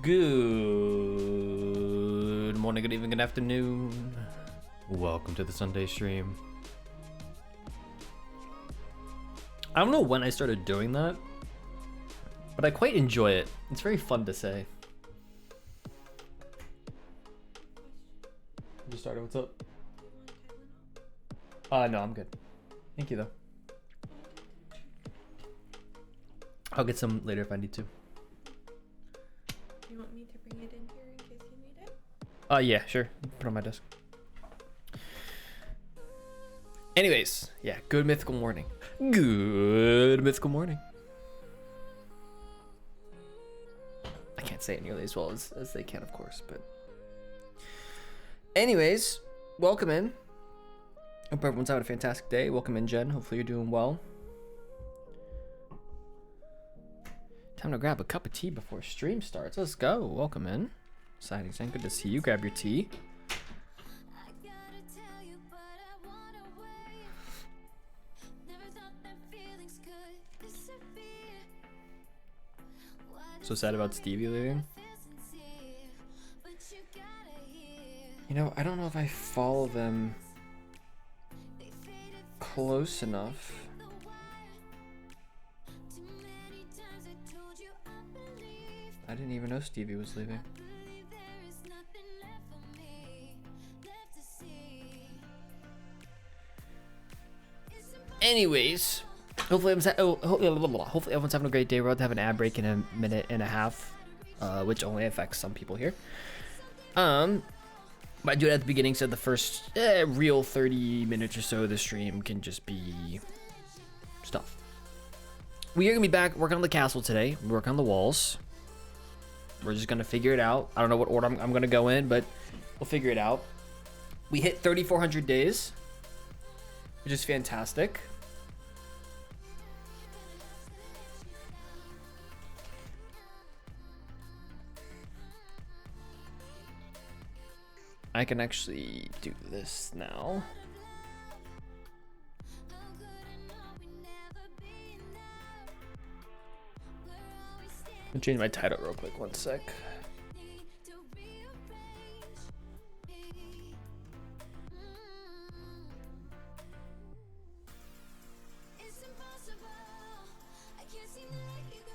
Good morning, good evening, good afternoon. Welcome to the Sunday stream. I don't know when I started doing that, but I quite enjoy it. It's very fun to say. Just started, what's up? No, I'm good. Thank you though. I'll get some later if I need to. You want me to bring it in here in case you need it? Yeah, sure. Put it on my desk. Anyways, yeah, good mythical morning. Good mythical morning. I can't say it nearly as well as they can, of course, but anyways, welcome in. Hope everyone's having a fantastic day. Welcome in, Jen. Hopefully you're doing well. Time to grab a cup of tea before stream starts. Let's go. Welcome in. Exciting, Zen. Good to see you. Grab your tea. So sad about Stevie leaving. You know, I don't know if I follow them close enough. I didn't even know Stevie was leaving. Anyways, hopefully everyone's having a great day. We're about to have an ad break in a minute and a half, which only affects some people here. But I do it at the beginning, so the first real 30 minutes or so of the stream can just be stuff. We are gonna be back working on the castle today. Work on the walls. We're just gonna figure it out. I don't know what order I'm gonna go in, but we'll figure it out. We hit 3,400 days, which is fantastic. I can actually do this now. I'll change my title real quick, one sec.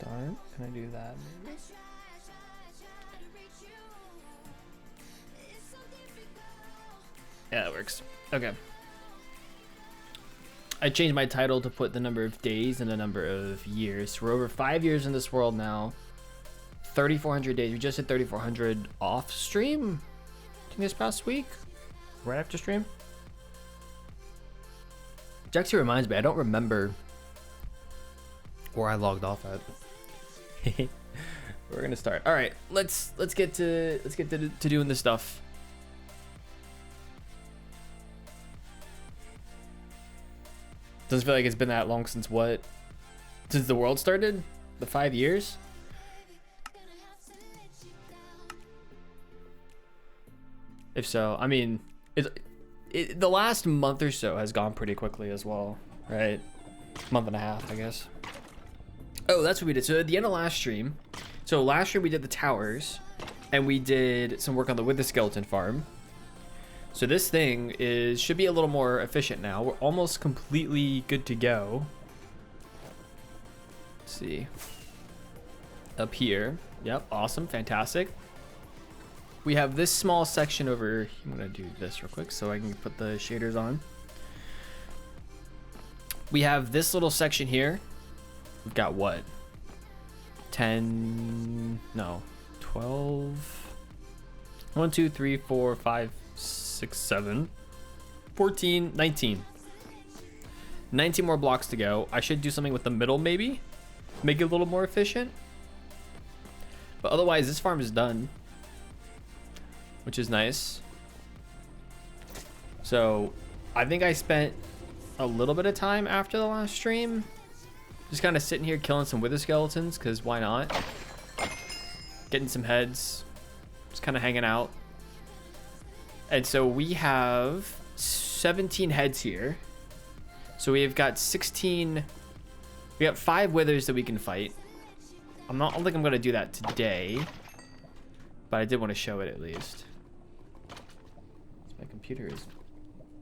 Darn, can I do that maybe? Yeah, that works. Okay. I changed my title to put the number of days and the number of years. We're over 5 years in this world now. 3,400 days. We just hit 3,400 off stream, I think this past week, right after stream. Which actually reminds me, I don't remember where I logged off at. We're gonna start. All right, let's get to doing this stuff. Doesn't feel like it's been that long since what? Since the world started? The 5 years? If so, I mean, the last month or so has gone pretty quickly as well, right? Month and a half, I guess. Oh, that's what we did. So at the end of last stream, we did the towers, and we did some work on the Wither Skeleton farm. So this thing should be a little more efficient now. We're almost completely good to go. Let's see. Up here. Yep, awesome, fantastic. We have this small section over. I'm gonna do this real quick so I can put the shaders on. We have this little section here. We've got what? 10, no, 12. 1, 2, 3, 4, 5, 6, 7, 14, 19. 19 more blocks to go. I should do something with the middle maybe. Make it a little more efficient. But otherwise, this farm is done, which is nice. So I think I spent a little bit of time after the last stream just kind of sitting here killing some Wither Skeletons, because why not? Getting some heads, just kind of hanging out. And so we have 17 heads here. So we've got 16. We got 5 withers that we can fight. I don't think I'm gonna do that today. but I did want to show it at least. My computer is...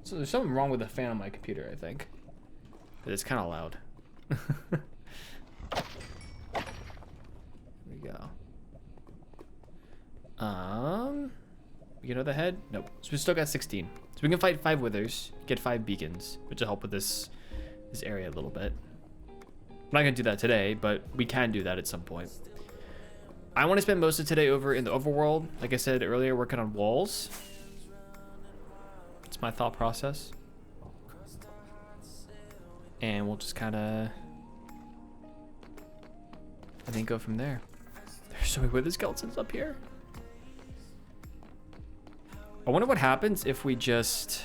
So there's something wrong with the fan on my computer, I think. But it's kind of loud. There we go. We get another head? Nope. So we still got 16. So we can fight 5 withers, get 5 beacons, which will help with this area a little bit. I'm not gonna do that today, but we can do that at some point. I want to spend most of today over in the overworld. Like I said earlier, working on walls. It's my thought process. And we'll just kind of, I think, go from there. There's so many wither skeletons up here. I wonder what happens if we just,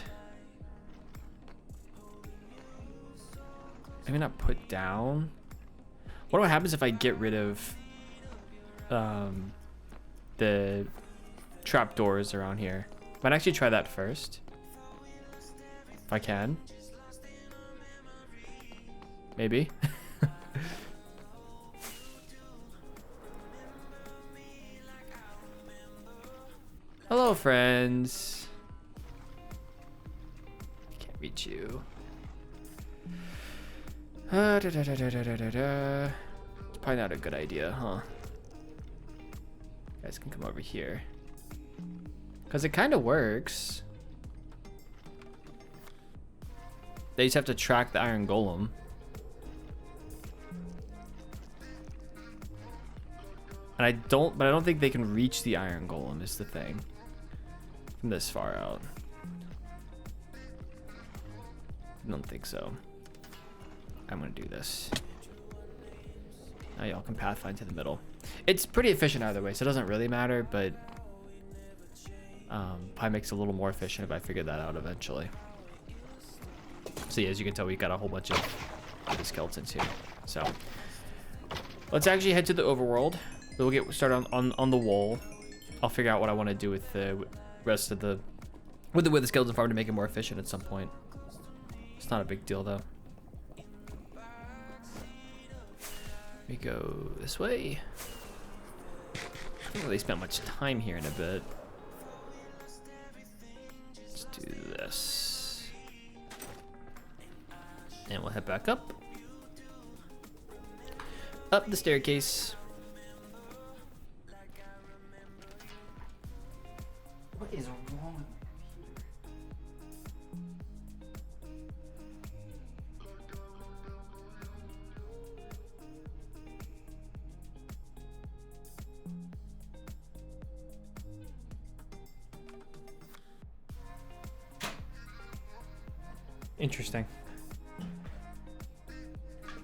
maybe not put down. I wonder what happens if I get rid of the trapdoors around here. Might actually try that first. If I can. Maybe. Hello, friends. Can't reach you. It's probably not a good idea, huh? You guys can come over here. Because it kind of works. They just have to track the iron golem. And I don't think they can reach the iron golem is the thing. From this far out. I don't think so. I'm gonna do this. Now y'all can pathfind to the middle. It's pretty efficient either way, so it doesn't really matter, but probably makes it a little more efficient if I figure that out eventually. See, as you can tell, we got a whole bunch of the skeletons here. So let's actually head to the overworld. We'll get started on the wall. I'll figure out what I want to do with the rest of the with the skeleton farm to make it more efficient at some point. It's not a big deal though. We go this way. I don't really spend much time here in a bit. Let's do this. And we'll head back up. Up the staircase. What is wrong? Interesting.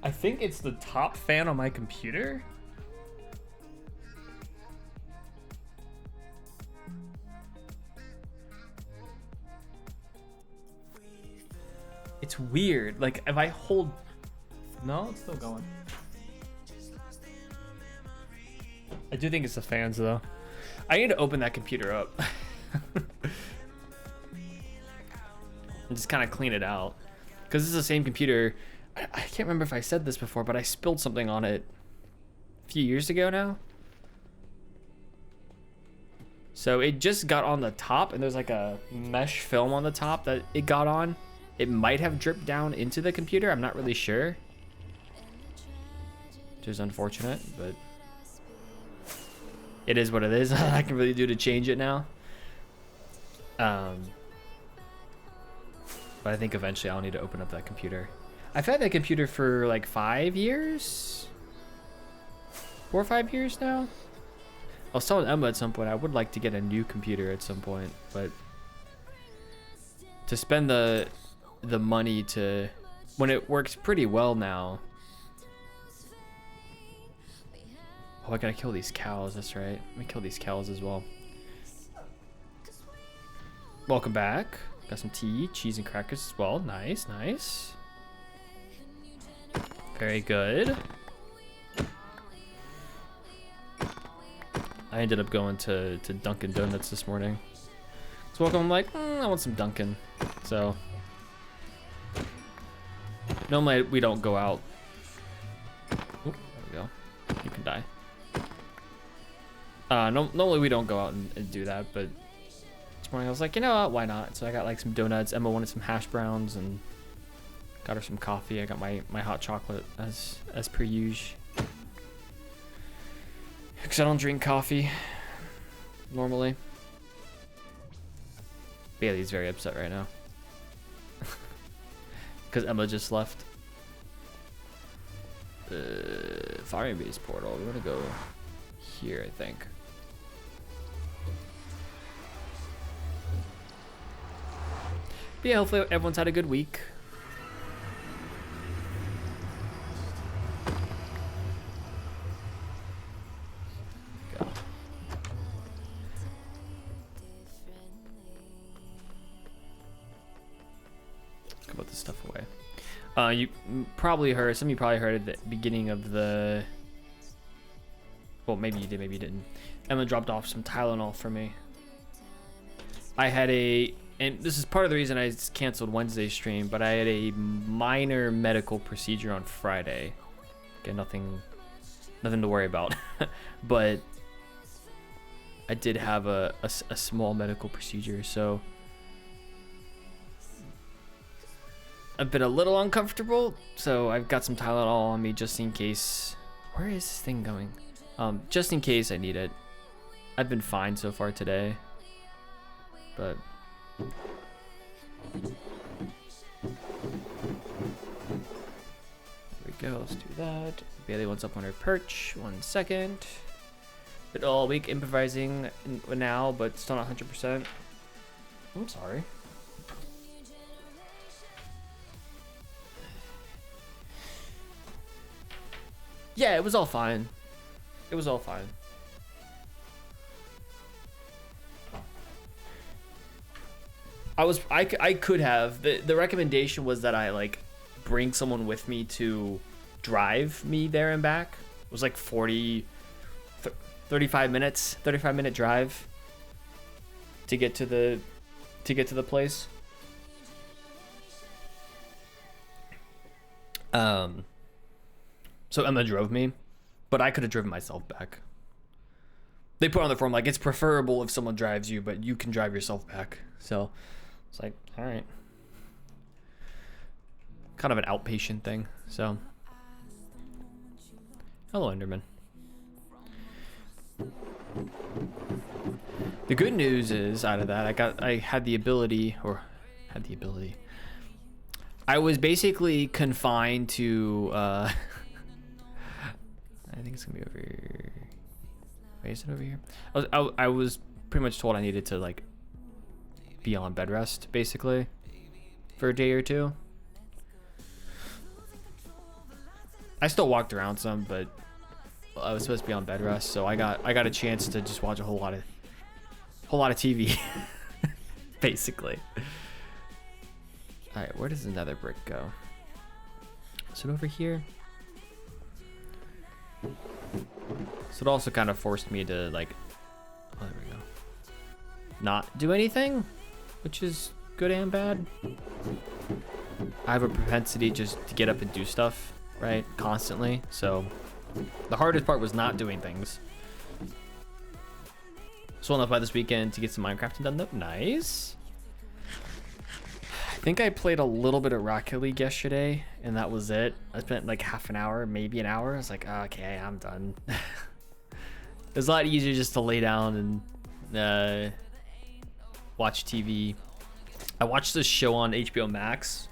I think it's the top fan on my computer. It's weird. Like if I hold, no, it's still going. I do think it's the fans though. I need to open that computer up. And just kind of clean it out. Because this is the same computer. I can't remember if I said this before, but I spilled something on it a few years ago now. So it just got on the top, and there's like a mesh film on the top that it got on. It might have dripped down into the computer. I'm not really sure. Which is unfortunate, but it is what it is. I can really do to change it now. But I think eventually I'll need to open up that computer. I've had that computer for like 5 years? 4 or 5 years now? I was telling Emma at some point I would like to get a new computer at some point, but to spend the money to, when it works pretty well now. Oh, I gotta kill these cows, that's right. Let me kill these cows as well. Welcome back. Got some tea, cheese, and crackers as well. Nice, nice. Very good. I ended up going to Dunkin' Donuts this morning. So welcome, I'm like, I want some Dunkin'. So normally we don't go out. Oop, there we go. You can die. No, normally we don't go out and do that, but this morning I was like, you know what, why not? So I got like some donuts. Emma wanted some hash browns and got her some coffee. I got my hot chocolate as per usual. Because I don't drink coffee normally. Bailey's very upset right now. Because Emma just left. Firebase portal. We're gonna go here, I think. But yeah, hopefully everyone's had a good week. Go. Let's go put this stuff away. You probably heard, some of you probably heard at the beginning of the, well, maybe you did, maybe you didn't. Emma dropped off some Tylenol for me. I had and this is part of the reason I canceled Wednesday's stream, but I had a minor medical procedure on Friday. Okay, nothing to worry about. But I did have a small medical procedure, so I've been a little uncomfortable, so I've got some Tylenol on me just in case. Where is this thing going? Just in case I need it. I've been fine so far today, but there we go. Let's do that. Bailey wants up on her perch. 1 second. Been all week improvising now, but still not 100%. I'm sorry. Yeah, it was all fine. It was all fine. I could have. The recommendation was that I like bring someone with me to drive me there and back. It was like 35 minutes, 35-minute drive to get to the place. So Emma drove me, but I could have driven myself back. They put on the form like it's preferable if someone drives you, but you can drive yourself back. So it's like, all right, kind of an outpatient thing. So hello, Enderman. The good news is out of that, I had the ability. I was basically confined to I think it's gonna be over here. Wait, is it over here? I was pretty much told I needed to like be on bed rest basically for a day or two. I still walked around some, but I was supposed to be on bed rest, so I got a chance to just watch a whole lot of TV, basically. All right, where does the nether brick go? Is it over here? So it also kind of forced me to like, oh, there we go, not do anything, which is good and bad. I have a propensity just to get up and do stuff, right, constantly. So the hardest part was not doing things. So enough by this weekend to get some Minecraft done though. Nice. I think I played a little bit of Rocket League yesterday, and that was it. I spent like half an hour, maybe an hour. I was like, okay, I'm done. It was a lot easier just to lay down and watch TV. I watched this show on HBO Max.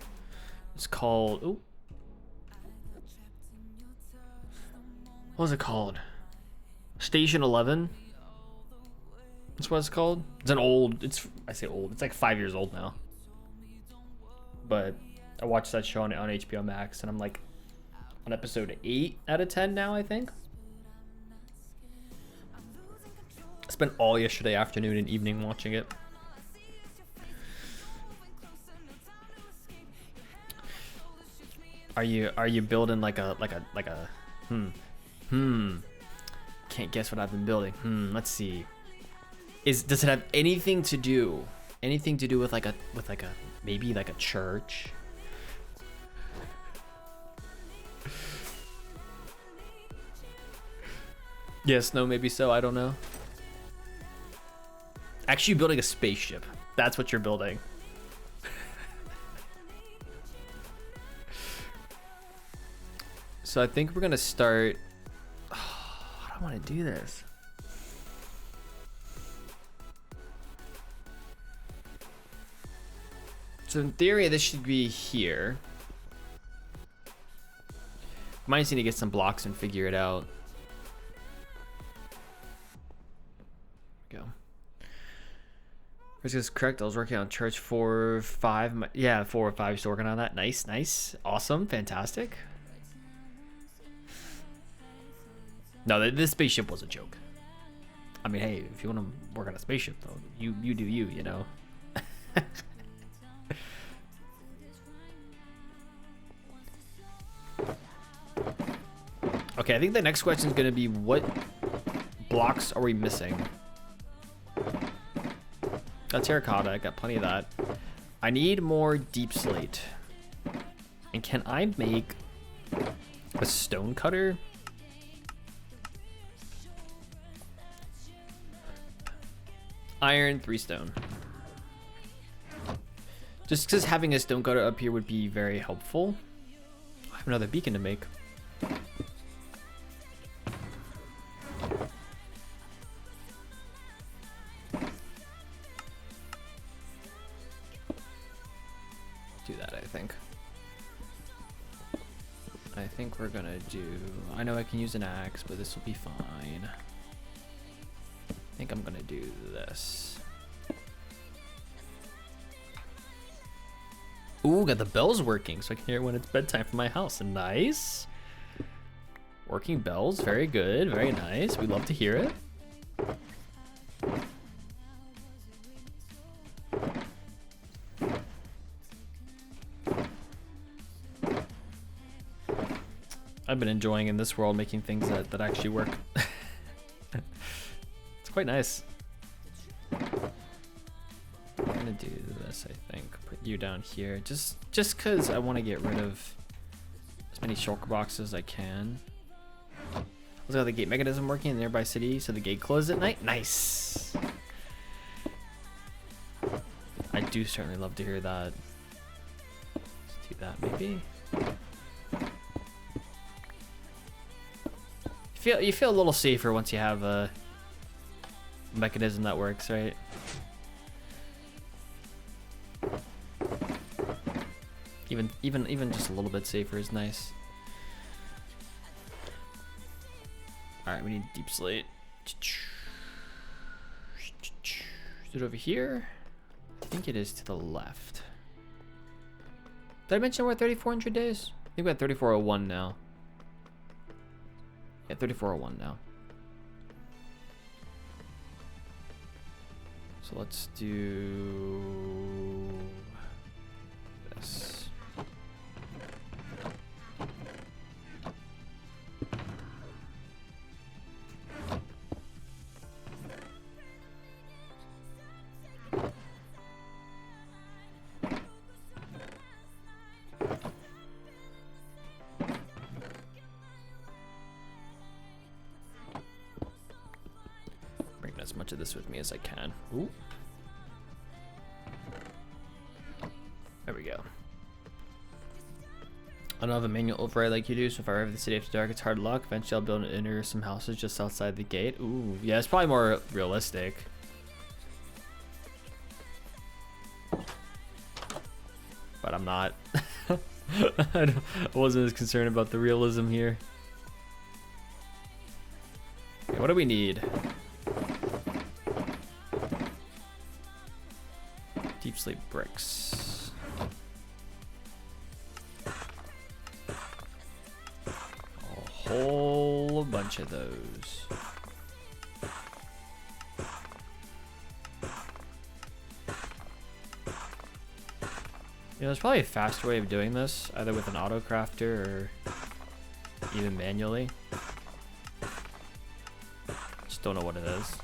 It's called, ooh, what was it called? Station 11. That's what it's called. It's an old, I say old, it's like 5 years old now. But I watched that show on HBO Max, and I'm like on episode 8 out of 10 now, I think. I spent all yesterday afternoon and evening watching it. Are you building like a can't guess what I've been building. Let's see. Does it have anything to do with like a maybe like a church? Yes, no, maybe so, I don't know. Actually building a spaceship. That's what you're building. So I think we're gonna start. Oh, I don't want to do this. So in theory, this should be here. Might just need to get some blocks and figure it out. Go. This is correct. I was working on Church 4, 5. Yeah, 4 or 5. Still working on that. Nice, nice, awesome, fantastic. No, this spaceship was a joke. I mean, hey, if you want to work on a spaceship, though, you do you, you know. Okay, I think the next question is going to be what blocks are we missing? Got terracotta, I got plenty of that. I need more deep slate. And can I make a stone cutter? Iron, 3 stone. Just because having a stone cutter up here would be very helpful. I have another beacon to make. Do that, I think. I think we're gonna do... I know I can use an axe, but this will be fine. I think I'm gonna do this. Ooh, got the bells working, so I can hear it when it's bedtime for my house. Nice. Working bells, very good, very nice. We love to hear it. I've been enjoying in this world making things that actually work. It's quite nice. I'm gonna do this, I think. Put you down here, just cause I want to get rid of as many shulker boxes as I can. Let's got the gate mechanism working in the nearby city, so the gate closes at night. Nice. I do certainly love to hear that. Let's do that maybe. You feel a little safer once you have a mechanism that works, right? Even just a little bit safer is nice. All right, we need deep slate. Is it over here? I think it is to the left. Did I mention we're at 3,400 days? I think we're at 3,401 now. Yeah, 3,401 now. So let's do this. As much of this with me as I can. Ooh. There we go. I don't have a manual override like you do, so if I arrive at the city after dark, it's hard luck. Eventually I'll build and enter some houses just outside the gate. Ooh, yeah, it's probably more realistic. But I'm not. I wasn't as concerned about the realism here. Okay, what do we need? Deep slate bricks. A whole bunch of those. You know, there's probably a faster way of doing this, either with an auto crafter or even manually. Just don't know what it is.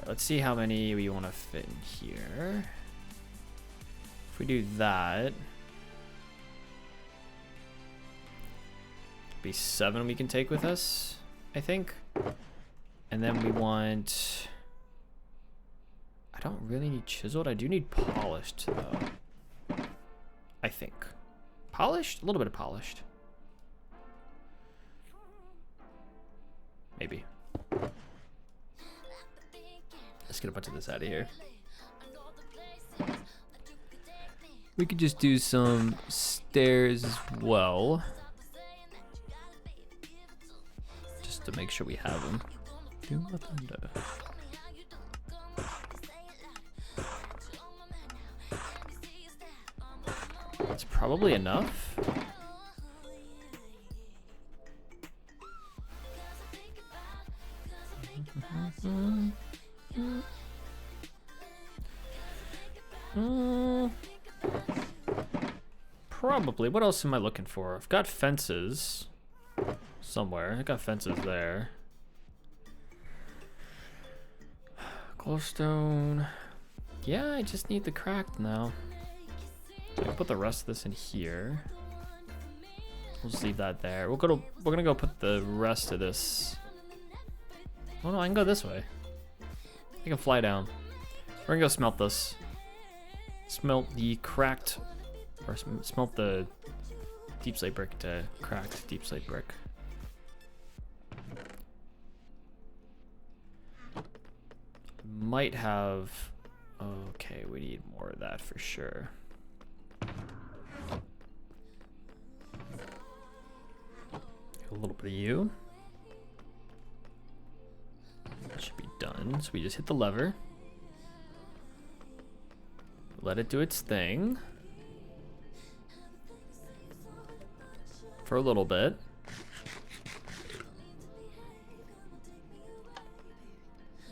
Let's see how many we want to fit in here. If we do that, be 7 we can take with us, I think. And then we want... I don't really need chiseled. I do need polished, though. I think. Polished? A little bit of polished. Maybe. Let's get a bunch of this out of here. We could just do some stairs as well. Just to make sure we have them. That's probably enough. Probably. What else am I looking for? I've got fences somewhere. I got fences there. Glowstone. Yeah, I just need the cracked now. So I can put the rest of this in here. We'll just leave that there. We're gonna go put the rest of this. Oh no, I can go this way. I can fly down. We're gonna go smelt this. Smelt the cracked, or smelt the deep slate brick to cracked deep slate brick. Might have, okay, we need more of that for sure. A little bit of you. That should be done. So we just hit the lever. Let it do its thing. For a little bit.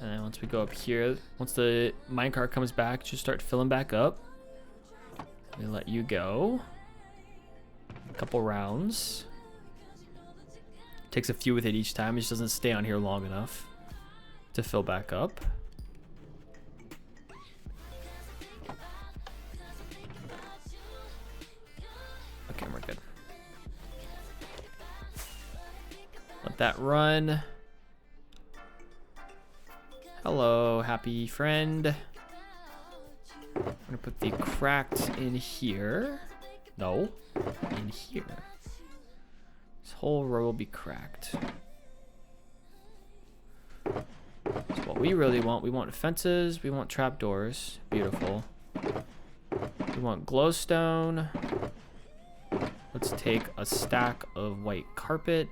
And then once we go up here, once the minecart comes back, just start filling back up. We let you go. A couple rounds. Takes a few with it each time. It just doesn't stay on here long enough to fill back up. Okay, we're good. Let that run. Hello, happy friend. I'm gonna put the cracked in here. No, in here. This whole row will be cracked. So what we really want, we want fences, we want trapdoors. Beautiful. We want glowstone. Let's take a stack of white carpet.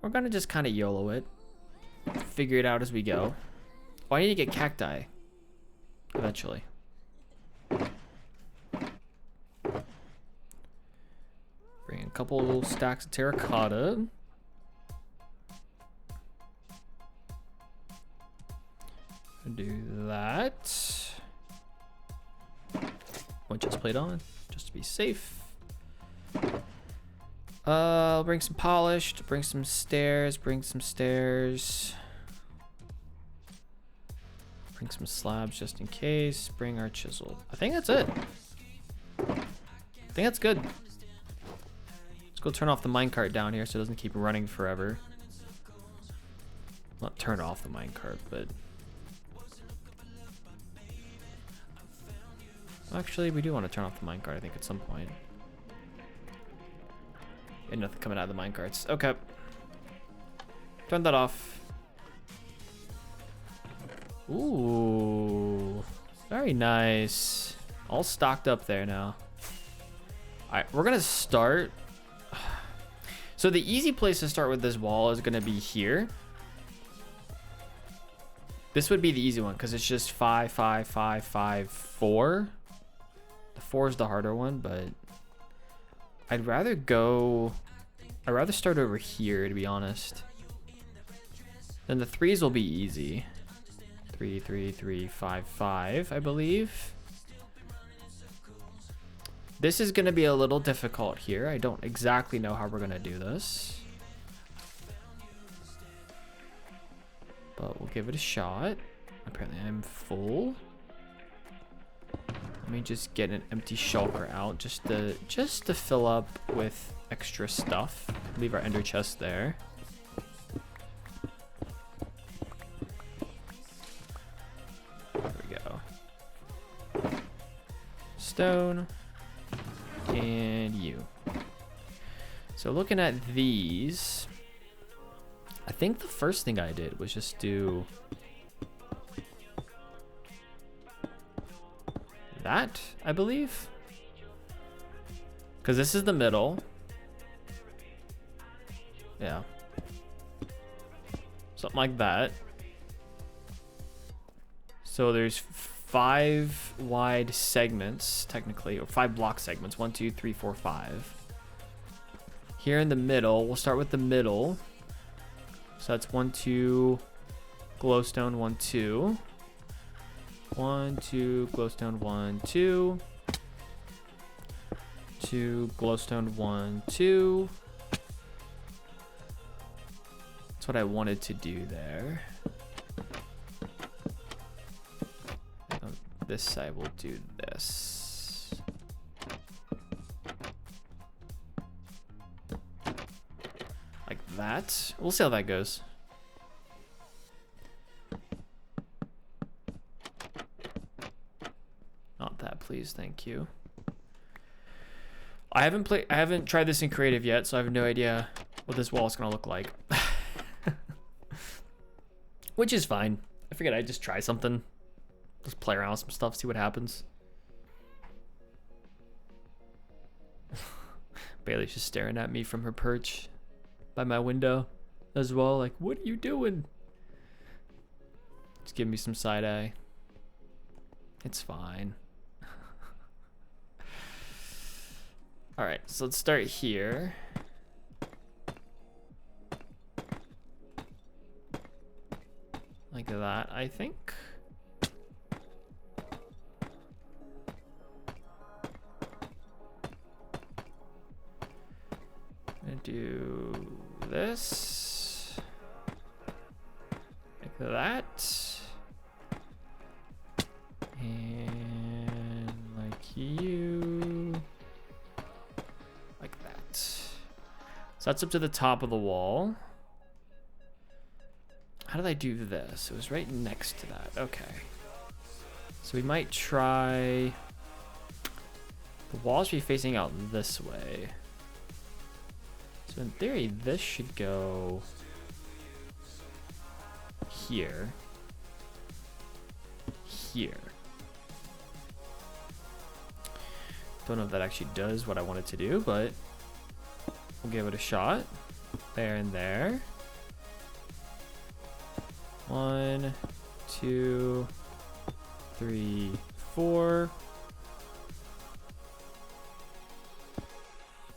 We're gonna just kind of YOLO it. Figure it out as we go. Oh, I need to get cacti. Eventually. Bring a couple little stacks of terracotta. Do that. One chest plate on, just to be safe. I'll bring some polished, bring some stairs, Bring some slabs just in case. Bring our chisel. I think that's it. I think that's good. Let's go turn off the minecart down here so it doesn't keep running forever. Not turn off the minecart, but... Actually, we do want to turn off the minecart, I think, at some point. And nothing coming out of the minecarts. Okay. Turn that off. Ooh. Very nice. All stocked up there now. Alright, we're gonna start. So the easy place to start with this wall is gonna be here. This would be the easy one because it's just 5, 5, 5, 5, 4. The 4 is the harder one, but I'd rather start over here, to be honest. Then the 3s will be easy. 3, 3, 3, 5, 5, I believe. This is gonna be a little difficult here. I don't exactly know how we're gonna do this, but we'll give it a shot. Apparently I'm full. Let me just get an empty shulker out just to fill up with extra stuff. Leave our ender chest there. stone, and you. So looking at these, I think the first thing I did was just do that, I believe. Because this is the middle. Yeah. Something like that. So there's 5 wide segments, technically, or 5 block segments. 1, 2, 3, 4, 5. Here in the middle, we'll start with the middle. So that's 1, 2, glowstone, 1, 2. 1, 2, glowstone, 1, 2. 2, glowstone, 1, 2. That's what I wanted to do there. On this side, we'll do this. Like that. We'll see how that goes. Not that, please. Thank you. I haven't tried this in creative yet, so I have no idea what this wall is gonna look like. Which is fine. I figured I'd just try something. Just play around with some stuff, see what happens. Bailey's just staring at me from her perch by my window as well. Like, what are you doing? Just give me some side eye. It's fine. All right, so let's start here. Like that, I think. I'm gonna do this. Like that. And like you. Like that. So that's up to the top of the wall. How did I do this? It was right next to that. Okay. So we might try... The walls should be facing out this way. So in theory, this should go here. Here. Don't know if that actually does what I wanted to do, but we'll give it a shot. There and there. 1, 2, 3, 4.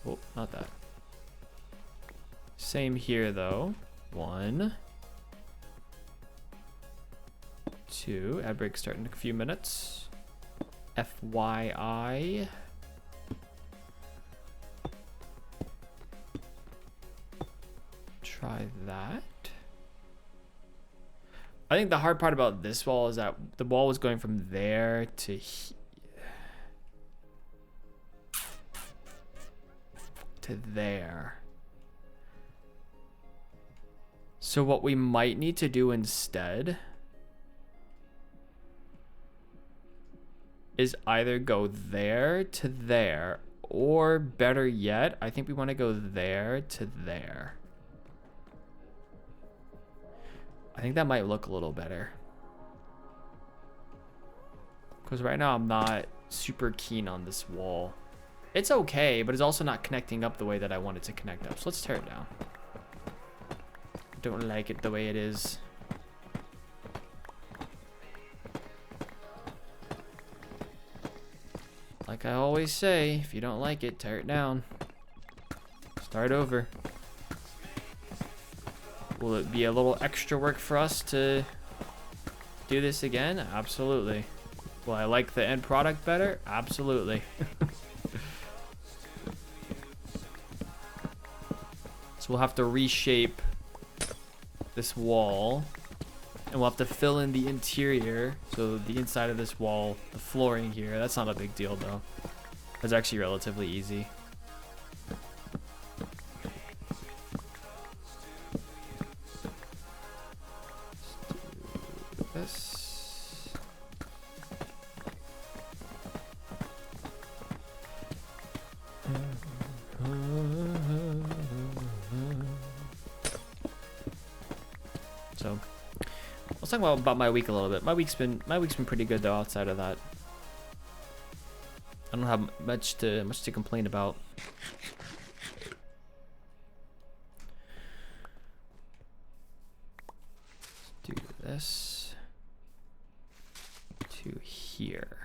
Oh, not that. Same here though. 1, 2. Ad break starting in a few minutes. FYI. Try that. I think the hard part about this wall is that the wall was going from there to there. So what we might need to do instead is either go there to there, or better yet, I think we want to go there to there. I think that might look a little better. Because right now I'm not super keen on this wall. It's okay, but it's also not connecting up the way that I want it to connect up. So let's tear it down. Don't like it the way it is. Like I always say, if you don't like it, tear it down. Start over. Will it be a little extra work for us to do this again? Absolutely. Will I like the end product better? Absolutely. So we'll have to reshape this wall, and we'll have to fill in the interior. So the inside of this wall, the flooring here, that's not a big deal though. That's actually relatively easy. So let's talk about my week a little bit. My week's been pretty good though. Outside of that, I don't have much to complain about. Let's do this to here.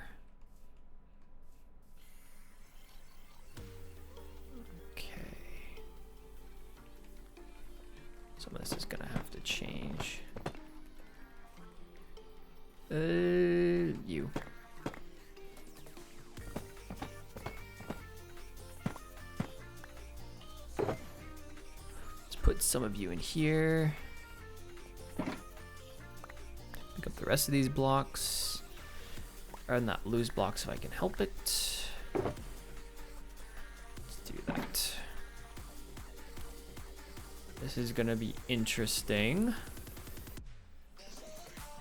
Okay. Some of this is gonna have to change. You. Let's put some of you in here. Pick up the rest of these blocks. Rather than not lose blocks if I can help it. Let's do that. This is gonna be interesting.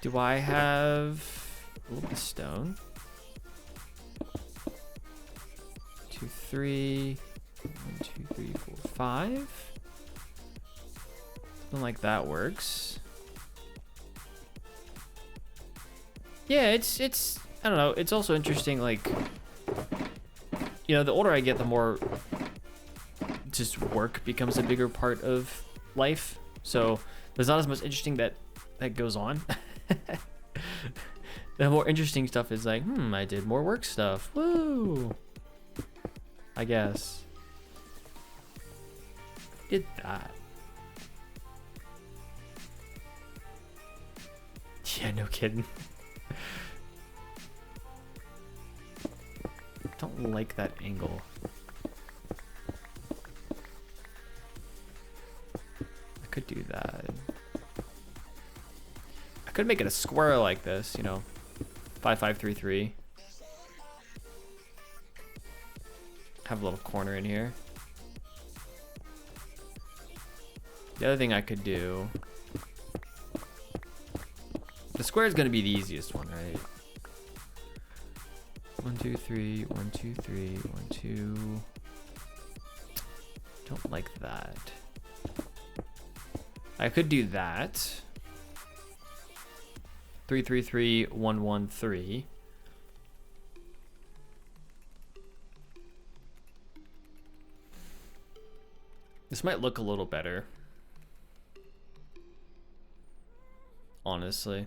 Do I have a little bit of stone? 2, 3, 1, 2, 3, 4, 5. Something like that works. Yeah, it's I don't know. It's also interesting. Like, you know, the older I get, the more just work becomes a bigger part of life. So there's not as much interesting that goes on. The more interesting stuff is like, I did more work stuff. Woo! I guess. Did that. Yeah, no kidding. Don't like that angle. I could do that. I could make it a square like this, you know, 5, 5, 3, 3. Have a little corner in here. The other thing I could do, the square is going to be the easiest one, right? 1, 2, 3, 1, 2, 3, 1, 2. Don't like that. I could do that. 3, 3, 3, 1, 1, 3. This might look a little better. Honestly.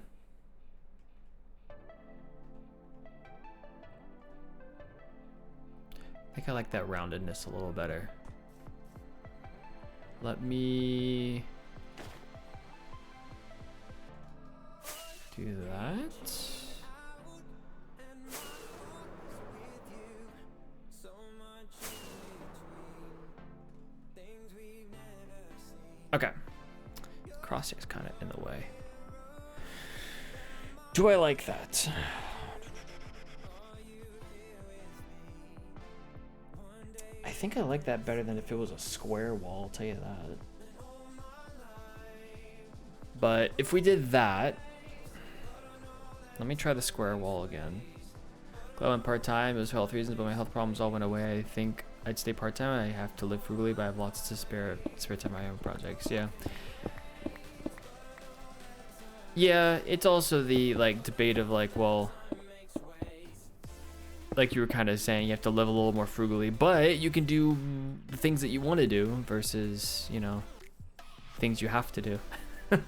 I think I like that roundedness a little better. Let me do that. Okay. Crosshair's kind of in the way. Do I like that? I think I like that better than if it was a square wall, I'll tell you that. But if we did that, let me try the square wall again. Glad I went part-time. It was for health reasons, but my health problems all went away. I think I'd stay part-time. I have to live frugally, but I have lots to spare time on my own projects. Yeah. Yeah, it's also the like debate of like, well, like you were kind of saying, you have to live a little more frugally, but you can do the things that you want to do versus, you know, things you have to do. So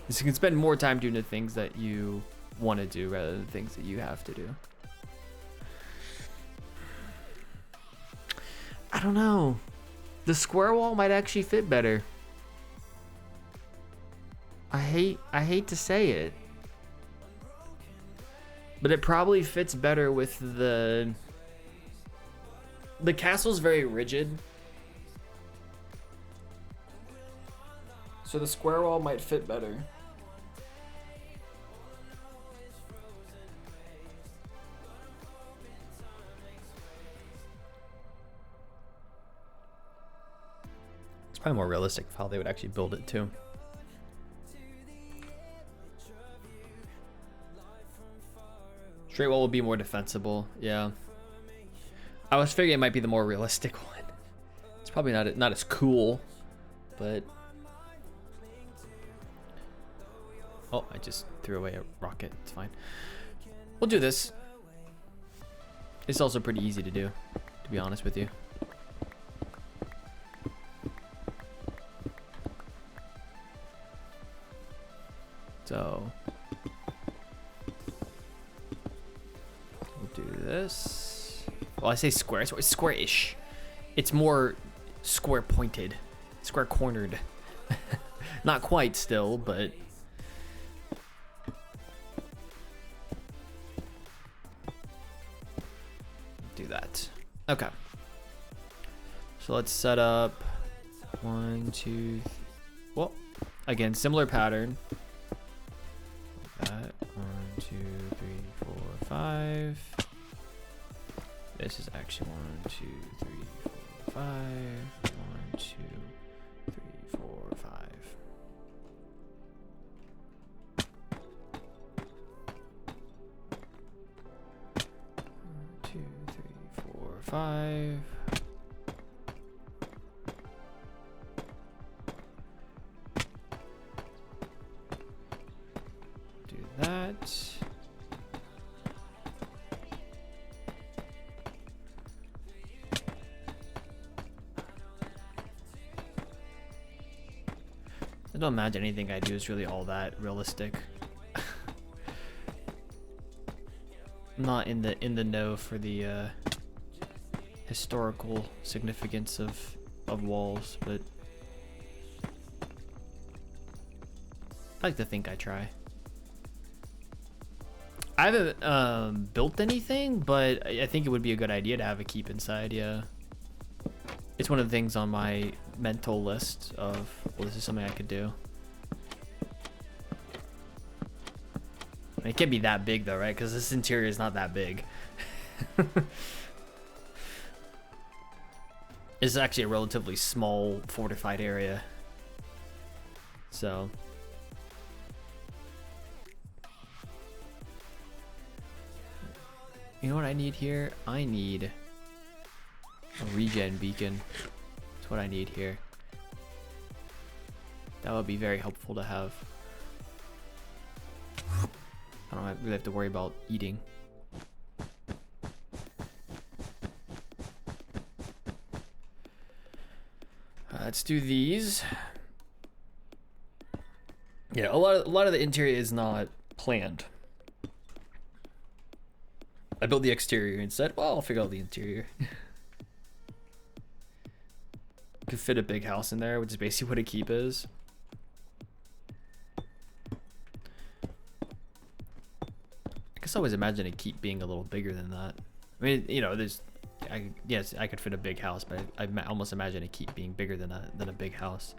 you can spend more time doing the things that you want to do rather than things that you have to do. I don't know. The square wall might actually fit better. I hate to say it, but it probably fits better with the castle's very rigid. So the square wall might fit better. It's probably more realistic for how they would actually build it too. Straight wall will be more defensible, yeah. I was figuring it might be the more realistic one. It's probably not as cool, but Oh, I just threw away a rocket. It's fine. We'll do this. It's also pretty easy to do, to be honest with you. So we'll do this. Well, I say square, so it's square-ish. It's more square pointed, square cornered. Not quite still, but do that. Okay. So let's set up 1, 2, well, again, similar pattern. Like that. 1, 2, 3, 4, 5. This is actually 1, 2, 3, 4, 5. 1, 2, 3, 4, 5. 1, 2, 3, 4, 5. Do that. I don't imagine anything I do is really all that realistic. I'm not in the know for the historical significance of walls, but I like to think I try. I haven't built anything, but I think it would be a good idea to have a keep inside. Yeah, it's one of the things on my mental list of, well, this is something I could do. It can't be that big though, right? Because this interior is not that big. It's actually a relatively small fortified area. So you know what I need here? I need a regen beacon. That's what I need here. That would be very helpful to have. I don't really have to worry about eating. Let's do these. Yeah, a lot of the interior is not planned. I built the exterior instead. Well, I'll figure out the interior. Could fit a big house in there, which is basically what a keep is. I guess I always imagine a keep being a little bigger than that. I mean, you know, yes, I could fit a big house, but I almost imagine a keep being bigger than a big house.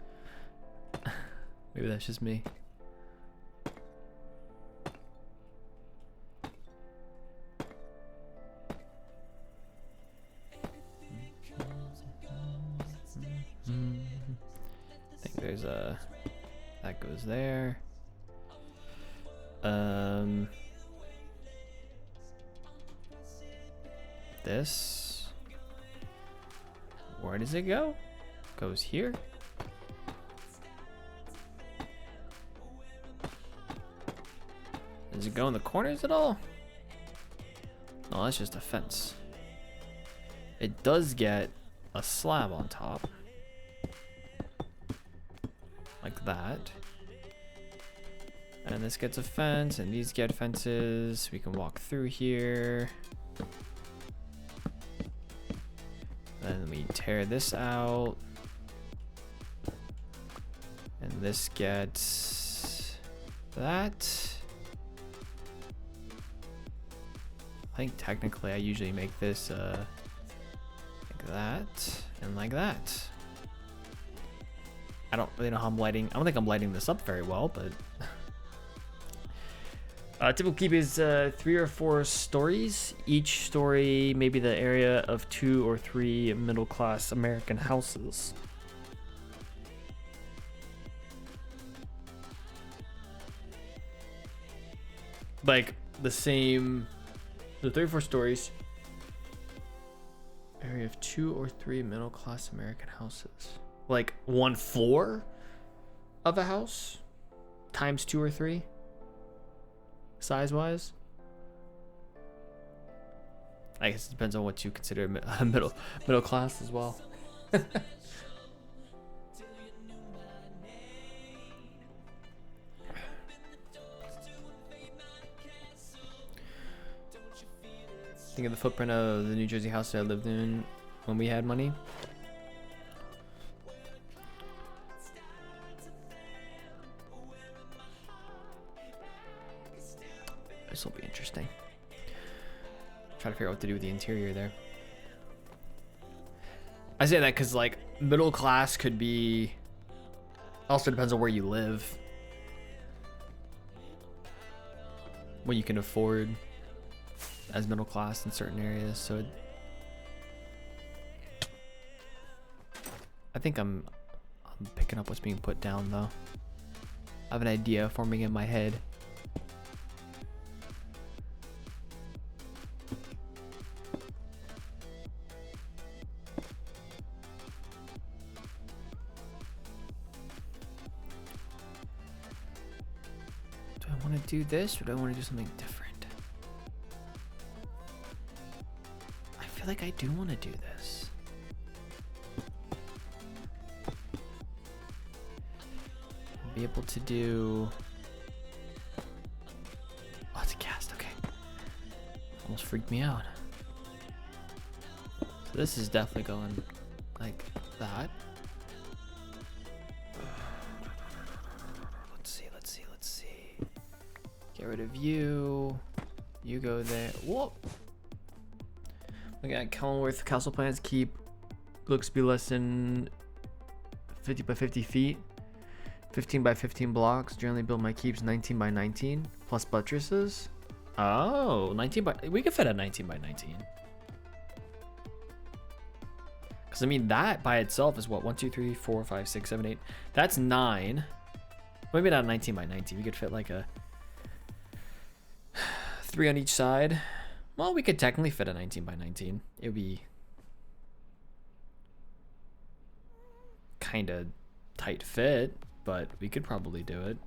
Maybe that's just me. I think there's a that goes there. This, where does it go? Goes here. Does it go in the corners at all? No, that's just a fence. It does get a slab on top. Like that. And this gets a fence, and these get fences. We can walk through here. Then we tear this out. And this gets that. I think technically I usually make this like that and like that. I don't really know how I'm lighting. I don't think I'm lighting this up very well, but typical keep is 3 or 4 stories. Each story maybe the area of 2 or 3 middle-class American houses. Like the same, the 3 or 4 stories. Area of 2 or 3 middle-class American houses. Like 1 floor of a house times 2 or 3. size-wise. I guess it depends on what you consider middle class as well. Think of the footprint of the New Jersey house that I lived in when we had money. This will be interesting. Try to figure out what to do with the interior there. I say that because like middle class could be, also depends on where you live, what you can afford as middle class in certain areas. So I think I'm picking up what's being put down though. I have an idea forming in my head. Do I want to do this or do I want to do something different? I feel like I do want to do this. Be able to do... Oh, it's a cast, okay. Almost freaked me out. So this is definitely going like that. Let's see. Get rid of you. You go there. Whoop. Look at Kenilworth Castle plans. Keep looks to be less than 50 by 50 feet. 15 by 15 blocks. Generally build my keeps 19 by 19 plus buttresses. Oh, 19 by, we could fit a 19 by 19. Because I mean that by itself is what, 1 2 3 4 5 6 7 8. That's 9. Maybe not 19 by 19. We could fit like a 3 on each side. Well, we could technically fit a 19 by 19. It would be kind of tight fit, but we could probably do it.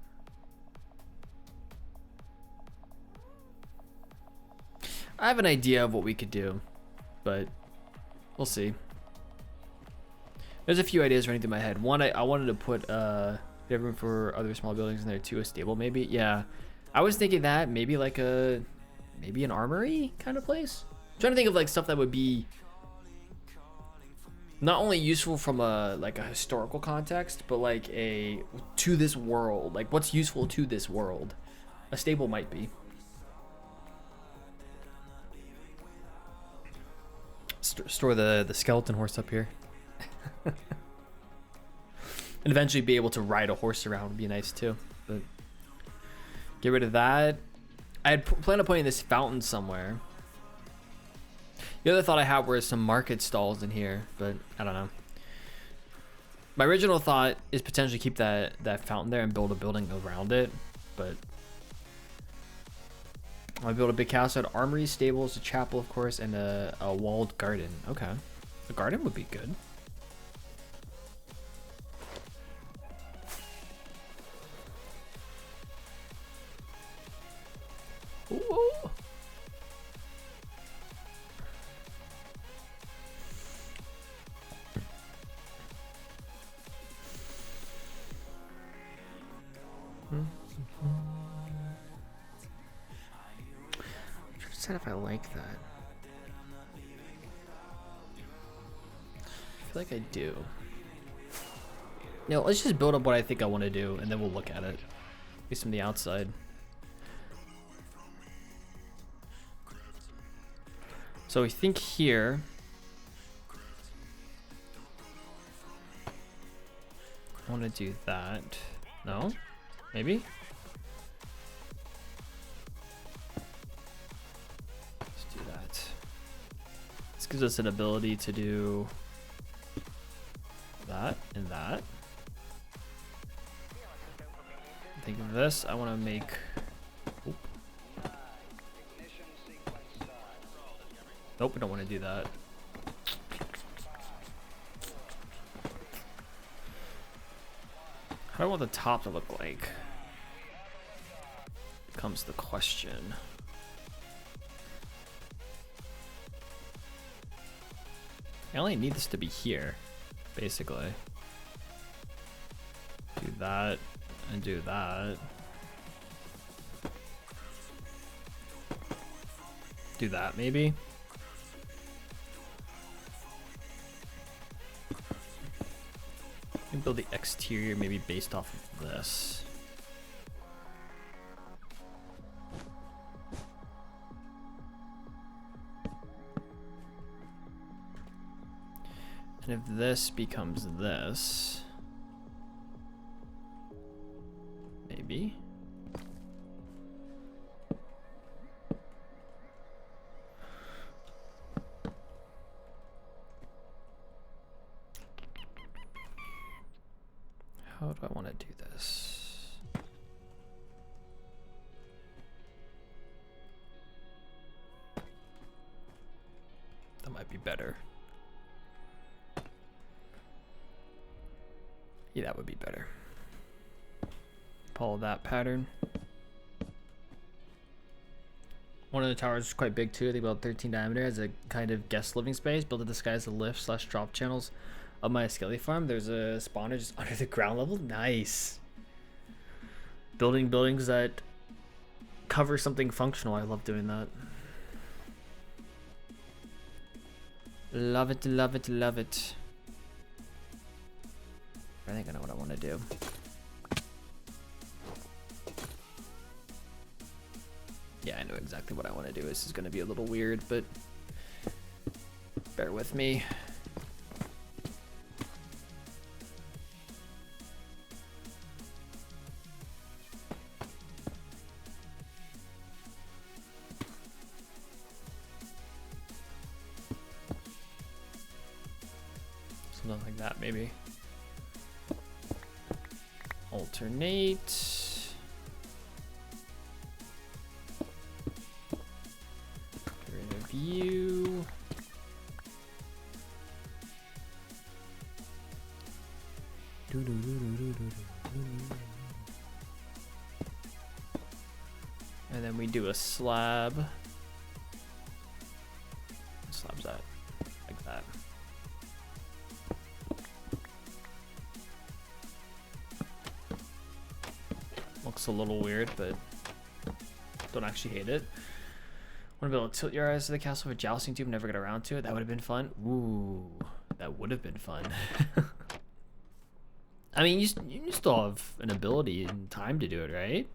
I have an idea of what we could do, but we'll see. There's a few ideas running through my head. One, I wanted to put we have room for other small buildings in there too, a stable maybe. Yeah, I was thinking that maybe like maybe an armory kind of place. I'm trying to think of like stuff that would be not only useful from a historical context, but like to this world. Like what's useful to this world? A stable might be. Store the skeleton horse up here. And eventually be able to ride a horse around would be nice too. But get rid of that. I had planned on putting this fountain somewhere. The other thought I had were some market stalls in here, but I don't know. My original thought is potentially keep that fountain there and build a building around it, but I'll build a big house, an armory, stables, a chapel, of course, and a walled garden. Okay, the garden would be good. Ooh. Decide if I like that. I feel like I do. No, let's just build up what I think I want to do, and then we'll look at it. At least from the outside. So we think here. I want to do that. No? Maybe? Let's do that. This gives us an ability to do that and that. Think of this. I want to make. Oop. Nope, we don't want to do that. How do I want the top to look like? becomes the question. I only need this to be here, basically. Do that and do that. Do that maybe. And build the exterior maybe based off of this. And if this becomes this, maybe. How do I want to do this? That might be better. Yeah, that would be better. Follow that pattern. One of the towers is quite big too. They built 13 diameter as a kind of guest living space. Built to disguise the lift slash drop channels of my skelly farm. There's a spawner just under the ground level. Nice. Building buildings that cover something functional. I love doing that. Love it, love it, love it. I think I know what I want to do. Yeah, I know exactly what I want to do. This is going to be a little weird, but bear with me. Something like that, maybe. Alternate. Get rid of you. And then we do a slab. What slab's that? Like that. Looks a little weird, but don't actually hate it. Want to be able to tilt your eyes to the castle with a jousting tube, never get around to it. That would have been fun. Ooh, that would have been fun. I mean, you still have an ability and time to do it, right?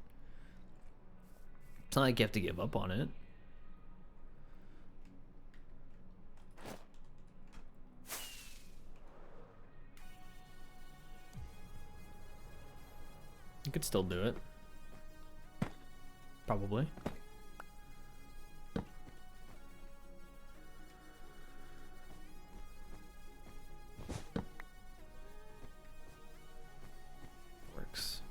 It's not like you have to give up on it. You could still do it. Probably. Works.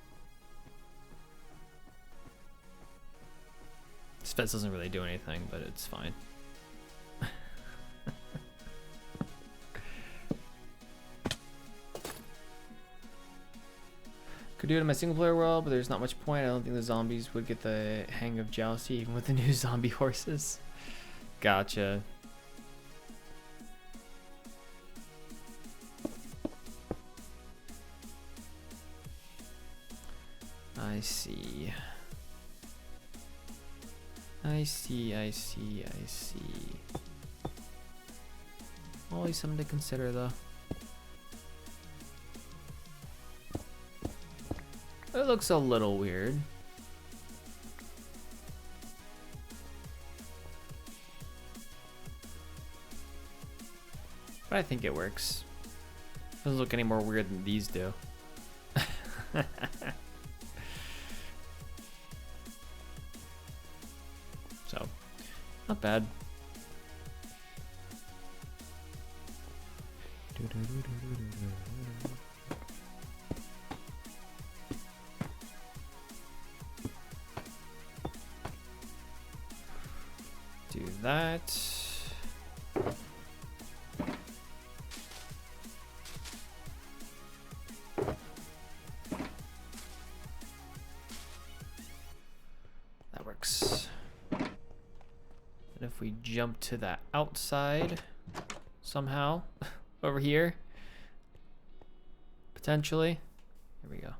This fence doesn't really do anything, but it's fine. Could do it in my single player world, but there's not much point. I don't think the zombies would get the hang of jousting even with the new zombie horses. Gotcha. I see. I see. Always something to consider though. It looks a little weird. But I think it works. Doesn't look any more weird than these do. So, not bad. Do that. And if we jump to that outside somehow over here, potentially, here we go.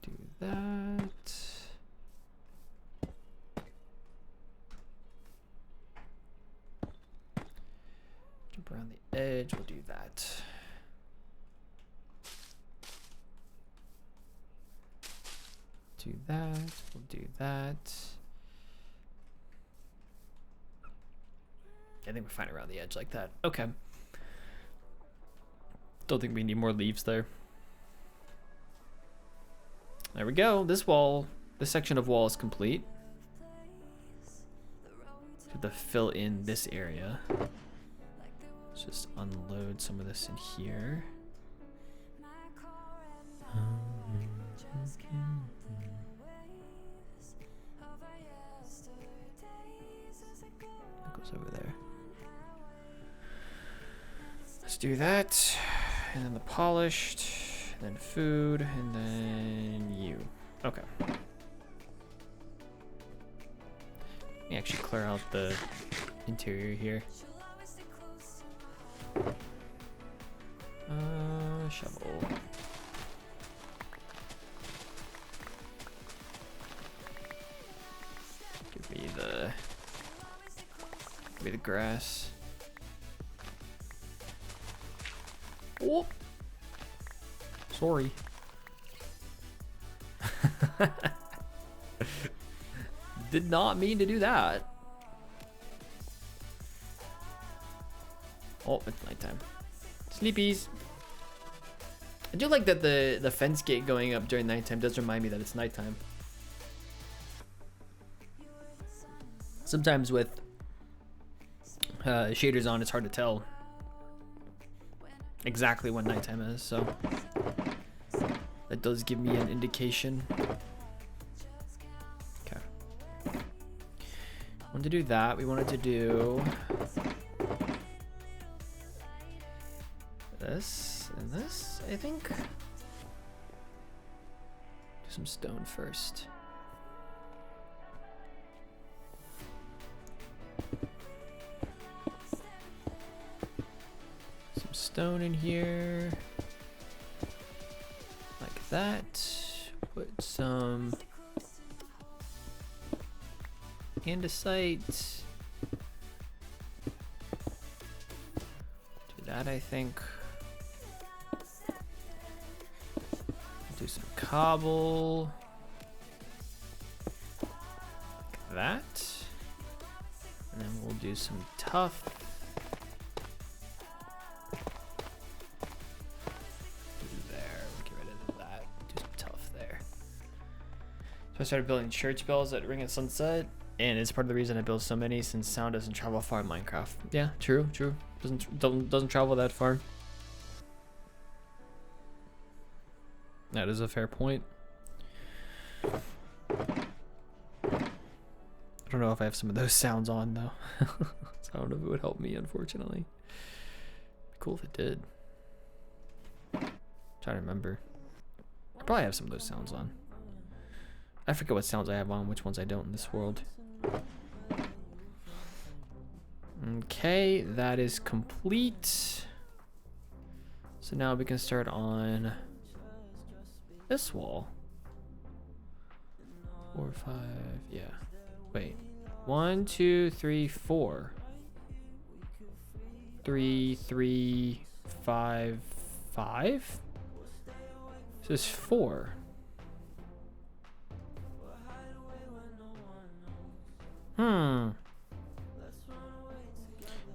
Do that. Jump around the edge, we'll do that. Do that, we'll do that. I think we're fine around the edge like that. Okay. Don't think we need more leaves there. There we go. This wall, this section of wall is complete. Have to fill in this area. Let's just unload some of this in here. That goes over there. Let's do that. And then the polished, and then food, and then you. Okay. Let me actually clear out the interior here. Shovel. Give me the grass. Oh, sorry. Did not mean to do that. Oh, it's nighttime. Sleepies. I do like that the fence gate going up during nighttime does remind me that it's nighttime. Sometimes with shaders on, it's hard to tell exactly when nighttime is, so that does give me an indication. Okay. Want to do that. We wanted to do this and this, I think. Do some stone first. Some stone in here. Like that. Put some andesite. Do that, I think. Do some cobble. Like that. And then we'll do some tuff. So I started building church bells at Ring of Sunset, and it's part of the reason I build so many, since sound doesn't travel far in Minecraft. Yeah, true. Doesn't travel that far. That is a fair point. I don't know if I have some of those sounds on though. So I don't know if it would help me, unfortunately. Cool if it did. Trying to remember. I probably have some of those sounds on. I forget what sounds I have on, which ones I don't in this world. Okay, that is complete. So now we can start on this wall. 4, 5, yeah. Wait. 1, 2, 3, 4. 3, 3, 5, 5? So it's 4.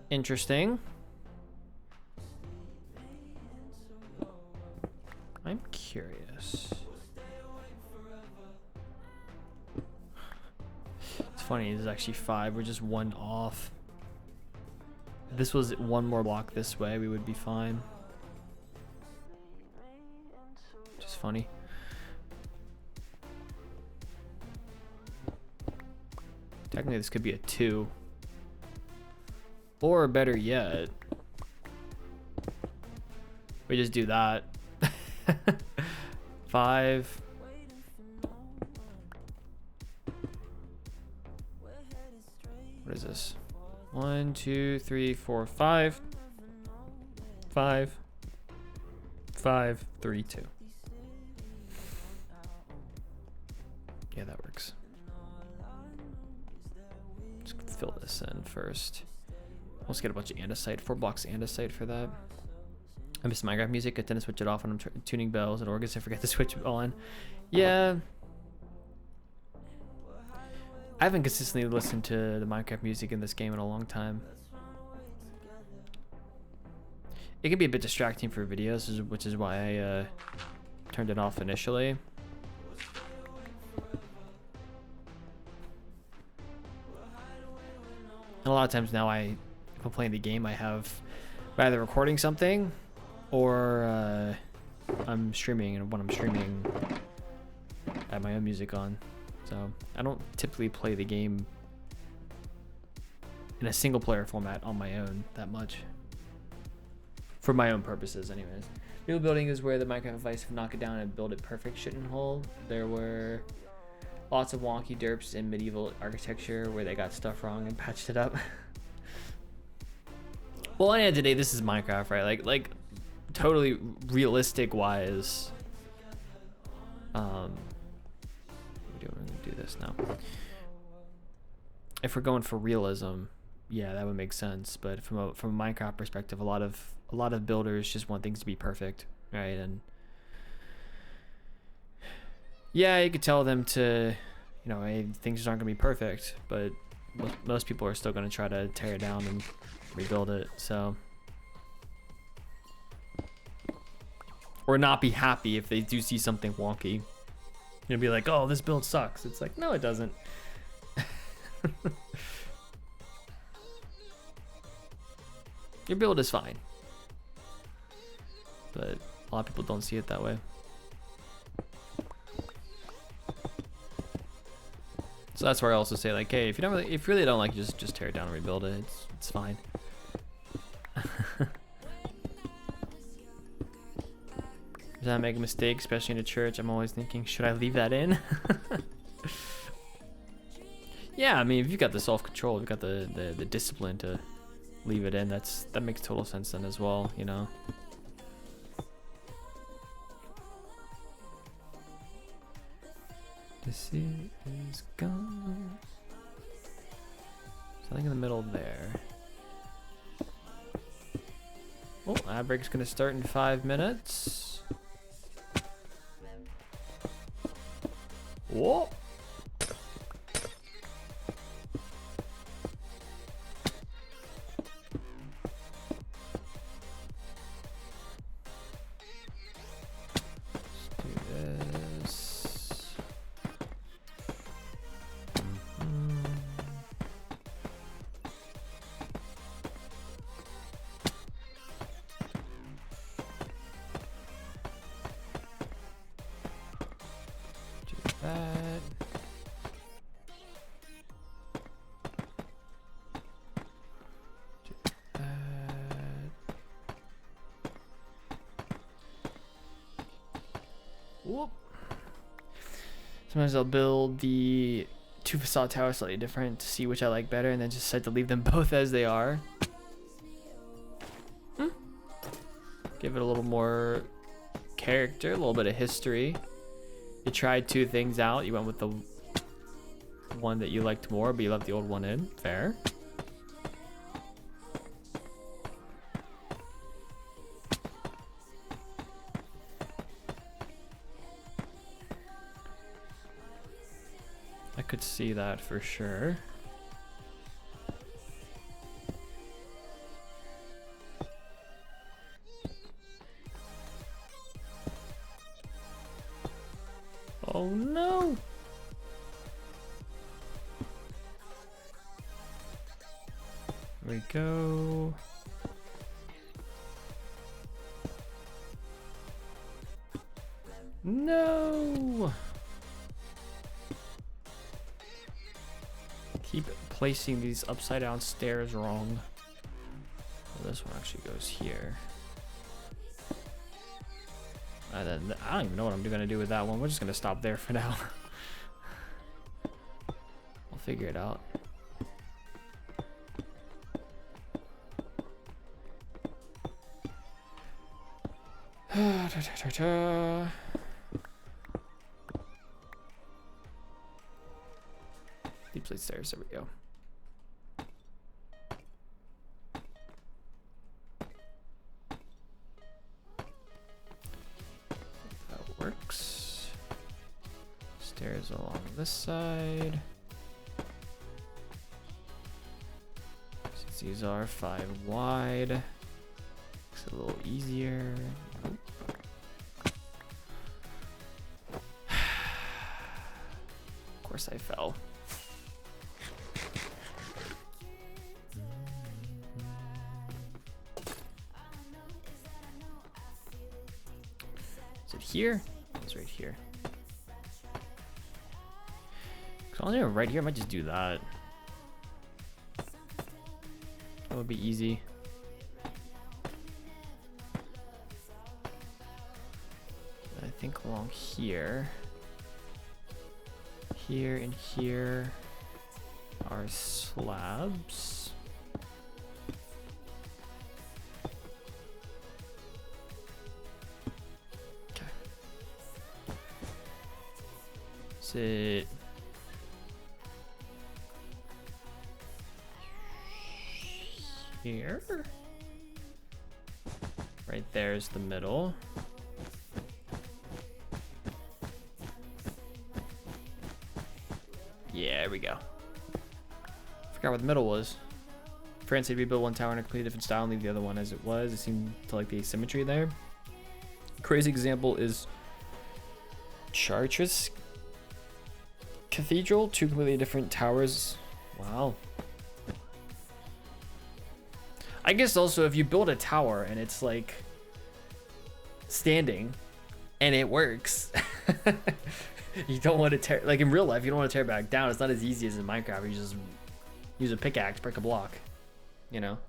Interesting. I'm curious. It's funny, this is actually 5. We're just 1 off. If this was 1 more block this way, we would be fine. Just funny. Technically, this could be a 2. Or better yet, we just do that. 5. What is this? 1, 2, 3, 4, 5. 5. 5, 3, 2. Yeah, that works. Let's fill this in first. Let's get a bunch of andesite, 4 blocks of andesite for that. I miss Minecraft music. I tend to switch it off when I'm tuning bells and organs. I forget to switch it on. Yeah. I haven't consistently listened to the Minecraft music in this game in a long time. It can be a bit distracting for videos, which is why I turned it off initially. And a lot of times now, if I'm playing the game, I have either recording something or I'm streaming, and when I'm streaming, I have my own music on. So I don't typically play the game in a single player format on my own that much. For my own purposes, anyways. Real building is where the Minecraft advice of knock it down and build it perfect shouldn't hold. There were lots of wonky derps in medieval architecture where they got stuff wrong and patched it up. Well, at the end of the day, this is Minecraft, right? Like totally realistic wise. We're gonna do this now. If we're going for realism, yeah, that would make sense. But from a Minecraft perspective, a lot of builders just want things to be perfect, right? And yeah, you could tell them to, hey, things aren't gonna be perfect, but most people are still gonna try to tear it down and rebuild it. So, or not be happy if they do see something wonky. You'll be like, oh, this build sucks. It's like, no, it doesn't. Your build is fine. But a lot of people don't see it that way. So that's where I also say, like, hey, if you really don't like it, just tear it down and rebuild it. It's fine. Does that make a mistake, especially in a church? I'm always thinking, should I leave that in? Yeah, I mean, if you've got the self-control, you've got the discipline to leave it in, that makes total sense then as well, The sea is gone. Something in the middle there. Oh, ad break's gonna start in 5 minutes. Whoa! Sometimes I'll build the 2 facade towers slightly different to see which I like better, and then just decide to leave them both as they are. Give it a little more character, a little bit of history. You tried 2 things out. You went with the one that you liked more, but you left the old one in. Fair. I could see that for sure. Oh no! There we go. No! Keep placing these upside down stairs wrong. Well, this one actually goes here. Then I don't even know what I'm gonna do with that one. We're just gonna stop there for now. We'll figure it out. Deep slate stairs, there we go. That works. Stairs along this side. Since these are 5 wide, makes it a little easier. Nope. Of course I fell. Is it here? It's right here. Cause right here, I might just do that. That would be easy. I think along here. Here and here are slabs. Okay. Sit. Here. Right there's the middle. Yeah, there we go. Forgot what the middle was. France had rebuilt one tower in a completely different style and leave the other one as it was. It seemed to like the asymmetry there. Crazy example is Chartres Cathedral, 2 completely different towers. Wow. I guess also if you build a tower and it's like standing and it works, you don't want to tear, like in real life, you don't want to tear it back down. It's not as easy as in Minecraft. You just use a pickaxe, break a block, you know?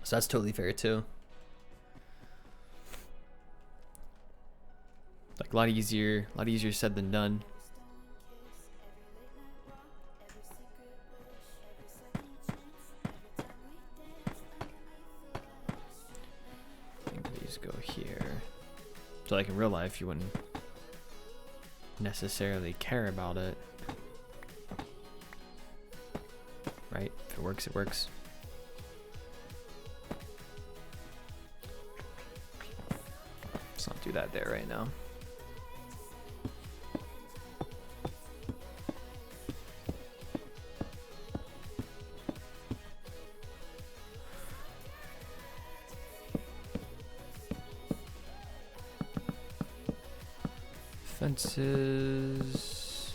So that's totally fair too. Like a lot easier said than done. I think these go here. So like in real life, you wouldn't necessarily care about it. Right? If it works, it works. Let's not do that there right now. Fences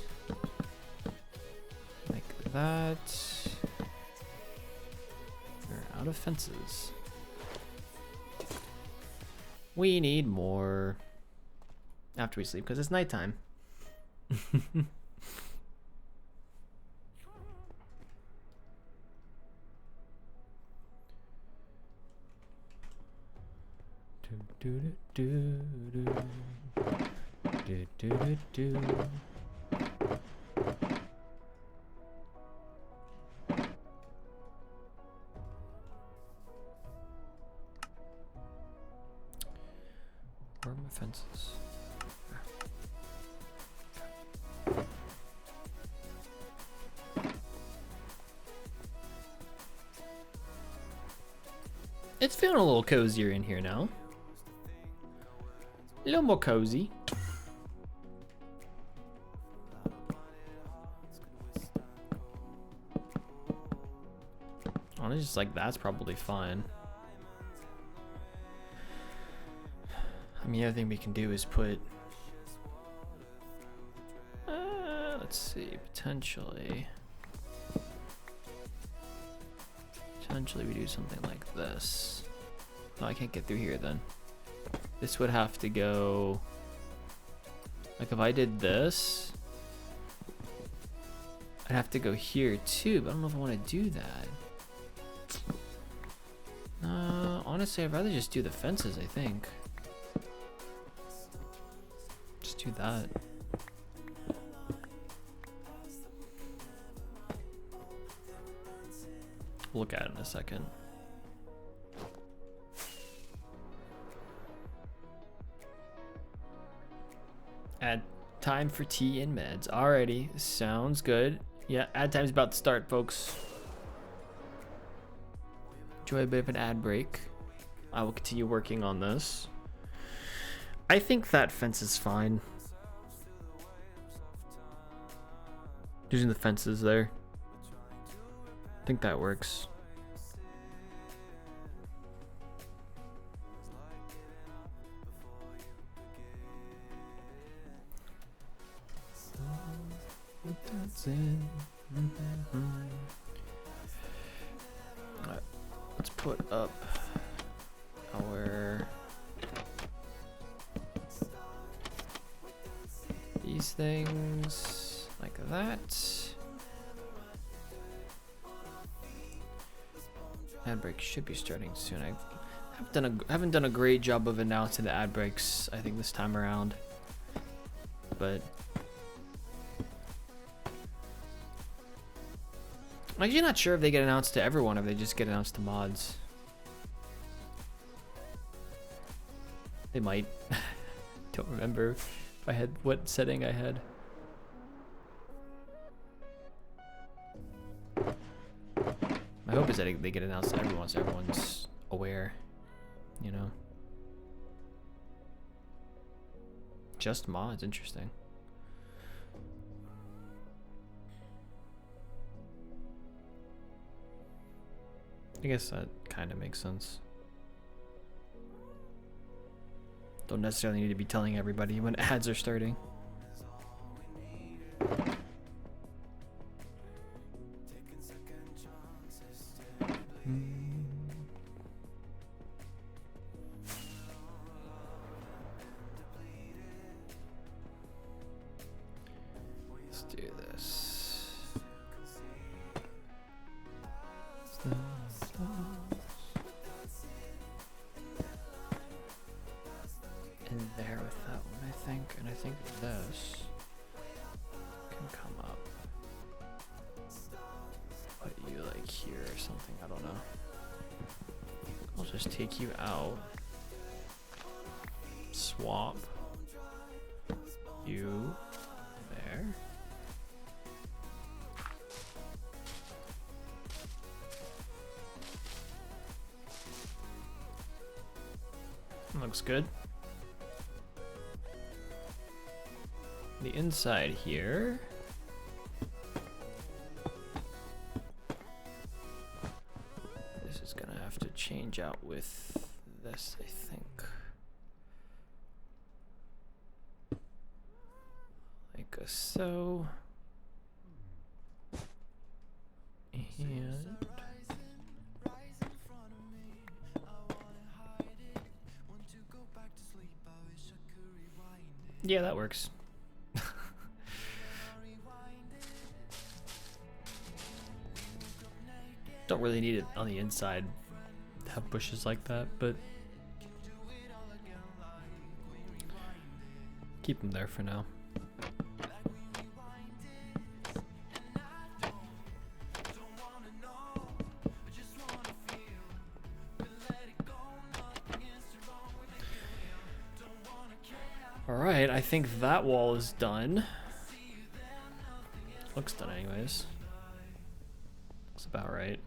like that. We're out of fences. We need more after we sleep because it's nighttime. Where are my fences? It's feeling a little cozier in here now. A little more cozy. Honestly, just like that's probably fine. I mean, the other thing we can do is put. Let's see, potentially we do something like this. No, I can't get through here then. This would have to go, like if I did this, I'd have to go here too, but I don't know if I want to do that. honestly, I'd rather just do the fences, I think. Just do that. We'll look at it in a second. Add time for tea and meds. Alrighty, sounds good. Yeah, ad time's about to start, folks. Enjoy a bit of an ad break. I will continue working on this. I think that fence is fine. Using the fences there. I think that works. Alright, let's put up our these things like that. Ad break should be starting soon. I haven't done a great job of announcing the ad breaks, I think, this time around, but I'm actually not sure if they get announced to everyone or if they just get announced to mods. They might. Don't remember if I had what setting I had. My hope is that they get announced to everyone so everyone's aware, you know. Just mods, interesting. I guess that kind of makes sense. Don't necessarily need to be telling everybody when ads are starting. Let's do this. In there with that one, I think, and I think this can come up. Put you like here or something, I don't know. I'll just take you out. Swap you there. Looks good. The inside here. This is gonna have to change out with this, I think. Like so. And yeah, that works. Don't really need it on the inside to have bushes like that, but keep them there for now. Alright, I think that wall is done. Looks done anyways. Looks about right.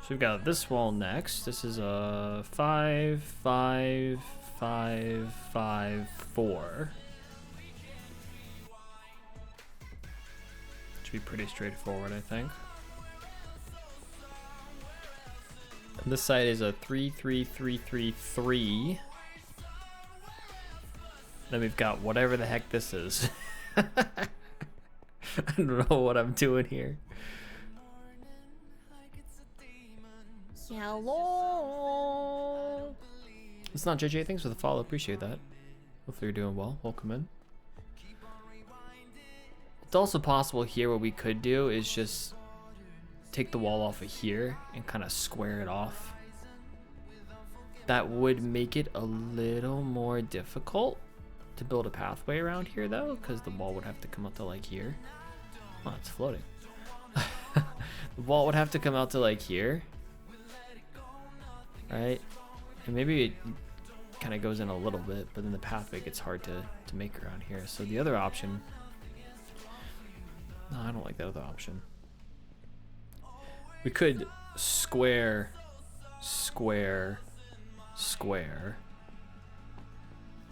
So we've got this wall next. This is a 5, 5, 5, 5, 4. Should be pretty straightforward, I think. And this side is a 3, 3, 3, 3, 3. Then we've got whatever the heck this is. I don't know what I'm doing here. Hello. It's not JJ. Thanks for the follow. Appreciate that. Hopefully you're doing well. Welcome in. It's also possible here what we could do is just take the wall off of here and kind of square it off. That would make it a little more difficult to build a pathway around here though, because the wall would have to come up to like here. Oh, it's floating. The wall would have to come out to like here, right? And maybe it kind of goes in a little bit, but then the pathway gets hard to make around here. So the other option, no, I don't like that other option. We could square, square, square.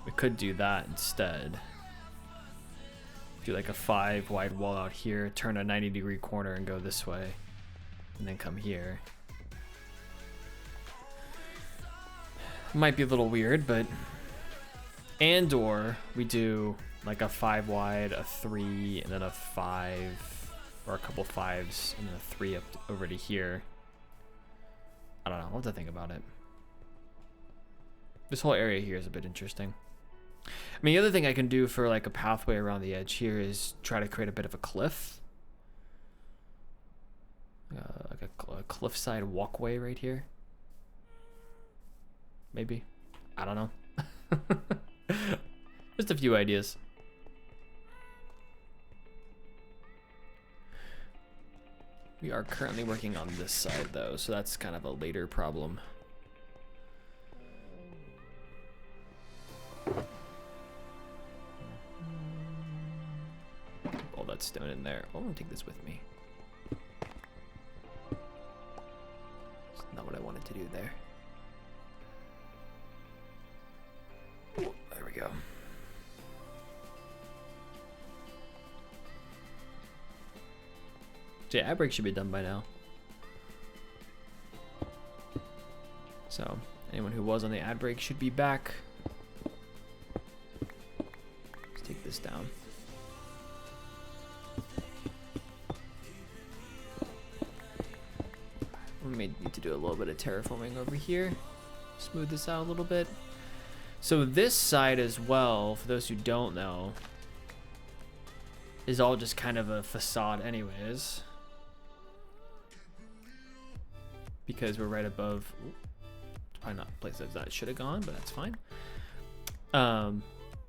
We could do that instead. Do like a 5 wide wall out here, turn a 90-degree corner and go this way, and then come here. Might be a little weird, but and/or we do like a 5 wide, a 3, and then a 5, or a couple 5s, and then a 3 up over to here. I don't know. I'll have to think about it. This whole area here is a bit interesting. I mean, the other thing I can do for like a pathway around the edge here is try to create a bit of a cliff. Like a cliffside walkway right here. Maybe. I don't know. Just a few ideas. We are currently working on this side though, so that's kind of a later problem. All that stone in there. Oh, I'm gonna take this with me. It's not what I wanted to do there. Ooh, there we go. So yeah, ad break should be done by now. So anyone who was on the ad break should be back. Let's take this down. We may need to do a little bit of terraforming over here. Smooth this out a little bit. So this side as well, for those who don't know, is all just kind of a facade anyways. Because we're right above, probably not places that should have gone, but that's fine.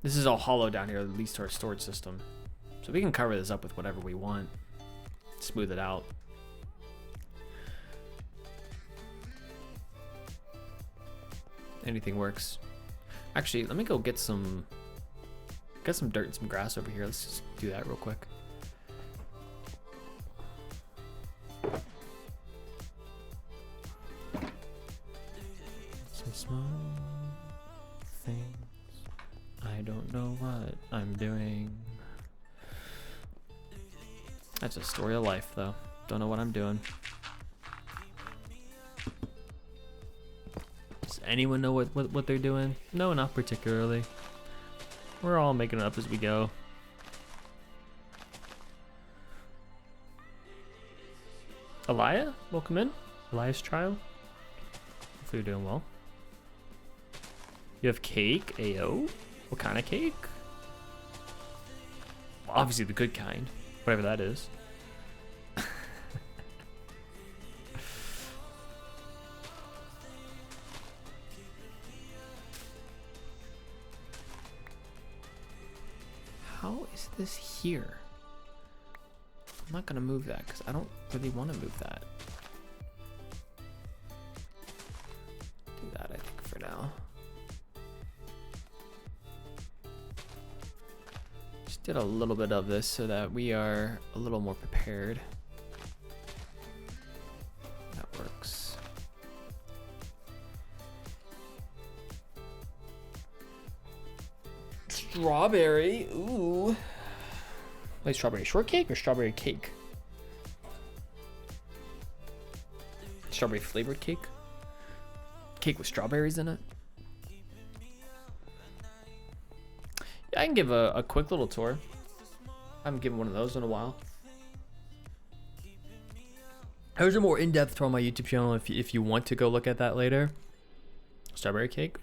This is all hollow down here, at least to our storage system. So we can cover this up with whatever we want. Smooth it out. Anything works. Actually, let me go get some dirt and some grass over here. Let's just do that real quick. Some small things. I don't know what I'm doing. That's a story of life, though. Don't know what I'm doing. Does anyone know what they're doing? No, not particularly. We're all making it up as we go. Elia, welcome in. Elias Trial. Hopefully you're doing well. You have cake, AO? What kind of cake? Well, obviously the good kind, whatever that is. How is this here? I'm not gonna move that because I don't really want to move that. Do that, I think, for now. Just did a little bit of this so that we are a little more prepared. That works. Strawberry, ooh. Wait, strawberry shortcake or strawberry cake? Strawberry flavored cake? Cake with strawberries in it? Yeah, I can give a quick little tour. I haven't given one of those in a while. There's a more in-depth tour on my YouTube channel if you want to go look at that later. Strawberry cake.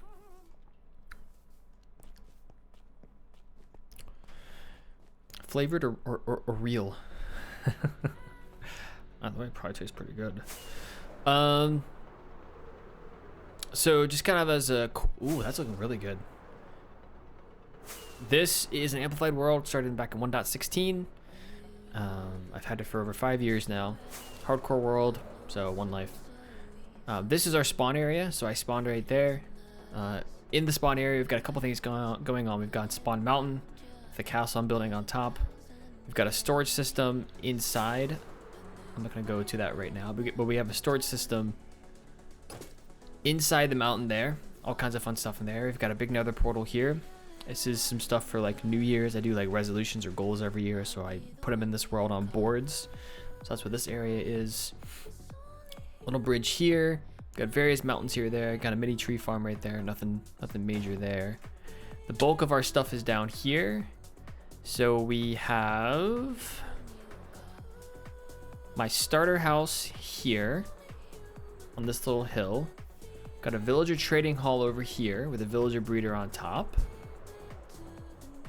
Flavored or real? By the way, it probably tastes pretty good. So just kind of as a, ooh, that's looking really good. This is an amplified world, started back in 1.16. I've had it for over 5 years now. Hardcore world, so 1 life. This is our spawn area, so I spawned right there. In the spawn area, we've got a couple things going on. We've got Spawn Mountain, the castle I'm building on top. We've got a storage system inside. I'm not gonna go to that right now, but we have a storage system inside the mountain there. All kinds of fun stuff in there. We've got a big nether portal here. This is some stuff for like New Year's. I do like resolutions or goals every year, so I put them in this world on boards. So that's what this area is. Little bridge here. Got various mountains here, there. Got a mini tree farm right there. Nothing major there. The bulk of our stuff is down here. So we have my starter house here on this little hill. Got a villager trading hall over here with a villager breeder on top.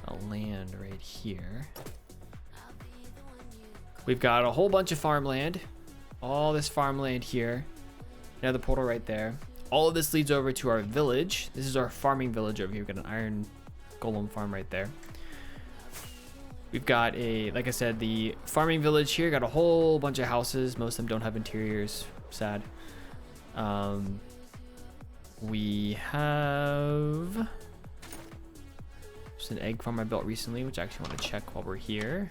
A land right here. We've got a whole bunch of farmland. All this farmland here. Another portal right there. All of this leads over to our village. This is our farming village over here. We've got an iron golem farm right there. We've got a, like I said, the farming village here. Got a whole bunch of houses. Most of them don't have interiors. Sad. We have just an egg farm I built recently, which I actually want to check while we're here.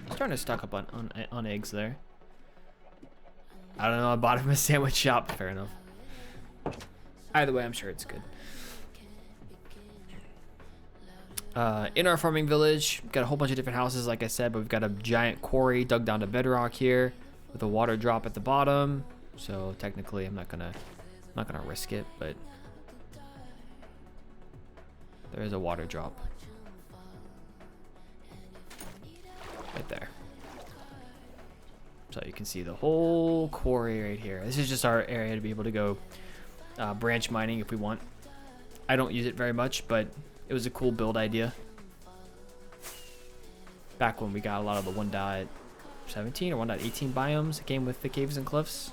I'm starting to stock up on eggs there. I don't know. I bought it from a sandwich shop. Fair enough. Either way, I'm sure it's good. In our farming village, got a whole bunch of different houses, like I said, but we've got a giant quarry dug down to bedrock here with a water drop at the bottom. So technically, I'm not gonna risk it, but there is a water drop right there. So you can see the whole quarry right here. This is just our area to be able to go branch mining if we want. I don't use it very much, but it was a cool build idea. Back when we got a lot of the 1.17 or 1.18 biomes that came with the caves and cliffs.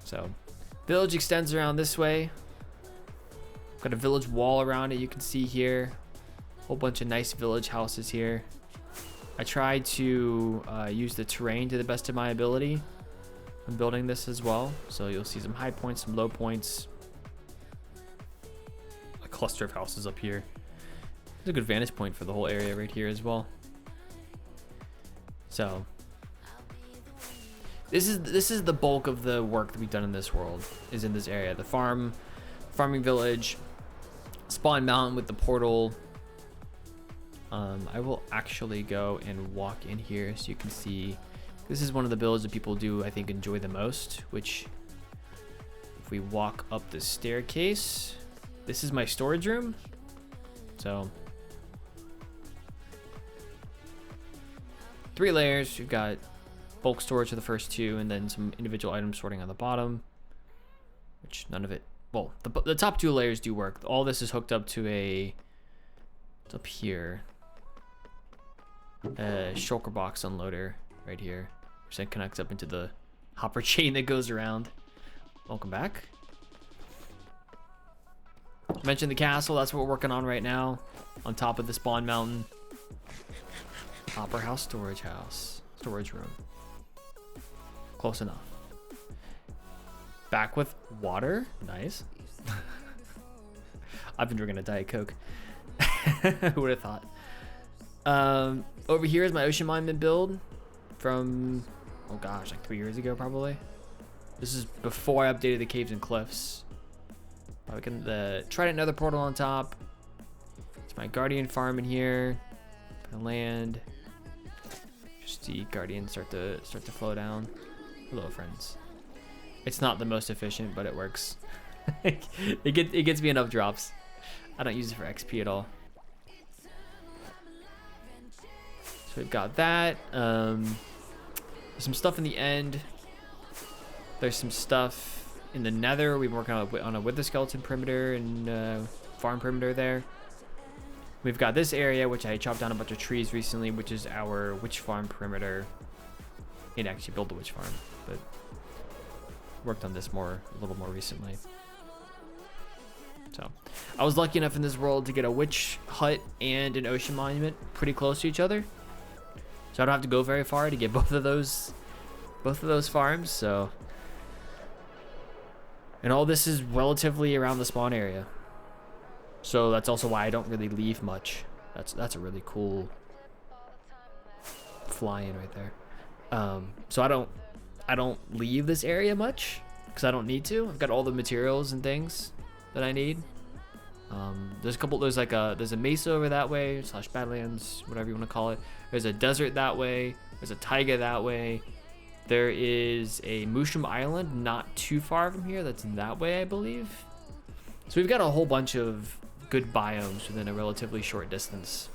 So, village extends around this way. Got a village wall around it, you can see here. Whole bunch of nice village houses here. I tried to use the terrain to the best of my ability when building this as well. So you'll see some high points, some low points. A cluster of houses up here. It's a good vantage point for the whole area right here as well. So this is the bulk of the work that we've done in this world, is in this area. The farming village, Spawn Mountain with the portal. I will actually go and walk in here so you can see. This is one of the builds that people do, I think, enjoy the most, which if we walk up the staircase, this is my storage room. So 3 layers. You've got bulk storage for the first 2, and then some individual items sorting on the bottom, which none of it, well, the top 2 layers do work. All this is hooked up to it's up here, a shulker box unloader right here, which then connects up into the hopper chain that goes around. Welcome back. Mentioned the castle. That's what we're working on right now, on top of the Spawn Mountain. Hopper house, storage room. Close enough. Back with water. Nice. I've been drinking a Diet Coke. Who would have thought? Over here is my ocean monument build from, oh gosh, like 3 years ago probably. This is before I updated the caves and cliffs. We can try another portal on top. It's my guardian farm in here. The land. Just see guardians start to flow down. Hello, friends. It's not the most efficient, but it works. it gets me enough drops. I don't use it for XP at all. So we've got that. There's some stuff in the end. There's some stuff in the nether. We've been working on a wither skeleton perimeter and farm perimeter there. We've got this area, which I chopped down a bunch of trees recently, which is our witch farm perimeter. Need to actually build the witch farm, but worked on this a little more recently. So I was lucky enough in this world to get a witch hut and an ocean monument pretty close to each other. So I don't have to go very far to get both of those farms. So, and all this is relatively around the spawn area. So that's also why I don't really leave much. That's a really cool fly-in right there. So I don't leave this area much because I don't need to. I've got all the materials and things that I need. There's a mesa over that way / badlands, whatever you want to call it. There's a desert that way. There's a taiga that way. There is a Mushroom Island not too far from here. That's that way, I believe. So we've got a whole bunch of good biomes within a relatively short distance.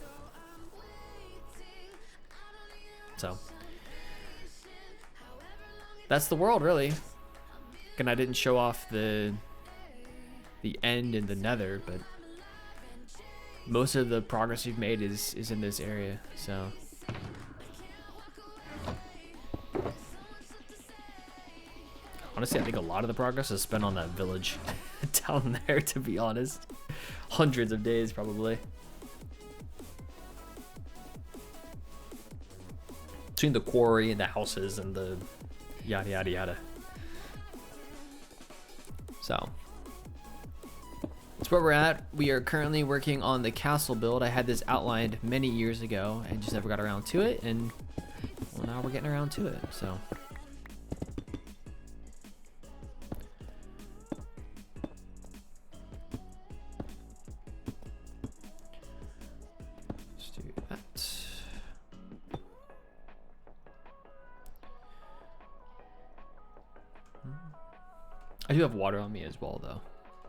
So that's the world, really. And I didn't show off the end and the nether, but most of the progress we've made is in this area. So honestly, I think a lot of the progress is spent on that village down there, to be honest. Hundreds of days, probably. Between the quarry and the houses and the yada yada yada. So that's where we're at. We are currently working on the castle build. I had this outlined many years ago and just never got around to it, and well, now we're getting around to it. So let's do that. I do have water on me as well, though.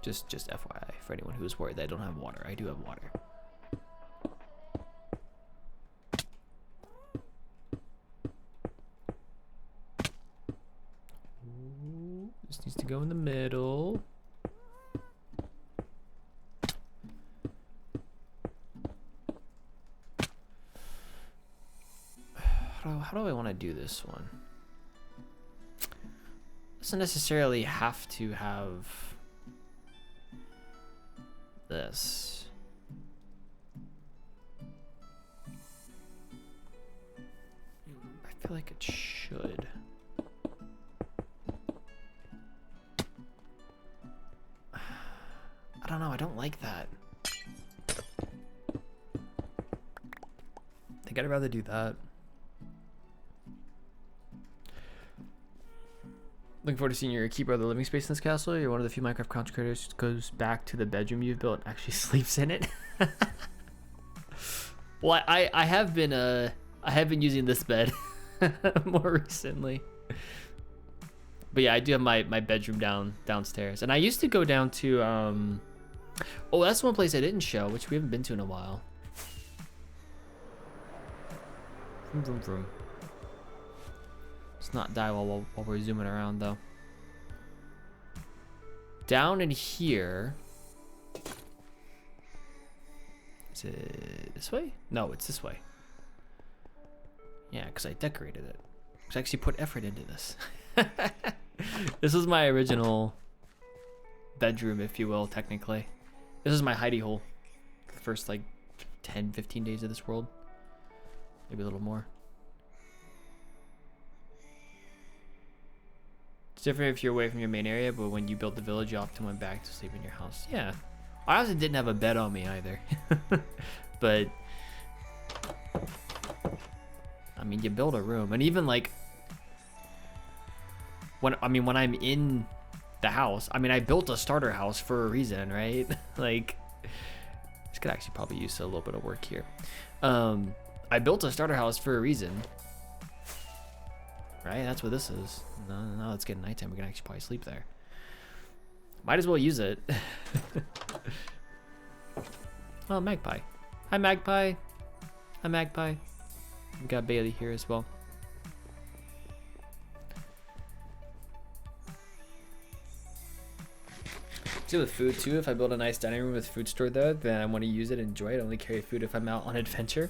Just FYI for anyone who is worried that I don't have water. I do have water. Ooh, this needs to go in the middle. How do I want to do this one? Doesn't necessarily have to have this. I feel like it should. I don't know, I don't like that. I think I'd rather do that. Looking forward to seeing your key brother living space in this castle. You're one of the few Minecraft content creators who goes back to the bedroom you've built and actually sleeps in it. Well, I have been using this bed more recently. But yeah, I do have my bedroom downstairs. And I used to go down to oh, that's one place I didn't show, which we haven't been to in a while. Vroom, vroom, vroom. Let's not die while we're zooming around, though. Down in here. Is it this way? No, it's this way. Yeah, because I decorated it. I actually put effort into this. This is my original bedroom, if you will, technically. This is my hidey hole. The first, like, 10, 15 days of this world. Maybe a little more. It's different if you're away from your main area, but when you build the village, you often went back to sleep in your house. Yeah. I also didn't have a bed on me either. But I mean, you build a room, and even like when I'm in the house, I mean, I built a starter house for a reason, right? Like, this could actually probably use a little bit of work here. I built a starter house for a reason. Right, that's what this is. No, it's getting nighttime. We can actually probably sleep there. Might as well use it. Oh, Magpie. Hi, Magpie. Hi, Magpie. We got Bailey here as well. See, with food too, if I build a nice dining room with food stored there, then I want to use it, enjoy it, only carry food if I'm out on adventure.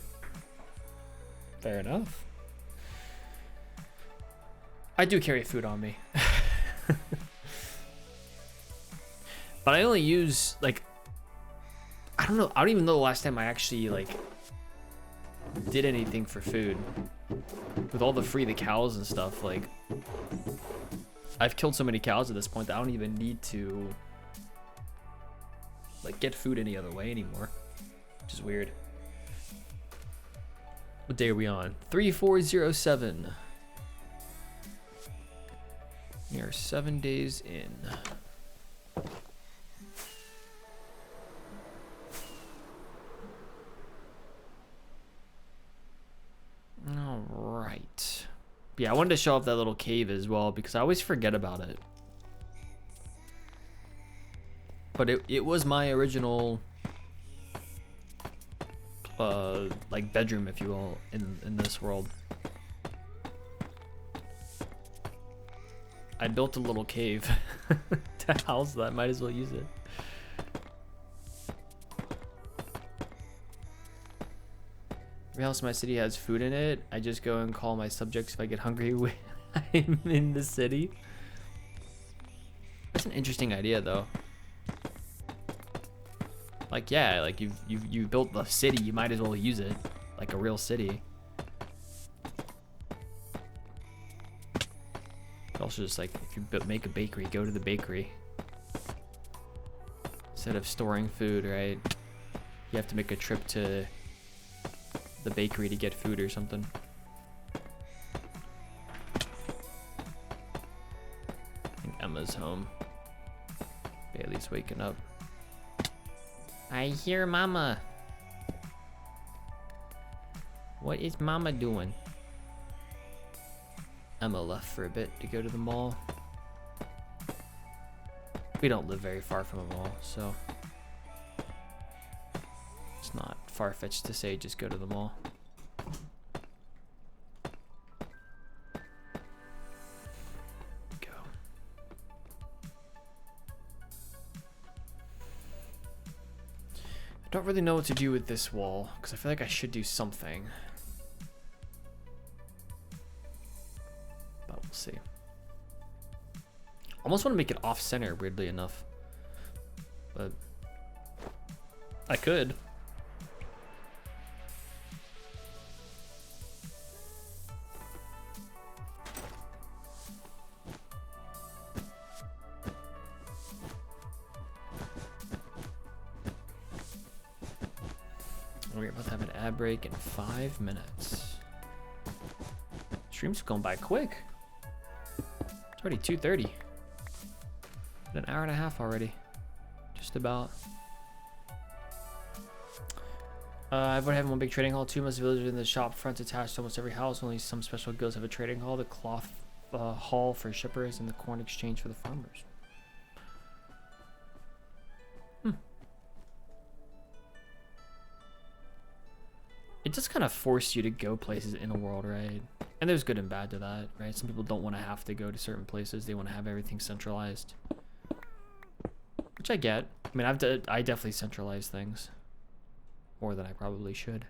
Fair enough. I do carry food on me. But I only use, like, I don't know, I don't even know the last time I actually, like, did anything for food. With all the the cows and stuff, like, I've killed so many cows at this point that I don't even need to, like, get food any other way anymore, which is weird. What day are we on? 3407. We are 7 days in. All right. Yeah, I wanted to show off that little cave as well because I always forget about it. But it was my original like bedroom, if you will, in this world. I built a little cave to house that. Might as well use it. Every house in my city has food in it. I just go and call my subjects if I get hungry when I'm in the city. That's an interesting idea, though. Like, yeah, like you built the city, you might as well use it like a real city. Also, just like if you make a bakery, go to the bakery instead of storing food, right? You have to make a trip to the bakery to get food or something. I think Emma's home. Bailey's waking up. I hear Mama. What is Mama doing? Emma left for a bit to go to the mall. We don't live very far from a mall, so it's not far-fetched to say just go to the mall. Go. I don't really know what to do with this wall because I feel like I should do something. But we'll see. Almost want to make it off-center, weirdly enough. But I could. We're about to have an ad break in 5 minutes. Stream's going by quick. It's already 2:30. An hour and a half already. Just about. I've been having one big trading hall too. Most villages in the shop fronts attached to almost every house. Only some special guilds have a trading hall. The cloth hall for shippers and the corn exchange for the farmers. It just kind of forced you to go places in a world, right? And there's good and bad to that, right? Some people don't want to have to go to certain places. They want to have everything centralized. Which I get. I mean, I definitely centralize things. More than I probably should.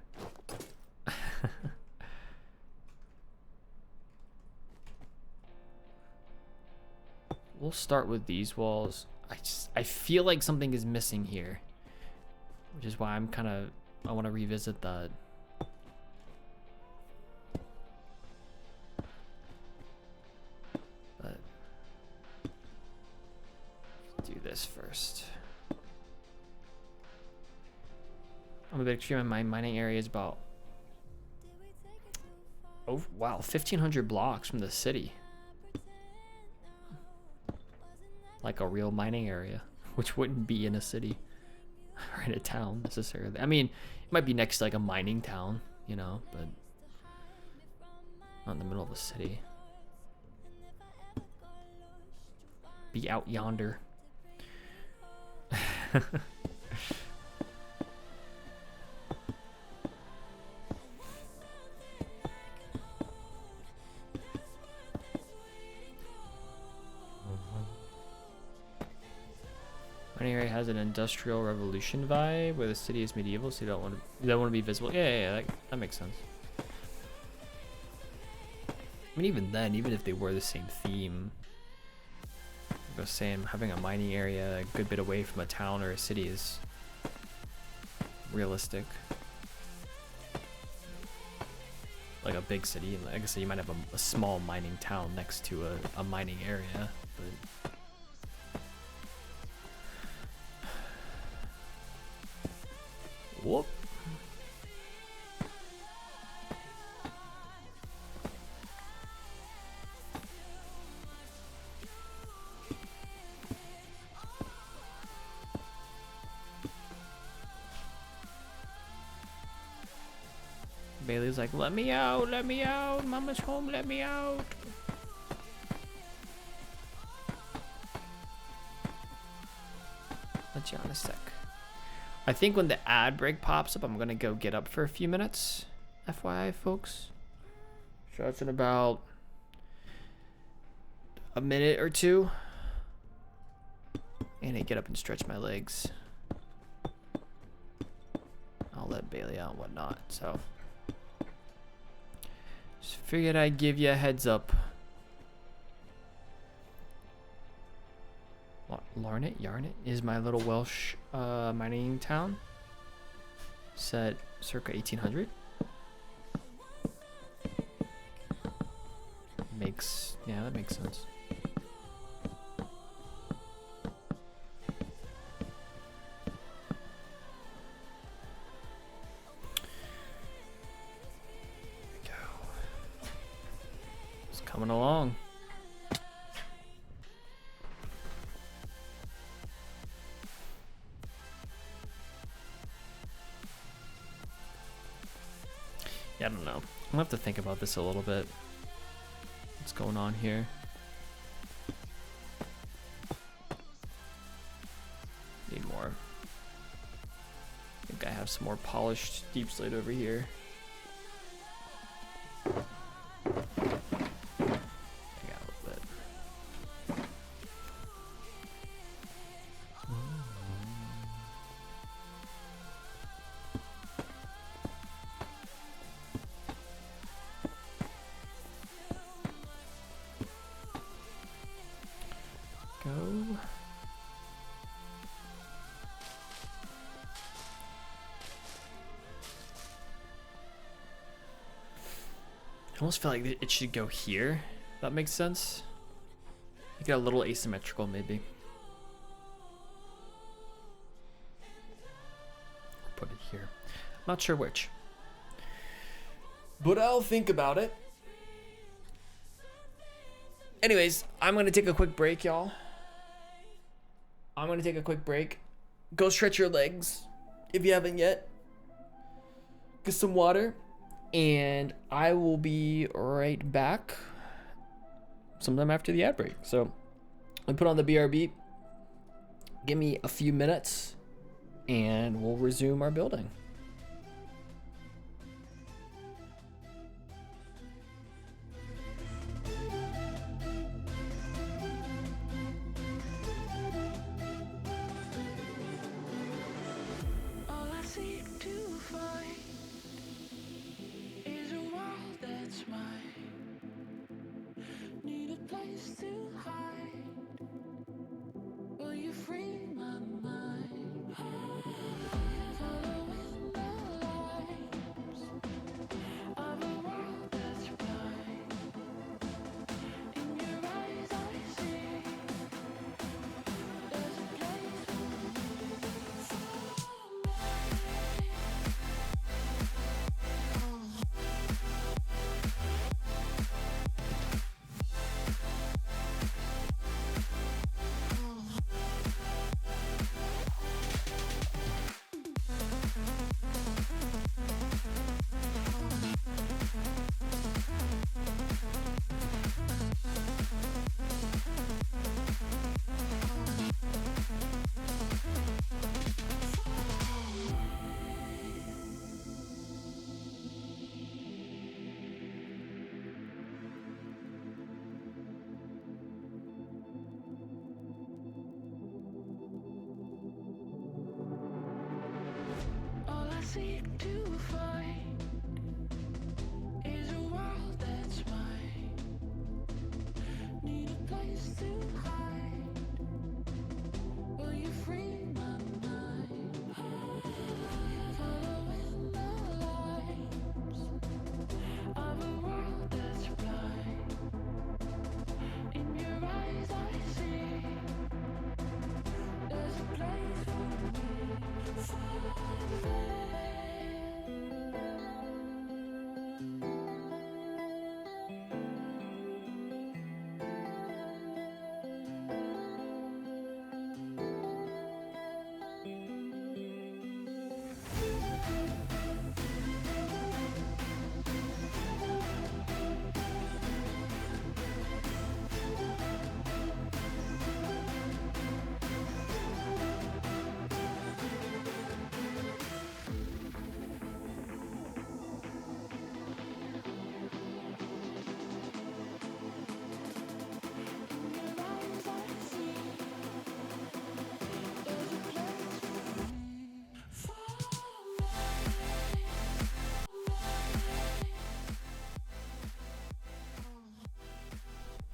We'll start with these walls. I feel like something is missing here. Which is why I want to revisit that. But let's do this first. I'm a bit extreme. My mining area is about, oh wow, 1,500 blocks from the city. Like a real mining area, which wouldn't be in a city or in a town necessarily. I mean, it might be next to like a mining town, you know, but not in the middle of a city. Be out yonder. Mining area has an industrial revolution vibe where the city is medieval, so you don't want to be visible. Yeah, that makes sense. I mean, even then, even if they were the same theme, I was saying having a mining area a good bit away from a town or a city is realistic. Like a big city, like I said, you might have a small mining town next to a mining area, but whoop. Bailey's like, let me out, mama's home, let me out. Let you on a sec. I think when the ad break pops up, I'm gonna go get up for a few minutes. FYI, folks. So it's in about a minute or two. And I get up and stretch my legs. I'll let Bailey out and whatnot, so. Just figured I'd give you a heads up. Larnet is my little Welsh mining town. Set circa 1800. Yeah, that makes sense. Coming along. Yeah, I don't know. I'm gonna have to think about this a little bit. What's going on here? Need more. I think I have some more polished deep slate over here. I almost feel like it should go here. That makes sense. You get a little asymmetrical, maybe. Or put it here. Not sure which. But I'll think about it. Anyways, I'm going to take a quick break, y'all. I'm going to take a quick break. Go stretch your legs if you haven't yet. Get some water. And I will be right back sometime after the ad break. So I put on the BRB. Give me a few minutes and we'll resume our building.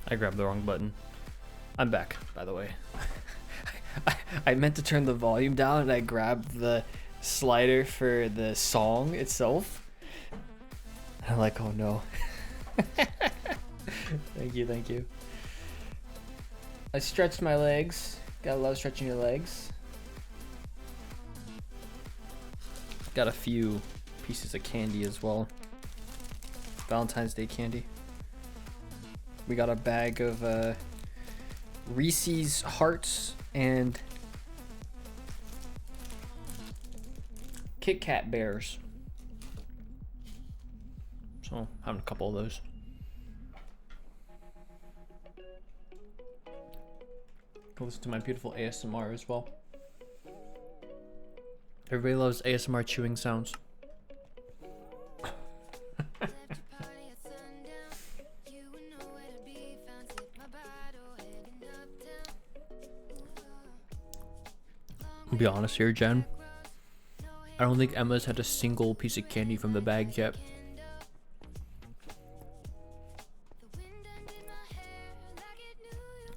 I grabbed the wrong button. I'm back, by the way. I meant to turn the volume down and I grabbed the slider for the song itself. And I'm like, oh no. Thank you. I stretched my legs. Gotta love stretching your legs. Got a few pieces of candy as well. Valentine's Day candy. We got a bag of Reese's Hearts and Kit Kat Bears. So having a couple of those. Go listen to my beautiful ASMR as well. Everybody loves ASMR chewing sounds. I'll be honest here, Jen. I don't think Emma's had a single piece of candy from the bag yet.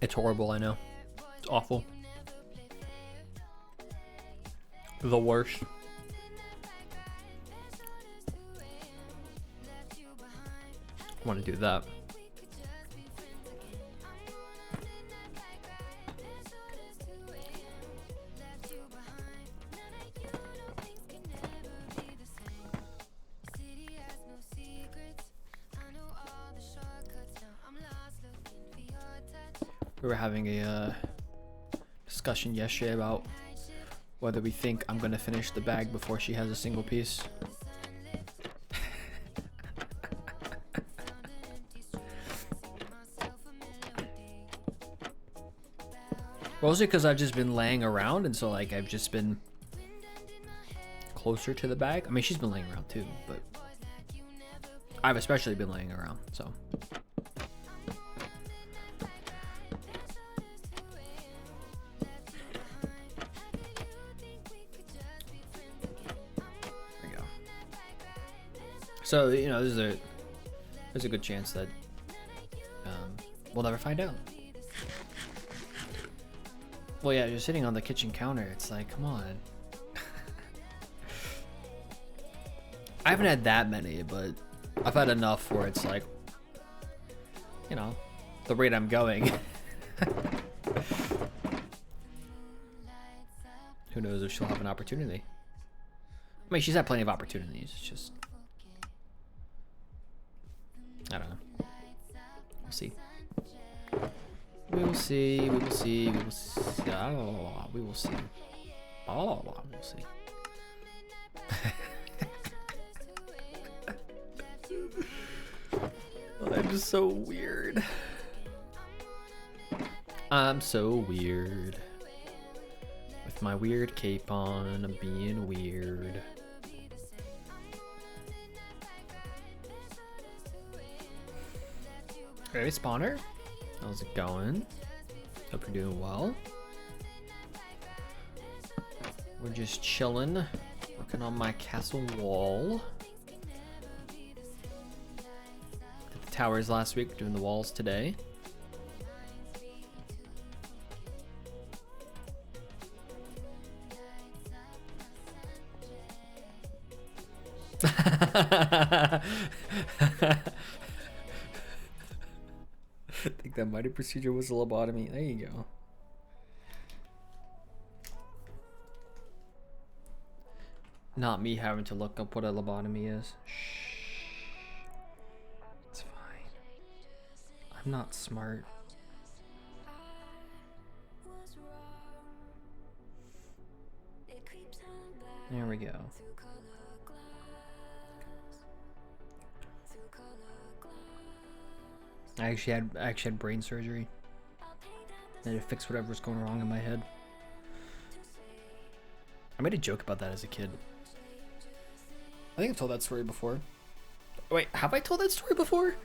It's horrible, I know. It's awful. The worst. I want to do that. We were having a discussion yesterday about whether we think I'm gonna finish the bag before she has a single piece. Mostly because I've just been laying around, and so like I've just been closer to the bag. I mean, she's been laying around too, but I've especially been laying around, so. So, you know, there's a good chance that we'll never find out. Well, yeah, you're sitting on the kitchen counter. It's like, come on. I haven't had that many, but I've had enough where it's like, you know, the rate I'm going. Who knows if she'll have an opportunity. I mean, she's had plenty of opportunities. It's just, I don't know. We'll see. We will see. We will see. We will see. We will see. We'll see. I'm just so weird. I'm so weird. With my weird cape on, I'm being weird. Hey, spawner. How's it going? Hope you're doing well. We're just chilling, working on my castle wall. Did the towers last week, doing the walls today. I think that mighty procedure was a lobotomy. There you go. Not me having to look up what a lobotomy is. Shh. It's fine. I'm not smart. There we go. I actually had brain surgery. I had to fix whatever's going wrong in my head. I made a joke about that as a kid. I think I've told that story before. Wait, have I told that story before?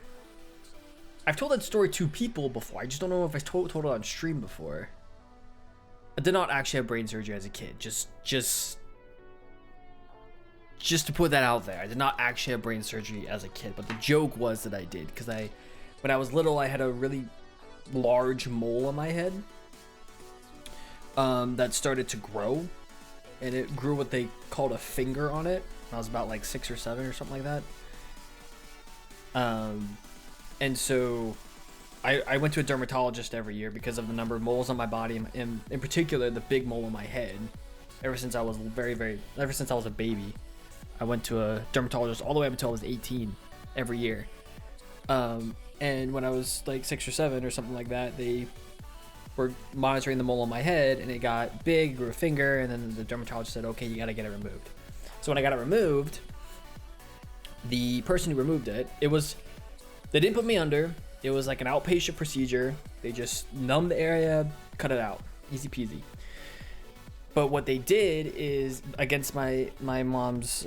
I've told that story to people before. I just don't know if I told it on stream before. I did not actually have brain surgery as a kid. Just to put that out there. I did not actually have brain surgery as a kid, but the joke was that I did, because when I was little, I had a really large mole on my head that started to grow, and it grew what they called a finger on it. I was about like 6 or 7 or something like that. And so I went to a dermatologist every year because of the number of moles on my body, and in particular the big mole on my head. Ever since I was ever since I was a baby, I went to a dermatologist all the way up until I was 18 every year. And when I was like 6 or 7 or something like that, they were monitoring the mole on my head, and it got big, grew a finger, and then the dermatologist said, okay, you gotta get it removed. So when I got it removed, the person who removed it, they didn't put me under. It was like an outpatient procedure. They just numbed the area, cut it out, easy peasy. But what they did is, against my mom's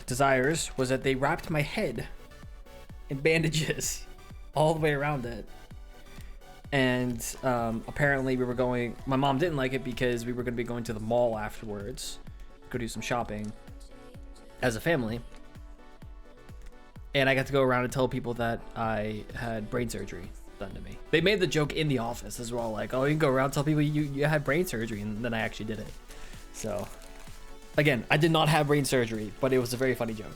desires, was that they wrapped my head in bandages all the way around it. And apparently my mom didn't like it because we were going to be going to the mall afterwards, go do some shopping as a family. And I got to go around and tell people that I had brain surgery done to me. They made the joke in the office as well, like, oh, you can go around and tell people you had brain surgery, and then I actually did it. So, again, I did not have brain surgery, but it was a very funny joke.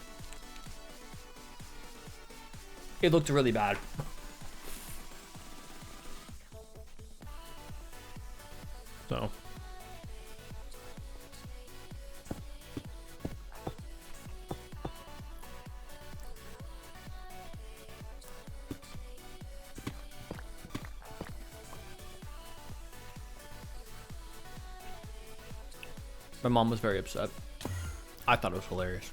It looked really bad. So. My mom was very upset. I thought it was hilarious.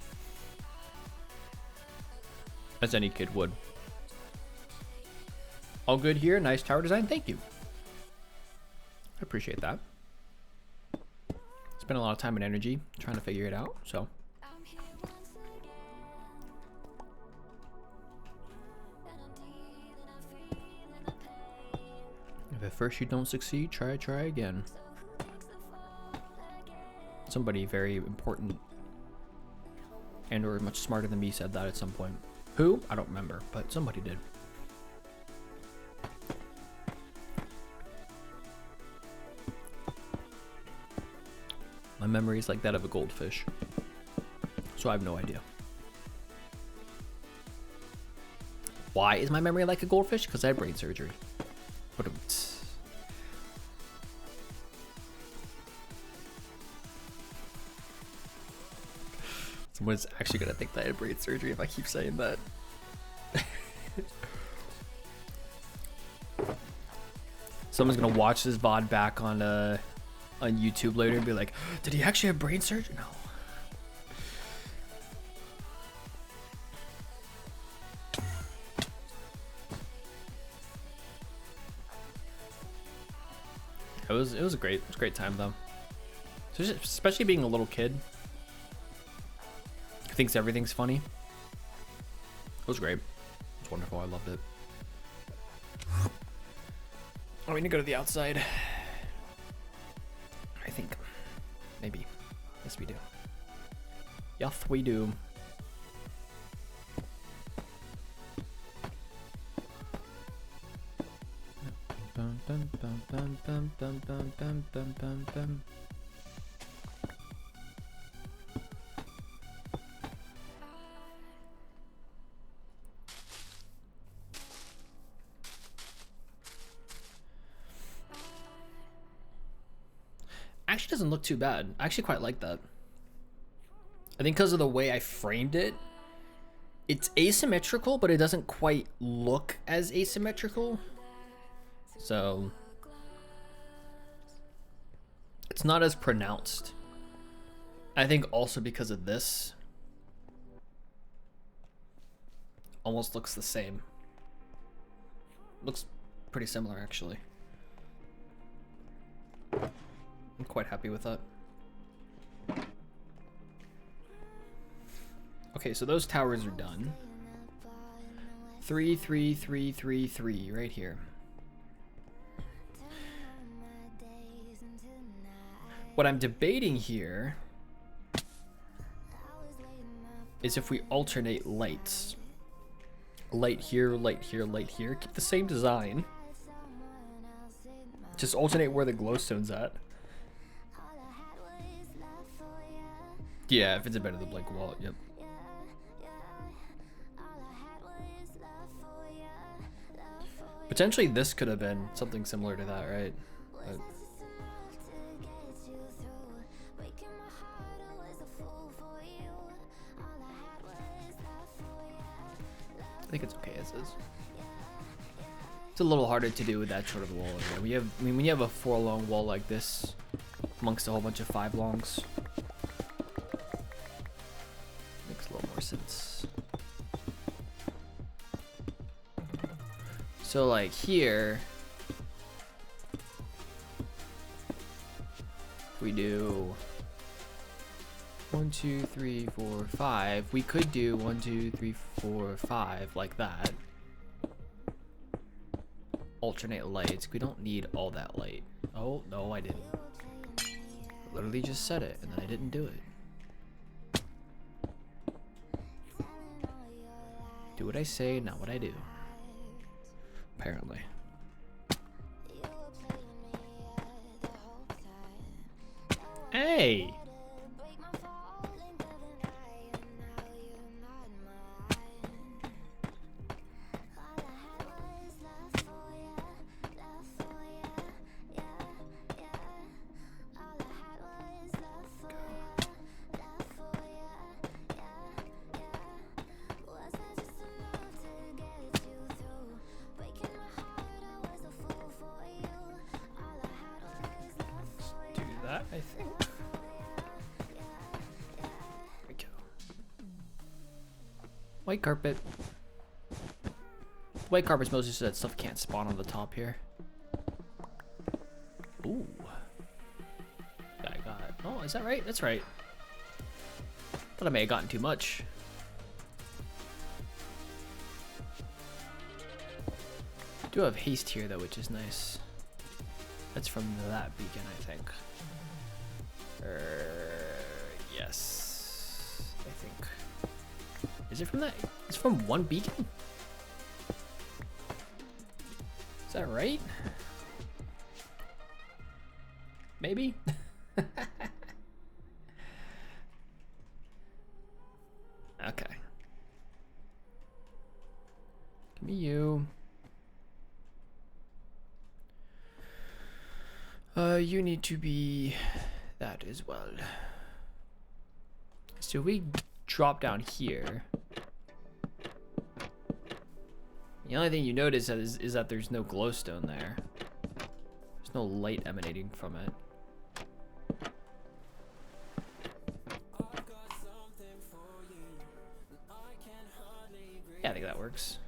As any kid would. All good here. Nice tower design. Thank you. I appreciate that. Spent a lot of time and energy trying to figure it out, so. If at first you don't succeed, try again. Somebody very important and or much smarter than me said that at some point. Who? I don't remember, but somebody did. My memory is like that of a goldfish, so I have no idea. Why is my memory like a goldfish? Because I had brain surgery. But someone's actually gonna think that I had brain surgery if I keep saying that. Someone's gonna watch this VOD back on YouTube later and be like, did he actually have brain surgery? No. It was a great time though. Especially being a little kid who thinks everything's funny. It was great. It was wonderful. I loved it. Oh, we need to go to the outside. I think. Maybe. Yes, we do. Yes, we do. Bum, bum, bum, bum, bum, bum, bum, bum, bum, bum, bum. Actually doesn't look too bad. I actually quite like that. I think because of the way I framed it, it's asymmetrical, but it doesn't quite look as asymmetrical. So it's not as pronounced. I think also because of this, almost looks the same. Looks pretty similar actually. I'm quite happy with that. Okay, so those towers are done. 3, 3, 3, 3, 3 right here. What I'm debating here is if we alternate lights. Light here, light here, light here. Keep the same design. Just alternate where the glowstone's at. Yeah, if it's a better the blank wall, yep. Potentially this could have been something similar to that, right? But I think it's okay as is. It's a little harder to do with that short of a wall. Yeah, we have, I mean, when you have a 4 long wall like this, amongst a whole bunch of 5 longs, makes a little more sense. So like here, we do 1, 2, 3, 4, 5. We could do 1, 2, 3, 4, 5 like that. Alternate lights. We don't need all that light. Oh, no, I didn't. I literally just said it and then I didn't do it. Do what I say, not what I do. Apparently. Hey! I think. There we go. White carpet. White carpet's mostly so that stuff can't spawn on the top here. Ooh. I got. Oh, is that right? That's right. Thought I may have gotten too much. Do have haste here though, which is nice. That's from that beacon, I think. Yes, I think. Is it from that? It's from one beacon? Is that right? Maybe? Okay. Give me you. You need to be that as well. So we drop down here. The only thing you notice is that there's no glowstone there. There's no light emanating from it. Yeah, I think that works.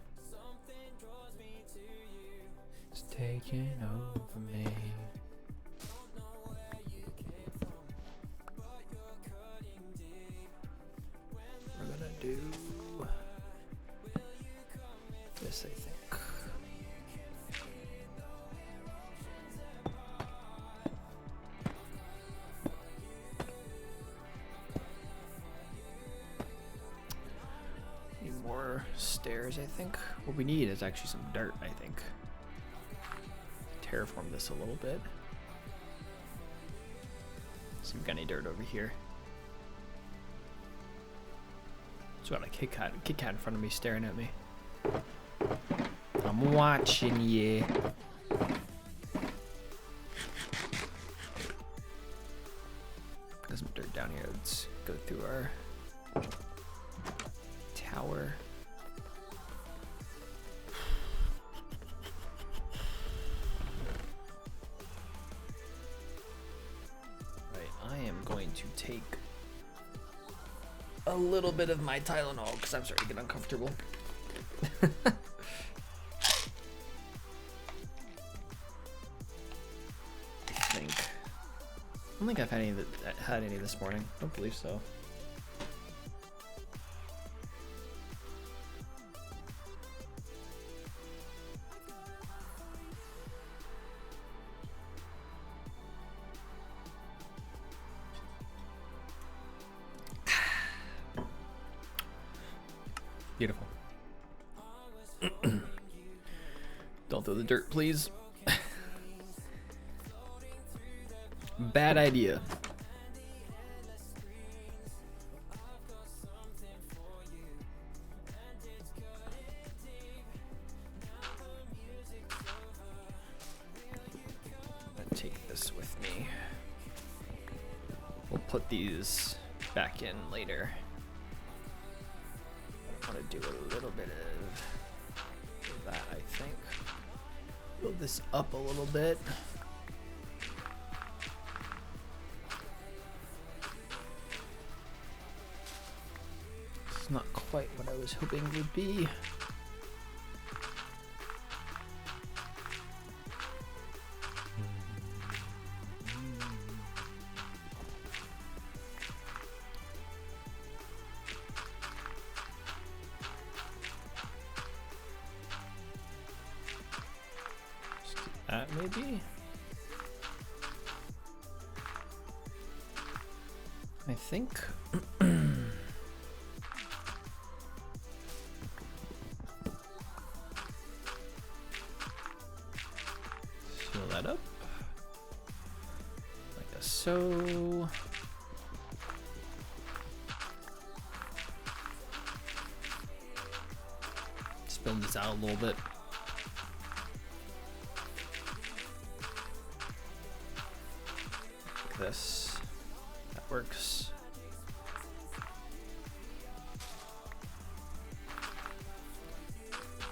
It's taking over me. Do this, I think. Need more stairs, I think. What we need is actually some dirt, I think. Terraform this a little bit. See if we got any dirt over here. So got a Kit Kat in front of me staring at me. I'm watching you. Got some dirt down here. Let's go through our tower. Right, I am going to take a little bit of my Tylenol because I'm starting to get uncomfortable. I don't think I've had any this morning. I don't believe so. Beautiful. Don't throw the dirt, please. Bad idea. Take this with me. We'll put these back in later. I want to do a little bit of that, I think. Build this up a little bit. It's not quite what I was hoping it would be. That maybe? I think. Fill that up. Like so. Just build this out a little bit. This, that works.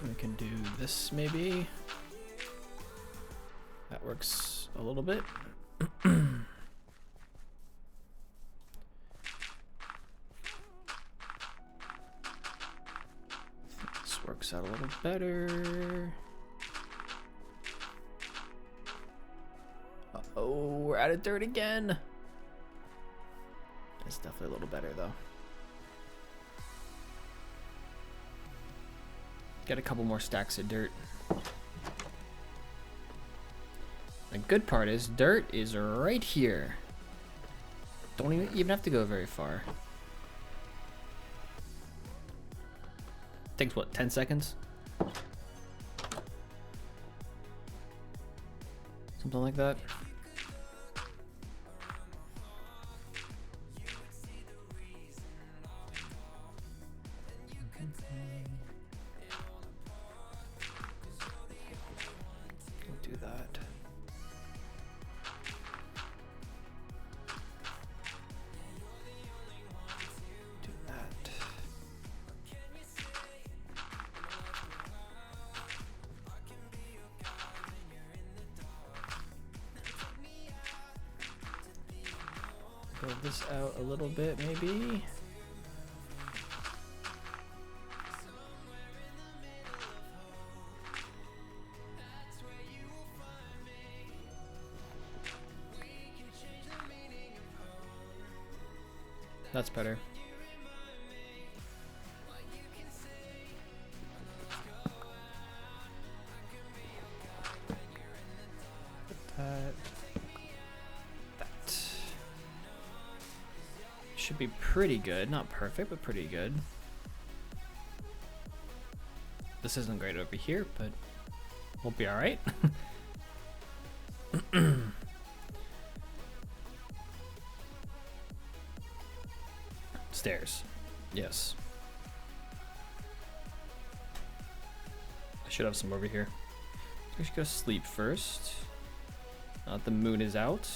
We can do this maybe. That works a little bit. This works out a little better. Oh, we're out of dirt again. It's definitely a little better though. Get a couple more stacks of dirt. The good part is dirt is right here. Don't even have to go very far. Takes what, 10 seconds? Something like that. Do that. Do that. Build this out a little bit, maybe. That's better. That should be pretty good. Not perfect, but pretty good. This isn't great over here, but we'll be all right. Stairs. Yes. I should have some over here. I should go sleep first. The moon is out.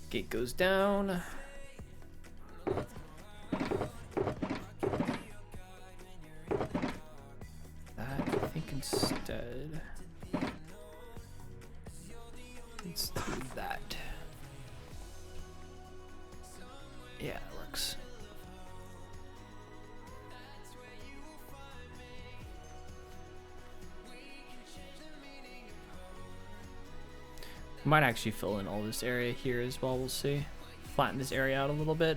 Gate goes down. I think instead, let's do that. Yeah, that works. Might actually fill in all this area here as well, we'll see. Flatten this area out a little bit.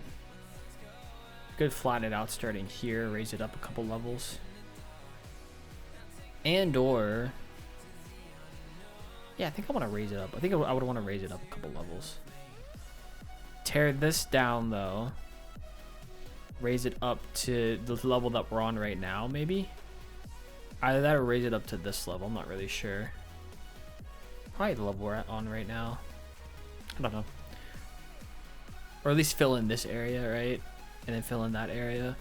Good, flatten it out starting here, raise it up a couple levels. And or, yeah, I think I want to raise it up. I think I would want to raise it up a couple levels. Tear this down though. raise it up to the level that we're on right now, maybe. Either that or raise it up to this level. I'm not really sure. Probably the level we're on right now. I don't know. Or at least fill in this area, right? And then fill in that area.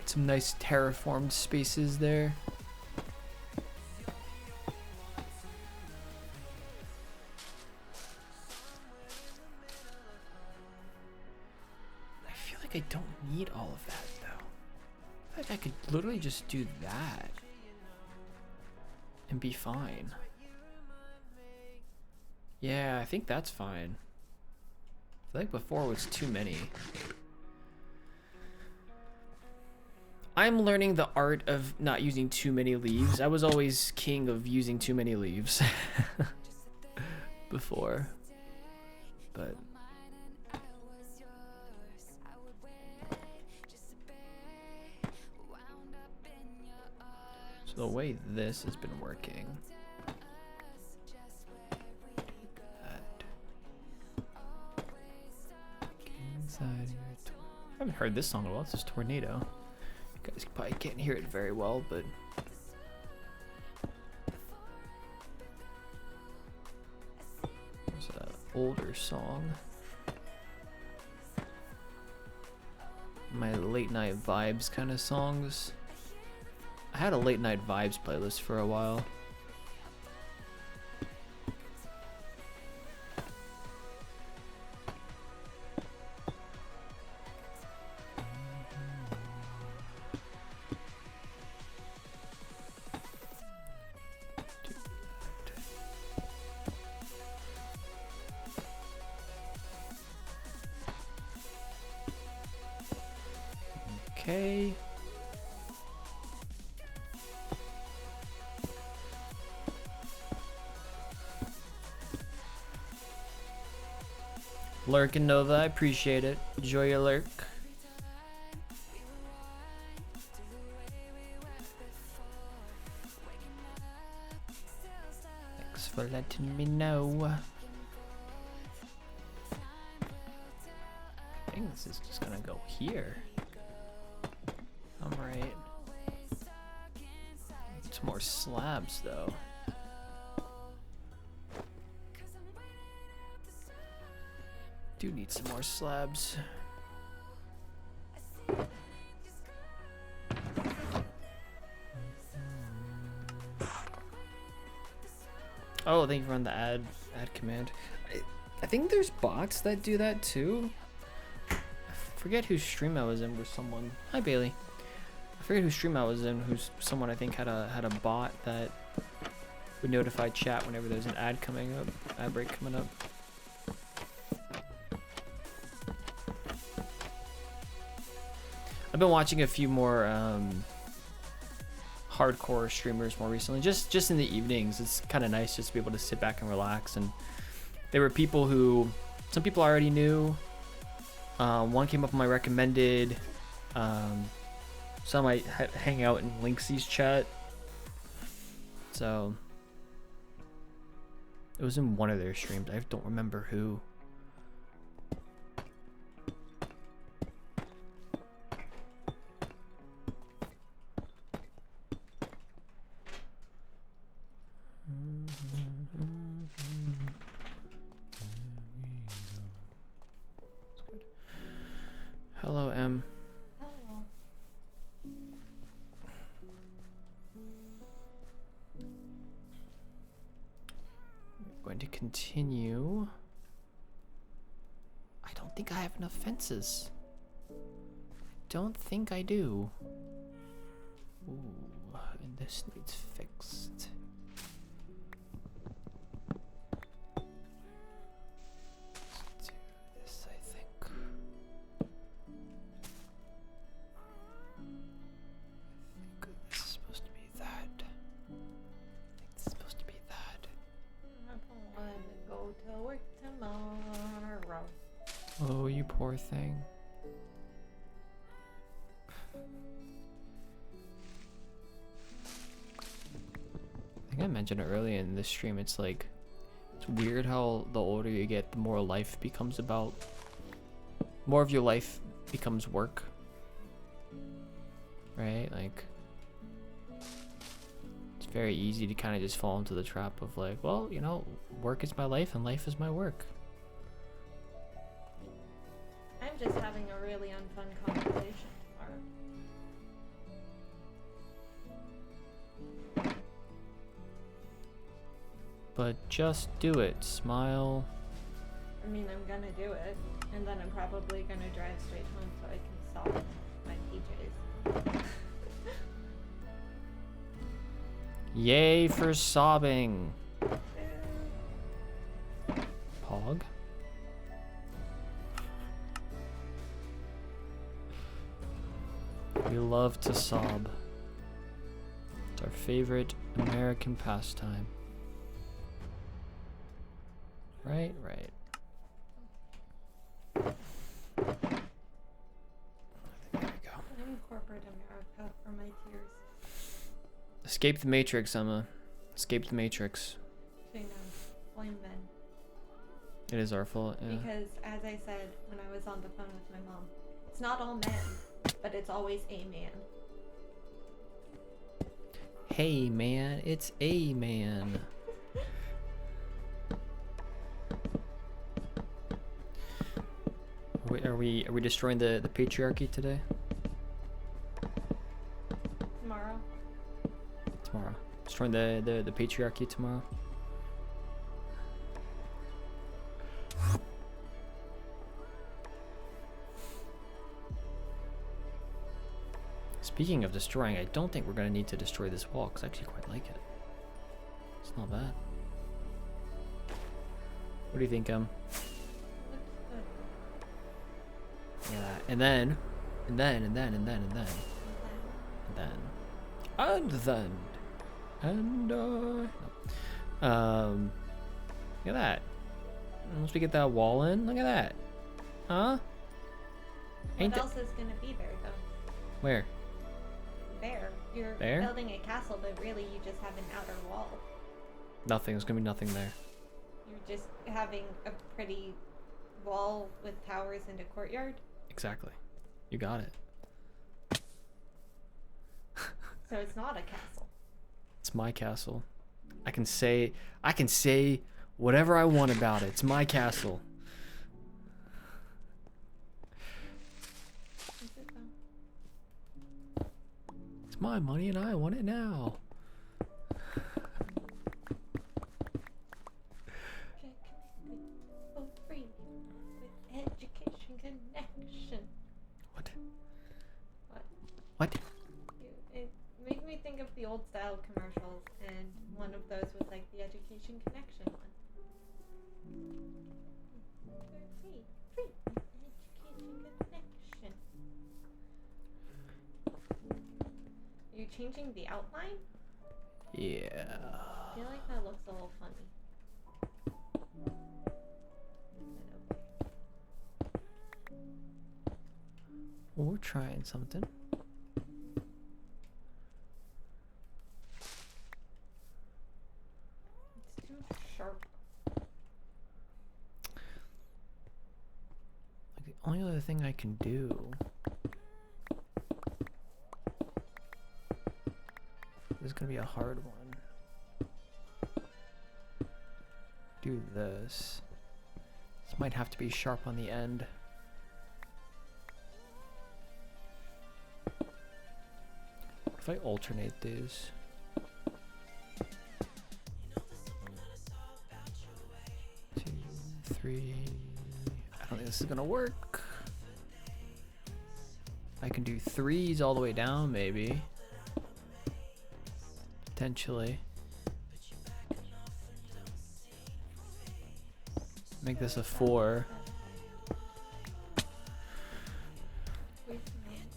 Some nice terraformed spaces there. I feel like I don't need all of that though. I feel like I could literally just do that and be fine. Yeah, I think that's fine. I feel like before it was too many. I'm learning the art of not using too many leaves. I was always king of using too many leaves before, but so the way this has been working. I haven't heard this song in a while. It's just Tornado. You guys probably can't hear it very well, but it's an older song. My late night vibes kind of songs. I had a late night vibes playlist for a while. Okay. Lurk and Nova, I appreciate it. Enjoy your lurk. Thanks for letting me know. I think this is just gonna go here. I'm right. It's more slabs though. Do need some more slabs. Oh, thank you for running the add command. I think there's bots that do that too. I forget whose stream I was in with someone. Hi Bailey. I forget whose stream I was in. Who's someone I think had a bot that would notify chat whenever there's an ad coming up, ad break coming up. I've been watching a few more hardcore streamers more recently, just in the evenings. It's kind of nice just to be able to sit back and relax. And there were people who, some people I already knew. One came up on my recommended. Some I hang out in Linksy's chat. So it was in one of their streams. I don't remember who. Hello, M. Hello. We're going to continue. I don't think I have enough fences. Don't think I do. Ooh, and this needs fixed. Let's do this, I think. I think this is supposed to be that. I think this is supposed to be that. I don't want to go to work tomorrow. Oh, you poor thing. I think I mentioned it earlier in this stream. It's like, it's weird how the older you get, the more life becomes about more of your life becomes work, right? Like, it's very easy to kind of just fall into the trap of like, well, you know, work is my life and life is my work. I'm just having a really unfun conversation tomorrow. But just do it. Smile. I mean, I'm gonna do it, and then I'm probably gonna drive straight home so I can solve my PJs. Yay for sobbing. Pog. We love to sob. It's our favorite American pastime. Right, right. There we go. I'm corporate America for my tears. Escape the Matrix, Emma. Escape the Matrix. So, you know, blame men. It is our fault, yeah. Because, as I said when I was on the phone with my mom, it's not all men, but it's always a man. Hey man, it's a man. Are we destroying the patriarchy today? Tomorrow? Tomorrow. Destroying the patriarchy tomorrow? Speaking of destroying, I don't think we're going to need to destroy this wall, because I actually quite like it. It's not bad. What do you think, Looks good. Yeah, and then, and then, and then, and then, and then, and then, and then, look at that. Once we get that wall in, look at that. Huh? What else is gonna be there, though? Where? There. You're There? building a castle, but really you just have an outer wall. Nothing. There's gonna be nothing there. You're just having a pretty wall with towers and a courtyard. Exactly. You got it. So it's not a castle. It's my castle. I can say whatever I want about it. It's my castle. Is it though? It's my money and I want it now. Get connected for free with Education Connection. What? What? What? It made me think of the old style commercials, and one of those was like the Education Connection one. Free with Education Connection. Are you changing the outline? Yeah. I feel like that looks a little funny. Is it okay? Well, we're trying something. It's too sharp. Like the only other thing I can do is gonna be a hard one. Do this. This might have to be sharp on the end. If I alternate these. 2, 3. I don't think this is gonna work. I can do 3s all the way down, maybe. Potentially. Make this a 4. Wait a minute.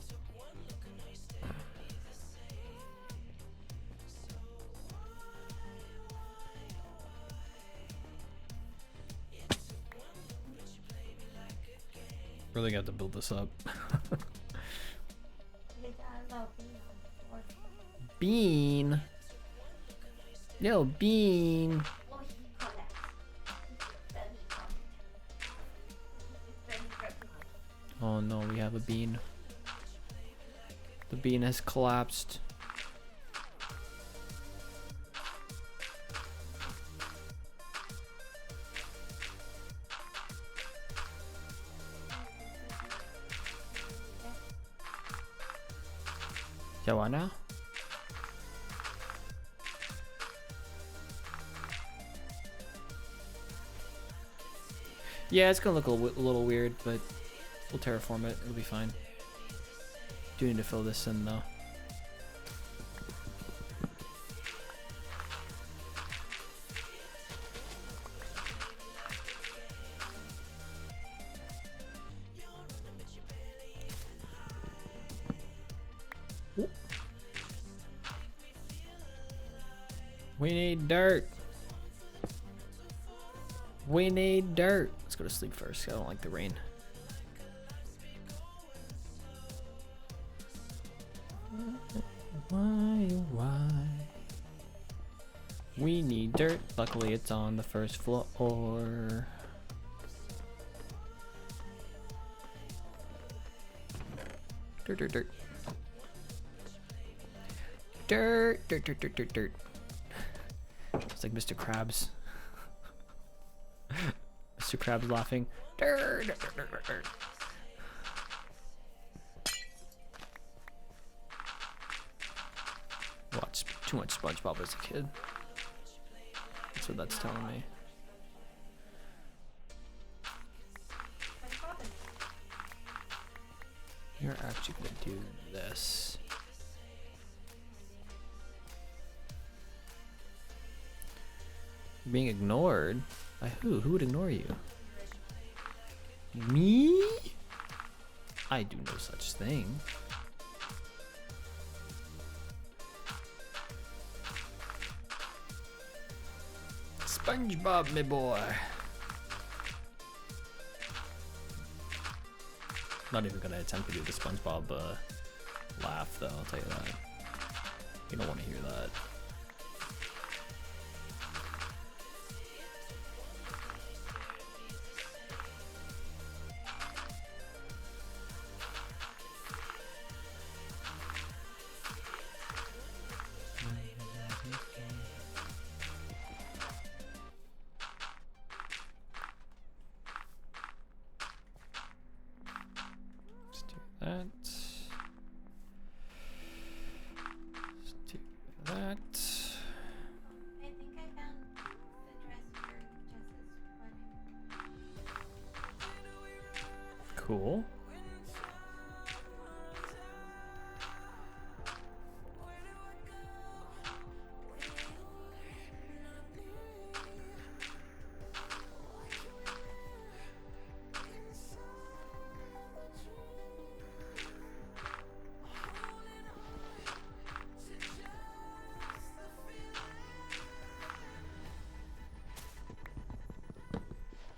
Really got to build this up. Hey, I love you. Bean. Yo, Bean. What do you call that? Very good. It's very good. Oh no, we have a bean. The bean has collapsed. Yeah, what now? Yeah, it's gonna look a little weird, but we'll terraform it. It'll be fine. Do need to fill this in though. We need dirt. We need dirt. Let's go to sleep first. I don't like the rain. Why? We need dirt. Luckily, it's on the first floor. Dirt, dirt, dirt. Dirt, dirt, dirt, dirt, dirt, dirt. It's like Mr. Krabs. Mr. Krabs laughing. Dirt, dirt, dirt, dirt, dirt. Watched too much SpongeBob as a kid. That's what that's telling me. You're actually gonna do this. Being ignored? By who? Who would ignore you? Me? I do no such thing. SpongeBob, my boy. Not even gonna attempt to do the SpongeBob laugh, though. I'll tell you that. You don't want to hear that. Cool.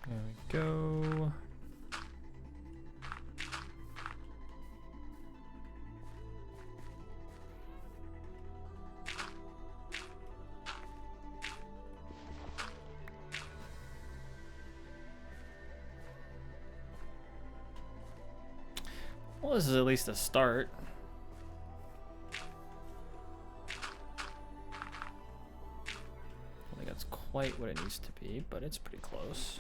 There we go. Well, this is at least a start. I don't think that's quite what it needs to be, but it's pretty close.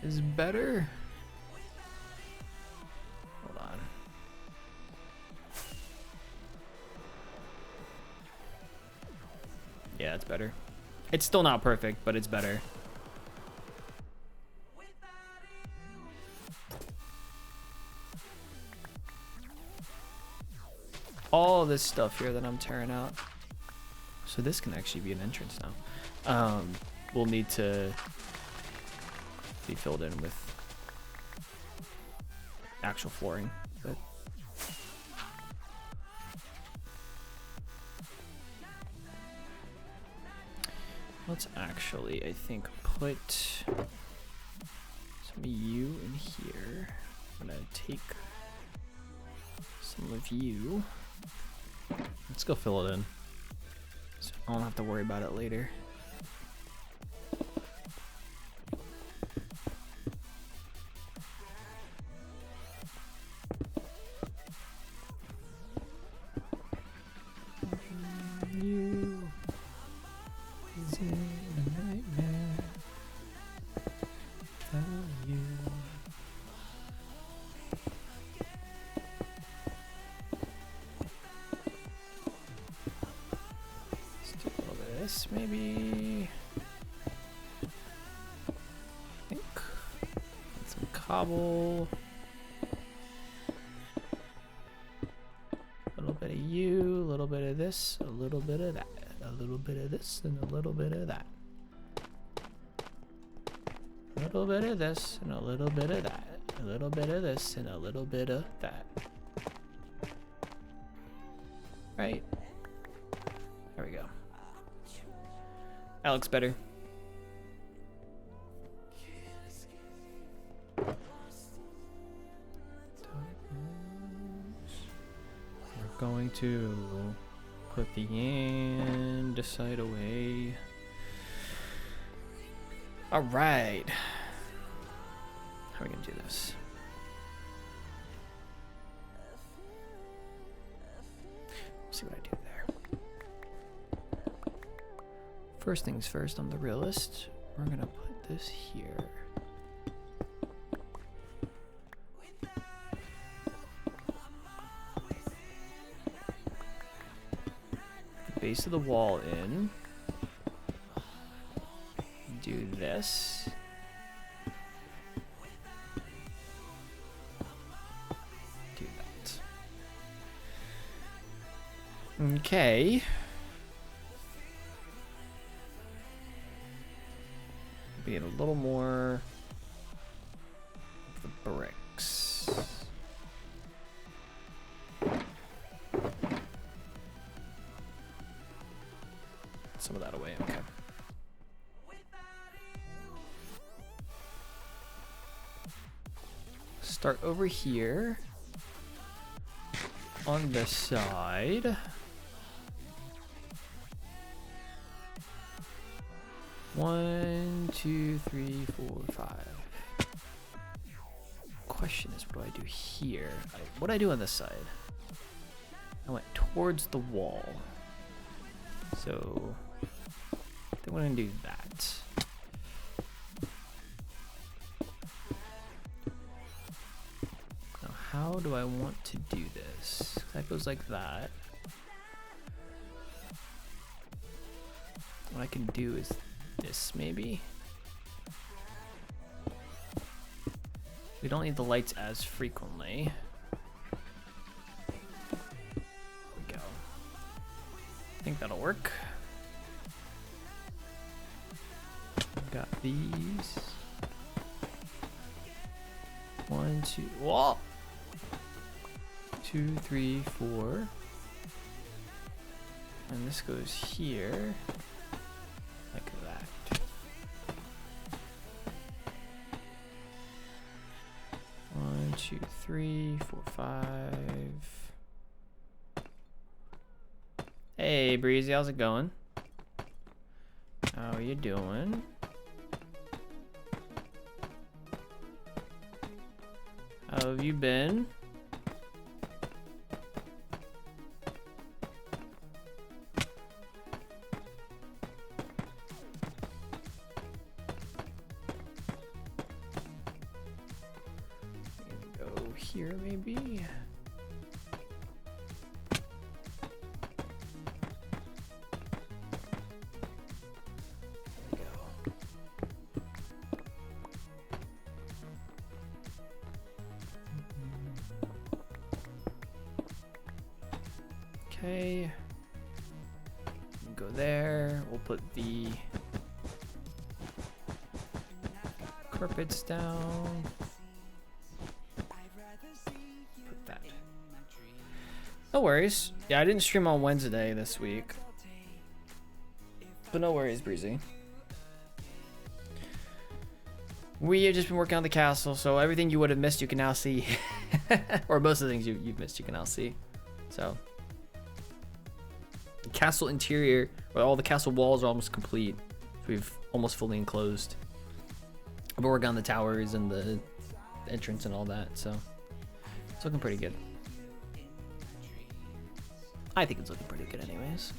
Is better. Hold on. Yeah, it's better. It's still not perfect, but it's better. All this stuff here that I'm tearing out. So this can actually be an entrance now. We'll need to be filled in with actual flooring, but Let's actually, I think, put some of you in here. I'm gonna take some of you, Let's go fill it in. so I don't have to worry about it later. You is in a nightmare. Without you. Let's do a little bit of this, maybe. I think. And some cobble. A little bit of you, a little bit of this, a little bit of that, a little bit of this, and a little bit of that. A little bit of this, and a little bit of that. A little bit of this, and a little bit of that. Right. There we go. That looks better. We're going to put the andesite away. All right. How are we gonna do this? Let's see what I do there. First things first, I'm the realist. We're gonna put this here. Base of the wall in. Do this. Do that. Okay. Be a little more of the bricks. Some of that away, okay. Start over here on this side. One, two, three, 4, 5. Question is, what do I do here? What do I do on this side? I went towards the wall. So I think I'm gonna do that. Now, how do I want to do this? That goes like that. What I can do is this, maybe. We don't need the lights as frequently. There we go. I think that'll work. Got these. 1, 2, whoa! 2, 3, 4. And this goes here. Like that. 1, 2, 3, 4, 5. Hey, Breezy, how's it going? How you doing? How have you been? Go here, maybe. There we go. Okay. Go there. We'll put the carpets down. Put that. No worries. Yeah, I didn't stream on Wednesday this week. But no worries, Breezy. We have just been working on the castle, so everything you would have missed, you can now see. Or most of the things you've missed, you can now see. So, the castle interior, well, all the castle walls are almost complete. We've almost fully enclosed. We're working on the towers and the entrance and all that, so it's looking pretty good. I think it's looking pretty good anyways.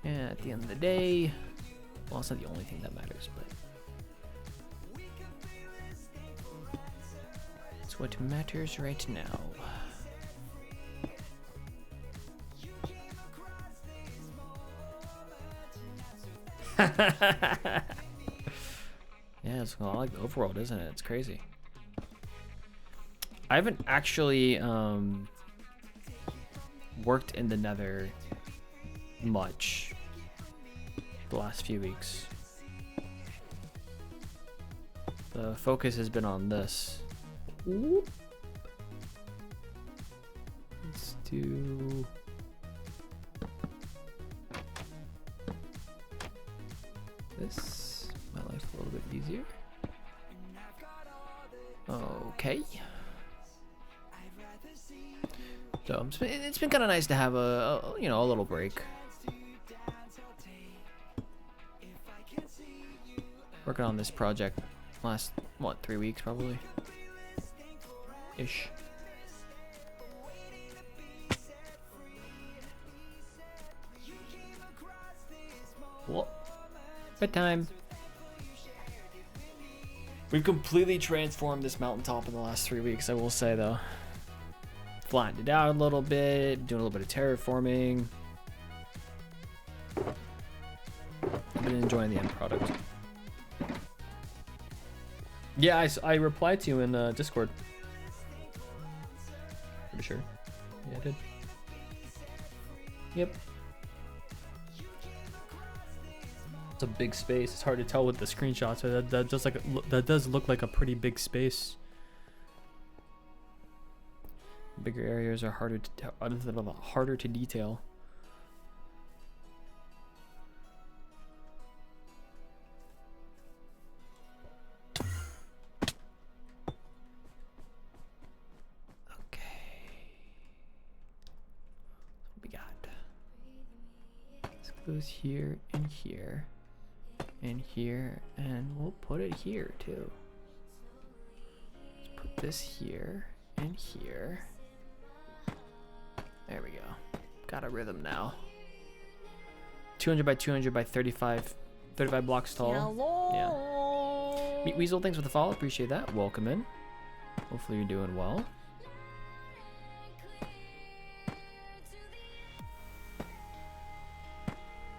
Yeah, at the end of the day, well, it's not the only thing that matters, but it's what matters right now. Yeah, it's a lot like the overworld, isn't it? It's crazy. I haven't actually worked in the Nether much the last few weeks. The focus has been on this. Let's do this. My life a little bit easier. Okay. So it's been kind of nice to have a you know, a little break. Working on this project last, what, 3 weeks probably ish. Well, bedtime. We've completely transformed this mountaintop in the last 3 weeks, I will say though. Flattened it out a little bit, doing a little bit of terraforming. I've been enjoying the end product. Yeah, I replied to you in Discord. Pretty sure. Yeah, I did. Yep. It's a big space. It's hard to tell with the screenshots, but that does look like a pretty big space. Bigger areas are harder to detail. Goes here and here and here, and we'll put it here too. Let's put this here and here. There we go. Got a rhythm now. 200 by 200 by 35 blocks tall. Hello. Yeah. Meat Weasel, thanks for the follow. Appreciate that. Welcome in. Hopefully you're doing well.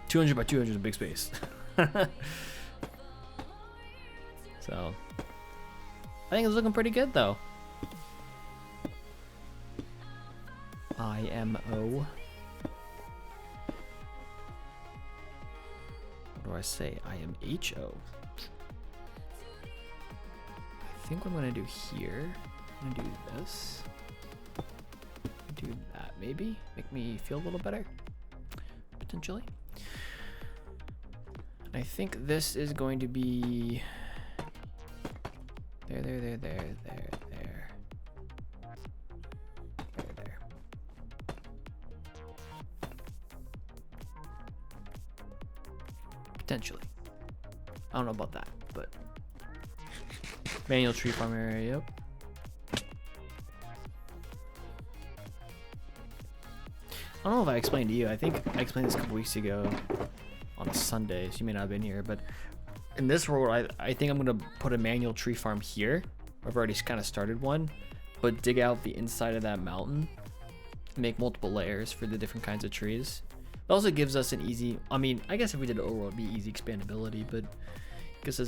$200 by 200 is a big space. So, I think it's looking pretty good though. IMO. What do I say? IMHO. I think what I'm gonna do here, I'm gonna do this. Do that maybe. Make me feel a little better. Potentially. I think this is going to be there. Potentially. I don't know about that, but manual tree farm area, yep. I don't know if I explained to you. I think I explained this a couple weeks ago on a Sunday, so you may not have been here, but in this world, I think I'm gonna put a manual tree farm here. I've already kind of started one, but dig out the inside of that mountain, make multiple layers for the different kinds of trees. It also gives us an easy, I mean, I guess if we did overworld, it'd be easy expandability, but gives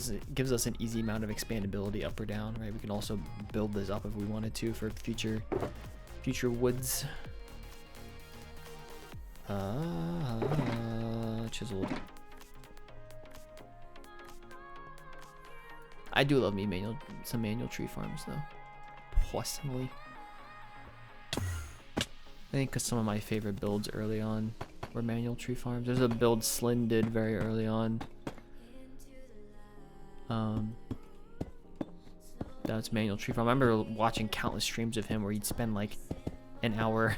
us an easy amount of expandability up or down, right? We can also build this up if we wanted to for future woods. Chiseled. I do love some manual tree farms though, personally. I think because some of my favorite builds early on were manual tree farms. There's a build Slyn did very early on. That's manual tree farm. I remember watching countless streams of him where he'd spend like an hour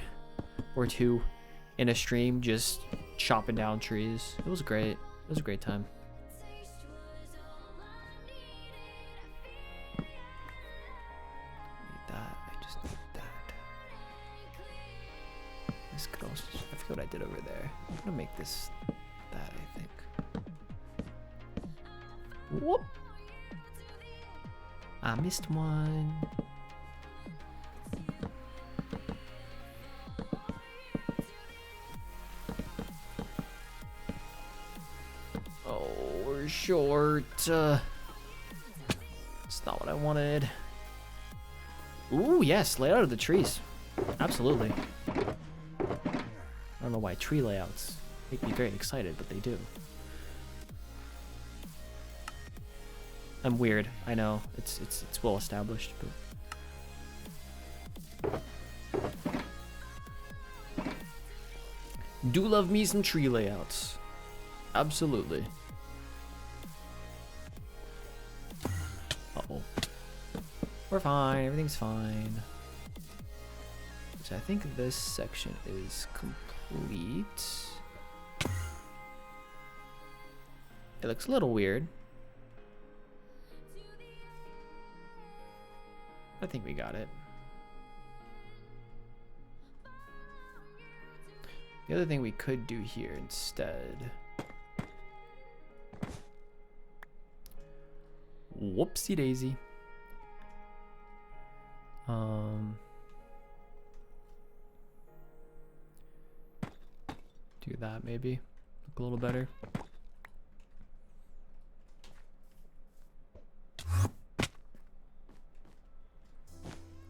or two in a stream just chopping down trees. It was great. It was a great time. Need that. I just need that. This could also. I forget what I did over there. I'm gonna make this that. I think. Whoop. I missed one. Oh, we're short. It's not what I wanted. Ooh, yes, layout of the trees. Absolutely. I don't know why tree layouts make me very excited, but they do. I'm weird. I know it's well established, but do love me some tree layouts. Absolutely. Uh-oh. We're fine. Everything's fine. So I think this section is complete. It looks a little weird. I think we got it. The other thing we could do here instead. Whoopsie daisy. Do that maybe. Look a little better.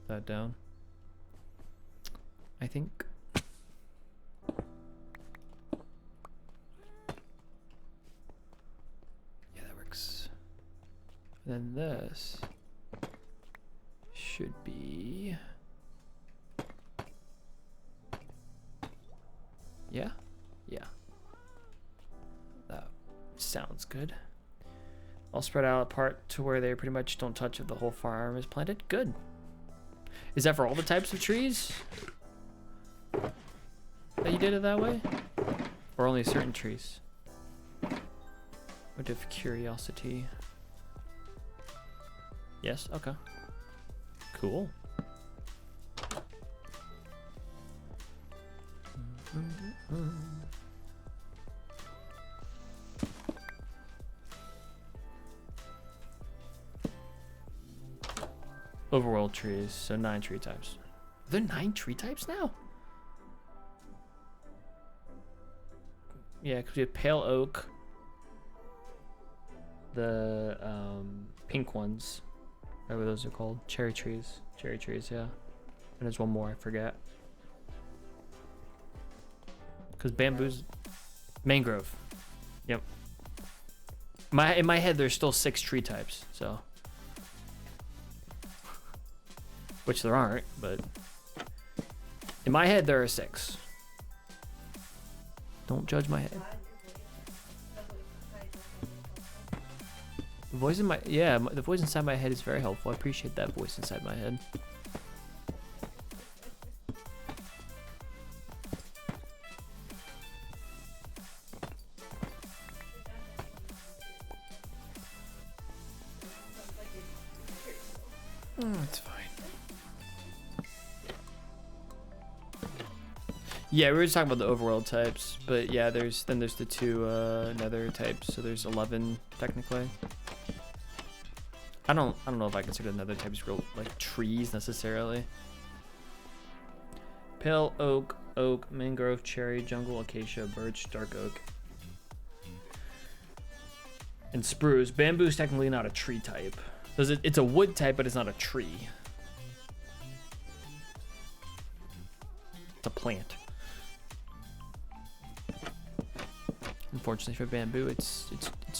That down. I think. Yeah, that works. And then this should be. Yeah? Yeah. That sounds good. I'll spread out apart to where they pretty much don't touch if the whole farm is planted. Good. Is that for all the types of trees? That you did it that way? Or only certain trees? Out of curiosity. Yes, okay. Cool. Overworld trees, so 9 tree types. Are there 9 tree types now? Yeah, because we have pale oak, the pink ones, whatever those are called, cherry trees, yeah. And there's one more, I forget. Because bamboo's mangrove. Yep. In my head, there's still 6 tree types, so. Which there aren't, but in my head there are 6. Don't judge my head. The voice in my the voice inside my head is very helpful. I appreciate that voice inside my head. It's fine. Yeah, we were just talking about the overworld types, but yeah, there's the 2 nether types, so there's 11 technically. I don't know if I consider the nether types real like trees necessarily. Pale oak, oak, mangrove, cherry, jungle, acacia, birch, dark oak, and spruce. Bamboo is technically not a tree type. It's a wood type, but it's not a tree. It's a plant. Unfortunately for bamboo, it's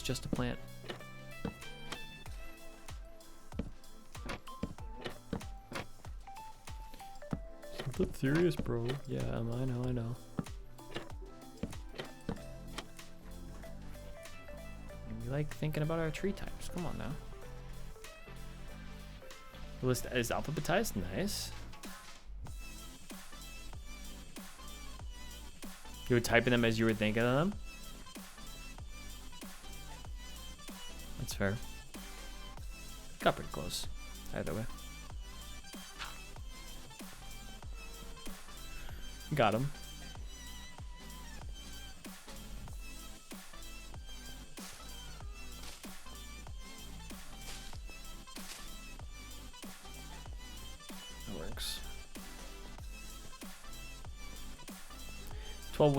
just a plant. Something serious, bro. Yeah, I know. like thinking about our tree types. Come on now. The list is alphabetized. Nice. You were typing them as you were thinking of them? That's fair. Got pretty close. Either way. Got him. That works. 12.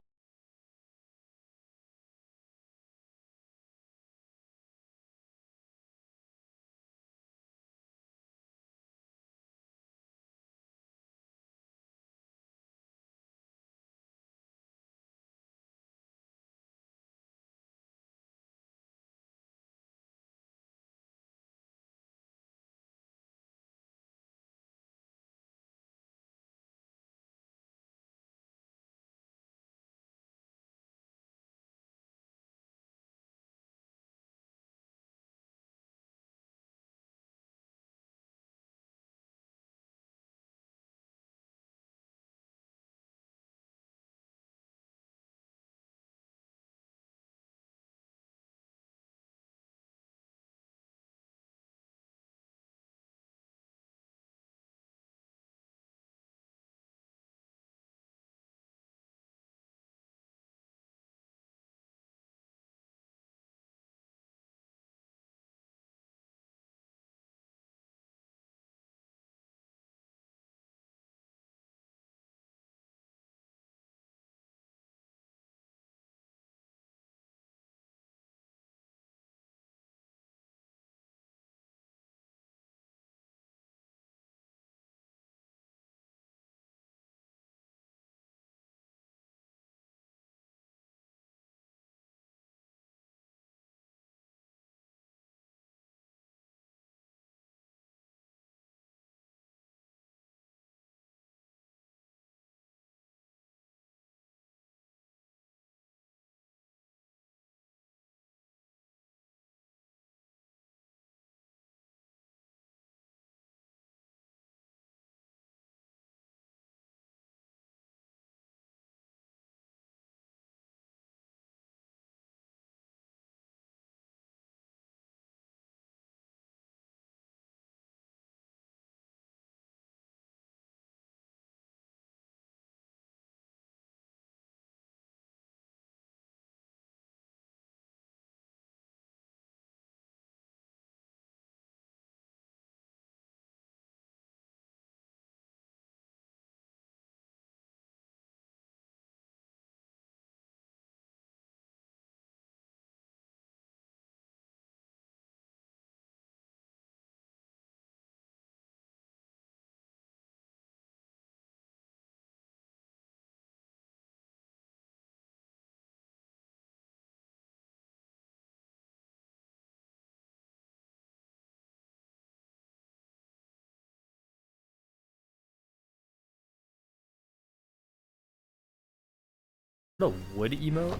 What a wood emote?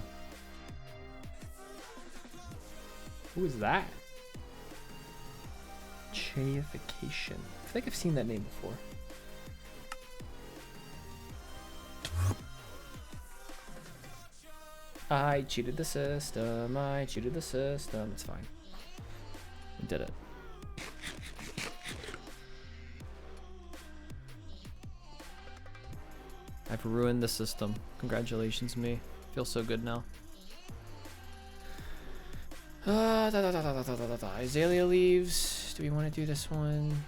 Who is that? Chaification. I think I've seen that name before. I cheated the system. I cheated the system. It's fine. We did it. I've ruined the system. Congratulations, me. Feels so good now. Azalea leaves. Do we want to do this one?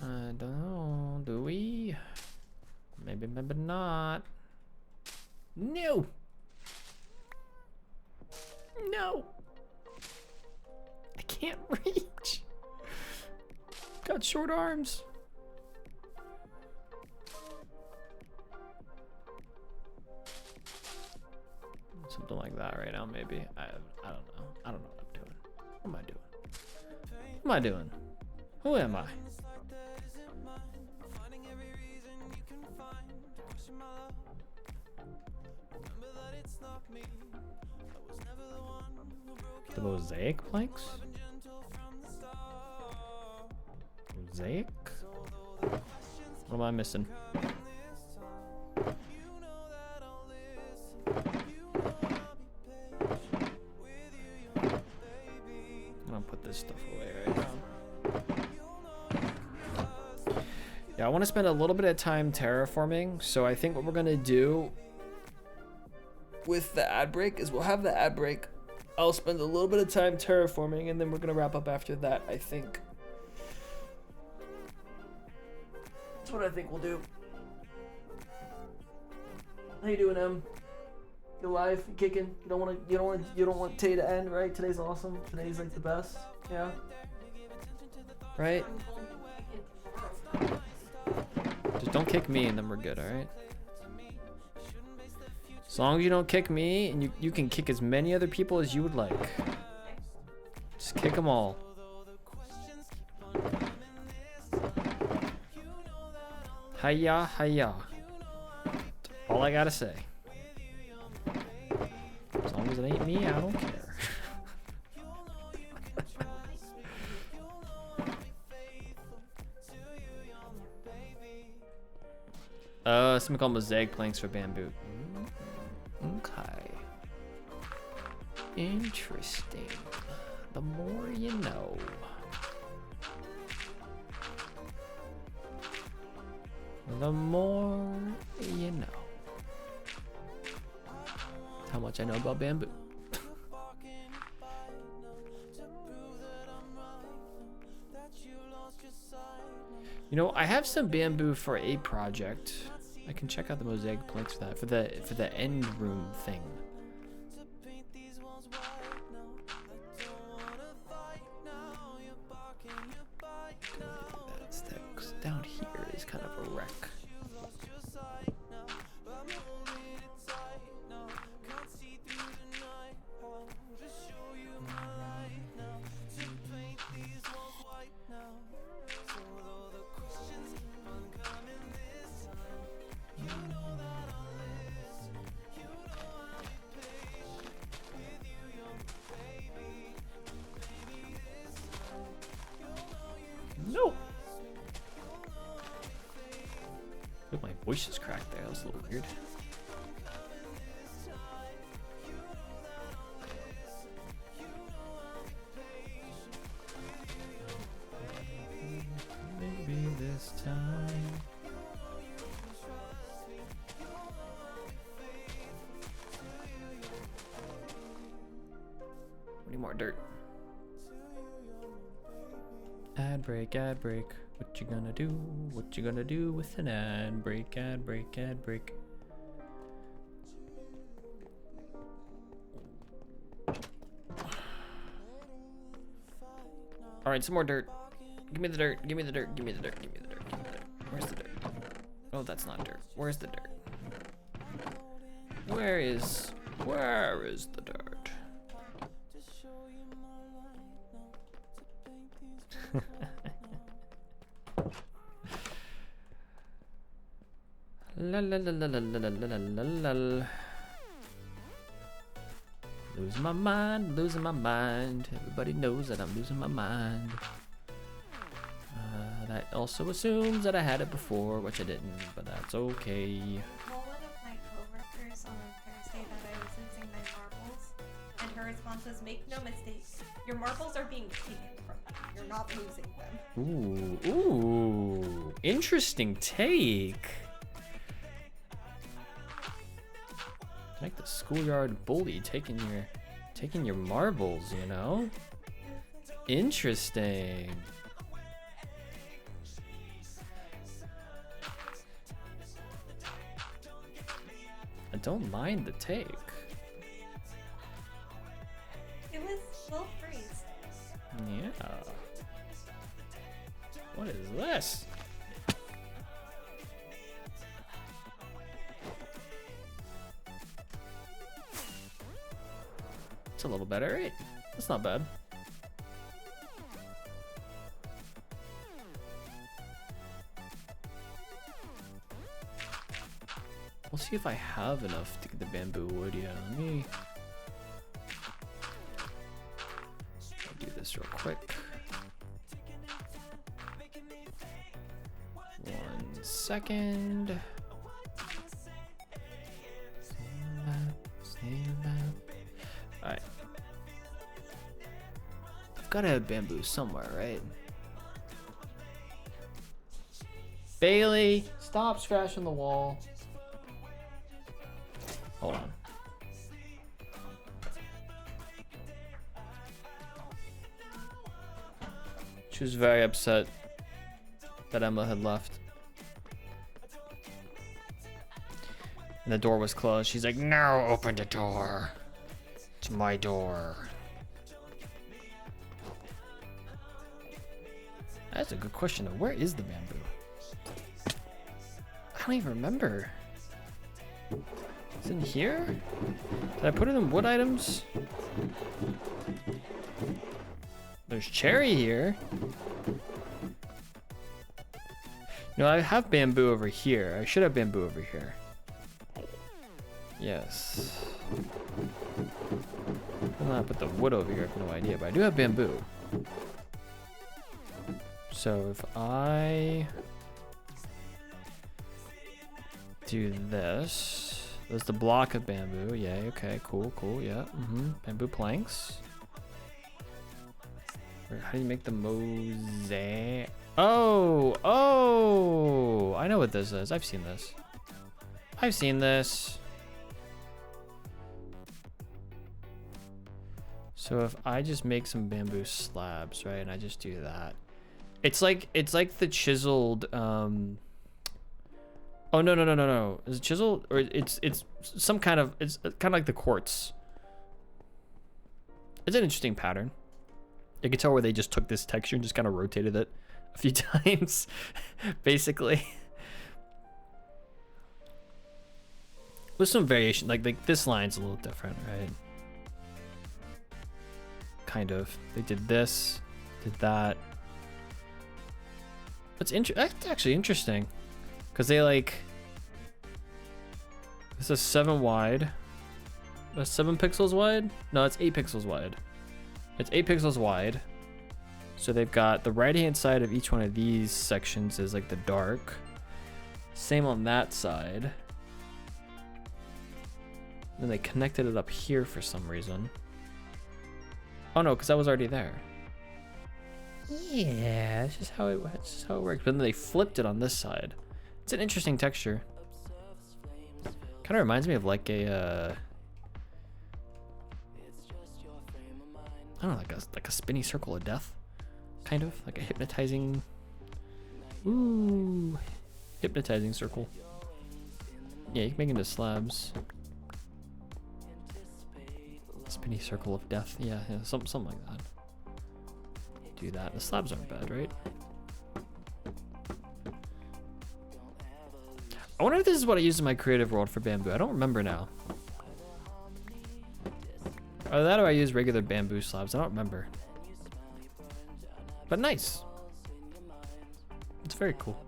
I don't know. Do we? Maybe, maybe not. No. No. I can't reach. Got short arms. Something like that right now, maybe. I don't know. I don't know what I'm doing. What am I doing? What am I doing? Who am I? The mosaic planks? Mosaic? What am I missing? I'm gonna put this stuff away right now. Yeah, I want to spend a little bit of time terraforming, so I think what we're gonna do with the ad break is we'll have the ad break. I'll spend a little bit of time terraforming, and then we're gonna wrap up after that, I think. That's what I think we'll do. How you doing, Em? You alive? You kicking? You don't want Tay to end, right? Today's awesome. Today's like the best. Yeah. Right? Just don't kick me, and then we're good. All right. As long as you don't kick me, and you can kick as many other people as you would like. Just kick them all. Hiya, hiya. That's all I gotta say. As long as it ain't me, I don't care. Something called mosaic planks for bamboo. Okay. Interesting. The more you know. The more you know. How much I know about bamboo. You know, I have some bamboo for a project. I can check out the mosaic planks for that, for the end room thing. Because down here is kind of a wreck. No. Look, my voice just cracked there. That was a little weird. Maybe this time. We need more dirt. Ad break, ad break. What you gonna do? What you gonna do with an ad break, ad break, ad break? All right, some more dirt. Give me the dirt. Give me the dirt. Give me the dirt. Give me the dirt. Give me the dirt. Where's the dirt? Oh, that's not dirt. Where's the dirt? Where is the dirt? La la la la la la la la la la. Losing my mind, losing my mind. Everybody knows that I'm losing my mind. That also assumes that I had it before, which I didn't, but that's okay. Well, one of my coworkers on Thursday that I was losing my marbles, and her response was, "Make no mistake, your marbles are being taken from you. You're not losing them." Ooh, interesting take. Like the schoolyard bully taking your marbles, you know? Interesting. I don't mind the take. It was low freeze. Yeah. What is this? It's a little better, right? That's not bad. We'll see if I have enough to get the bamboo wood. Yeah, let me this real quick. 1 second. Alright. I've gotta have bamboo somewhere, right? Bailey, stop scratching the wall. Hold on. She was very upset that Emma had left. And the door was closed. She's like, no, open the door. It's my door. That's a good question though. Where is the bamboo? I don't even remember. Is it in here? Did I put it in wood items? There's cherry here. No, I have bamboo over here. I should have bamboo over here. Yes. I'm gonna put the wood over here. I have no idea, but I do have bamboo. So if I do this, there's the block of bamboo. Yay, okay, cool, yeah. Bamboo planks. How do you make the mosaic? Oh, I know what this is. I've seen this. So if I just make some bamboo slabs, right, and I just do that, it's like the chiseled. Oh no! Is it chiseled or it's some kind of it's kind of like the quartz. It's an interesting pattern. You can tell where they just took this texture and just kind of rotated it a few times, basically. With some variation, like this line's a little different, right? Kind of. They did this, did that. That's actually interesting, because they like. This is 7 wide. That's 7 pixels wide. No, it's 8 pixels wide. It's 8 pixels wide. So they've got the right hand side of each one of these sections is like the dark. Same on that side. Then they connected it up here for some reason. Oh no, because that was already there. Yeah, that's just how it works. But then they flipped it on this side. It's an interesting texture. Kind of reminds me of like a I don't know, like a spinny circle of death, kind of like a hypnotizing circle. Yeah, you can make it into slabs. Spinny circle of death. Yeah, something like that. Do that. The slabs aren't bad, right? I wonder if this is what I used in my creative world for bamboo. I don't remember now. Either that or I use regular bamboo slabs. I don't remember. But nice. It's very cool.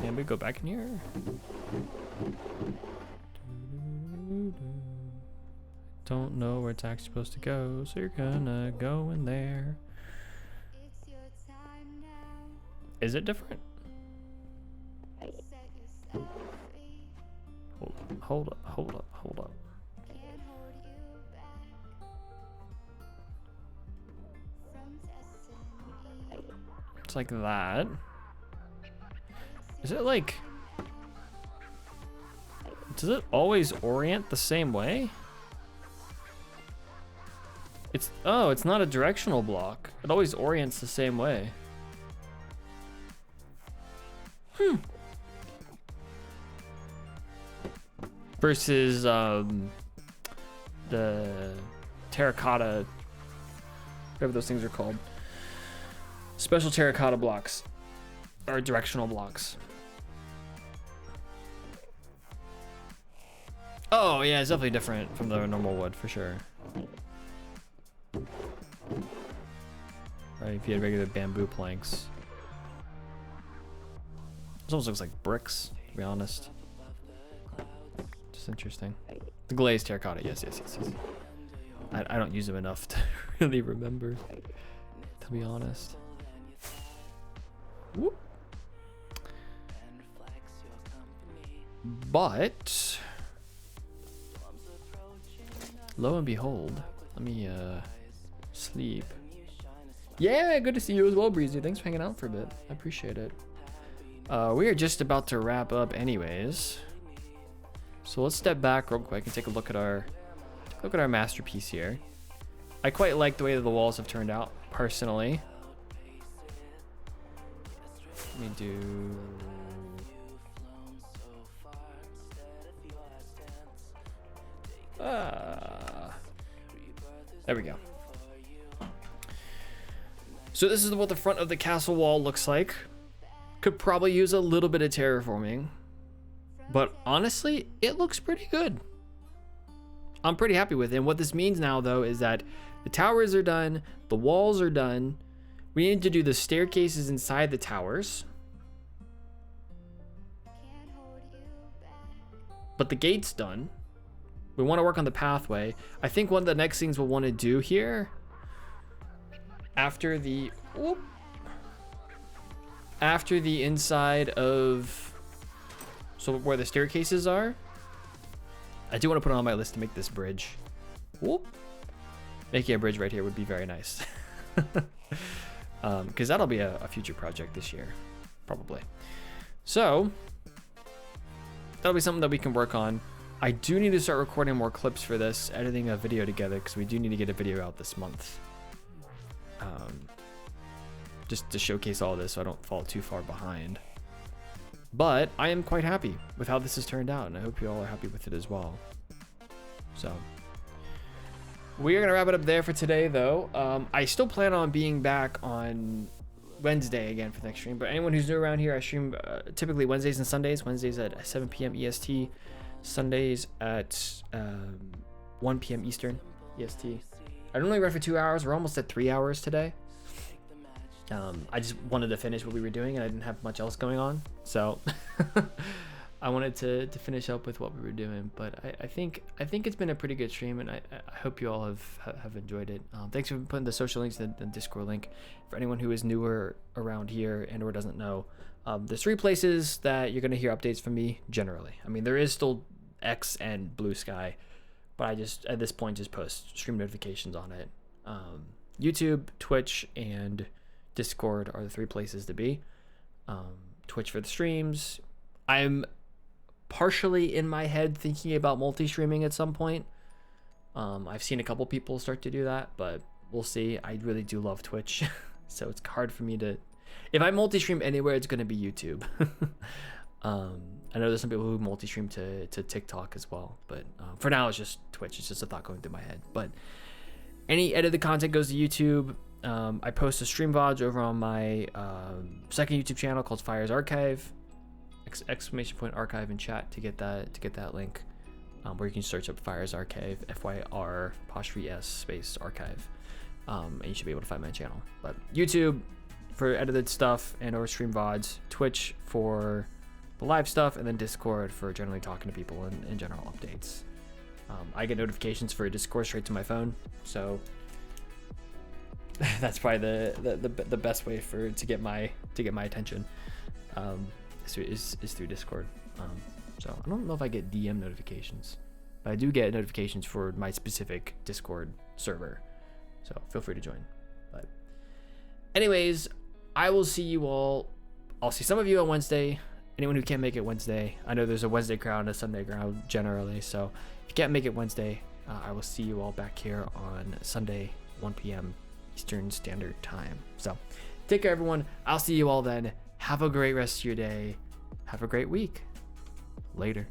Bamboo, go back in here. Don't know where it's actually supposed to go, so you're gonna go in there. Is it different? Hold up. It's like that. Is it like... Does it always orient the same way? It's not a directional block. It always orients the same way. Versus the terracotta, whatever those things are called. Special terracotta blocks are directional blocks. Oh yeah, it's definitely different from the normal wood for sure. Right, if you had regular bamboo planks. This almost looks like bricks, to be honest. It's interesting. The glazed terracotta. Yes. I don't use them enough to really remember, to be honest. Whoop. But lo and behold, let me sleep. Yeah, good to see you as well, Breezy. Thanks for hanging out for a bit. I appreciate it. We are just about to wrap up anyways. So let's step back real quick and take a look at our masterpiece here. I quite like the way that the walls have turned out, personally. Let me do... there we go. So this is what the front of the castle wall looks like. Could probably use a little bit of terraforming, but honestly, it looks pretty good. I'm pretty happy with it. And what this means now, though, is that the towers are done, the walls are done. We need to do the staircases inside the towers. But the gate's done. We want to work on the pathway. I think one of the next things we'll want to do here, after the inside of, so where the staircases are, I do want to put it on my list to make this bridge. Whoop. Making a bridge right here would be very nice. Because that'll be a future project this year, probably. So that'll be something that we can work on. I do need to start recording more clips for this, editing a video together, because we do need to get a video out this month. Just to showcase all this so I don't fall too far behind. But I am quite happy with how this has turned out, and I hope you all are happy with it as well. So we are going to wrap it up there for today, though. I still plan on being back on Wednesday again for the next stream, but anyone who's new around here, I stream typically Wednesdays and Sundays. Wednesdays at 7 p.m. EST, Sundays at 1 p.m. Eastern EST. I normally run for 2 hours. We're almost at 3 hours today. I just wanted to finish what we were doing, and I didn't have much else going on, so I wanted to finish up with what we were doing. But I think it's been a pretty good stream, and I hope you all have enjoyed it. Thanks for putting the social links in the Discord link. For anyone who is newer around here and or doesn't know, there's 3 places that you're gonna hear updates from me generally. I mean, there is still X and Blue Sky, but I just at this point just post stream notifications on it. YouTube, Twitch, and Discord are the 3 places to be. Twitch for the streams. I'm partially in my head thinking about multi-streaming at some point. I've seen a couple people start to do that, but we'll see. I really do love Twitch, so it's hard for me to... If I multi-stream anywhere, it's going to be YouTube. I know there's some people who multi-stream to TikTok as well, but for now it's just Twitch. It's just a thought going through my head. But any edited content goes to YouTube. I post a stream VODs over on my second YouTube channel called Fire's Archive. Exclamation point archive in chat to get that link, where you can search up Fire's Archive, FYR apostrophe S space archive, and you should be able to find my channel. But YouTube for edited stuff and or stream VODs, Twitch for the live stuff, and then Discord for generally talking to people and general updates. I get notifications for Discord straight to my phone, so that's probably the best way to get my attention. Is through Discord. So I don't know if I get DM notifications, but I do get notifications for my specific Discord server. So feel free to join. But anyways, I will see you all. I'll see some of you on Wednesday. Anyone who can't make it Wednesday, I know there's a Wednesday crowd and a Sunday crowd generally. So if you can't make it Wednesday, I will see you all back here on Sunday, 1 p.m. Eastern Standard Time. So take care, everyone. I'll see you all then. Have a great rest of your day. Have a great week. Later.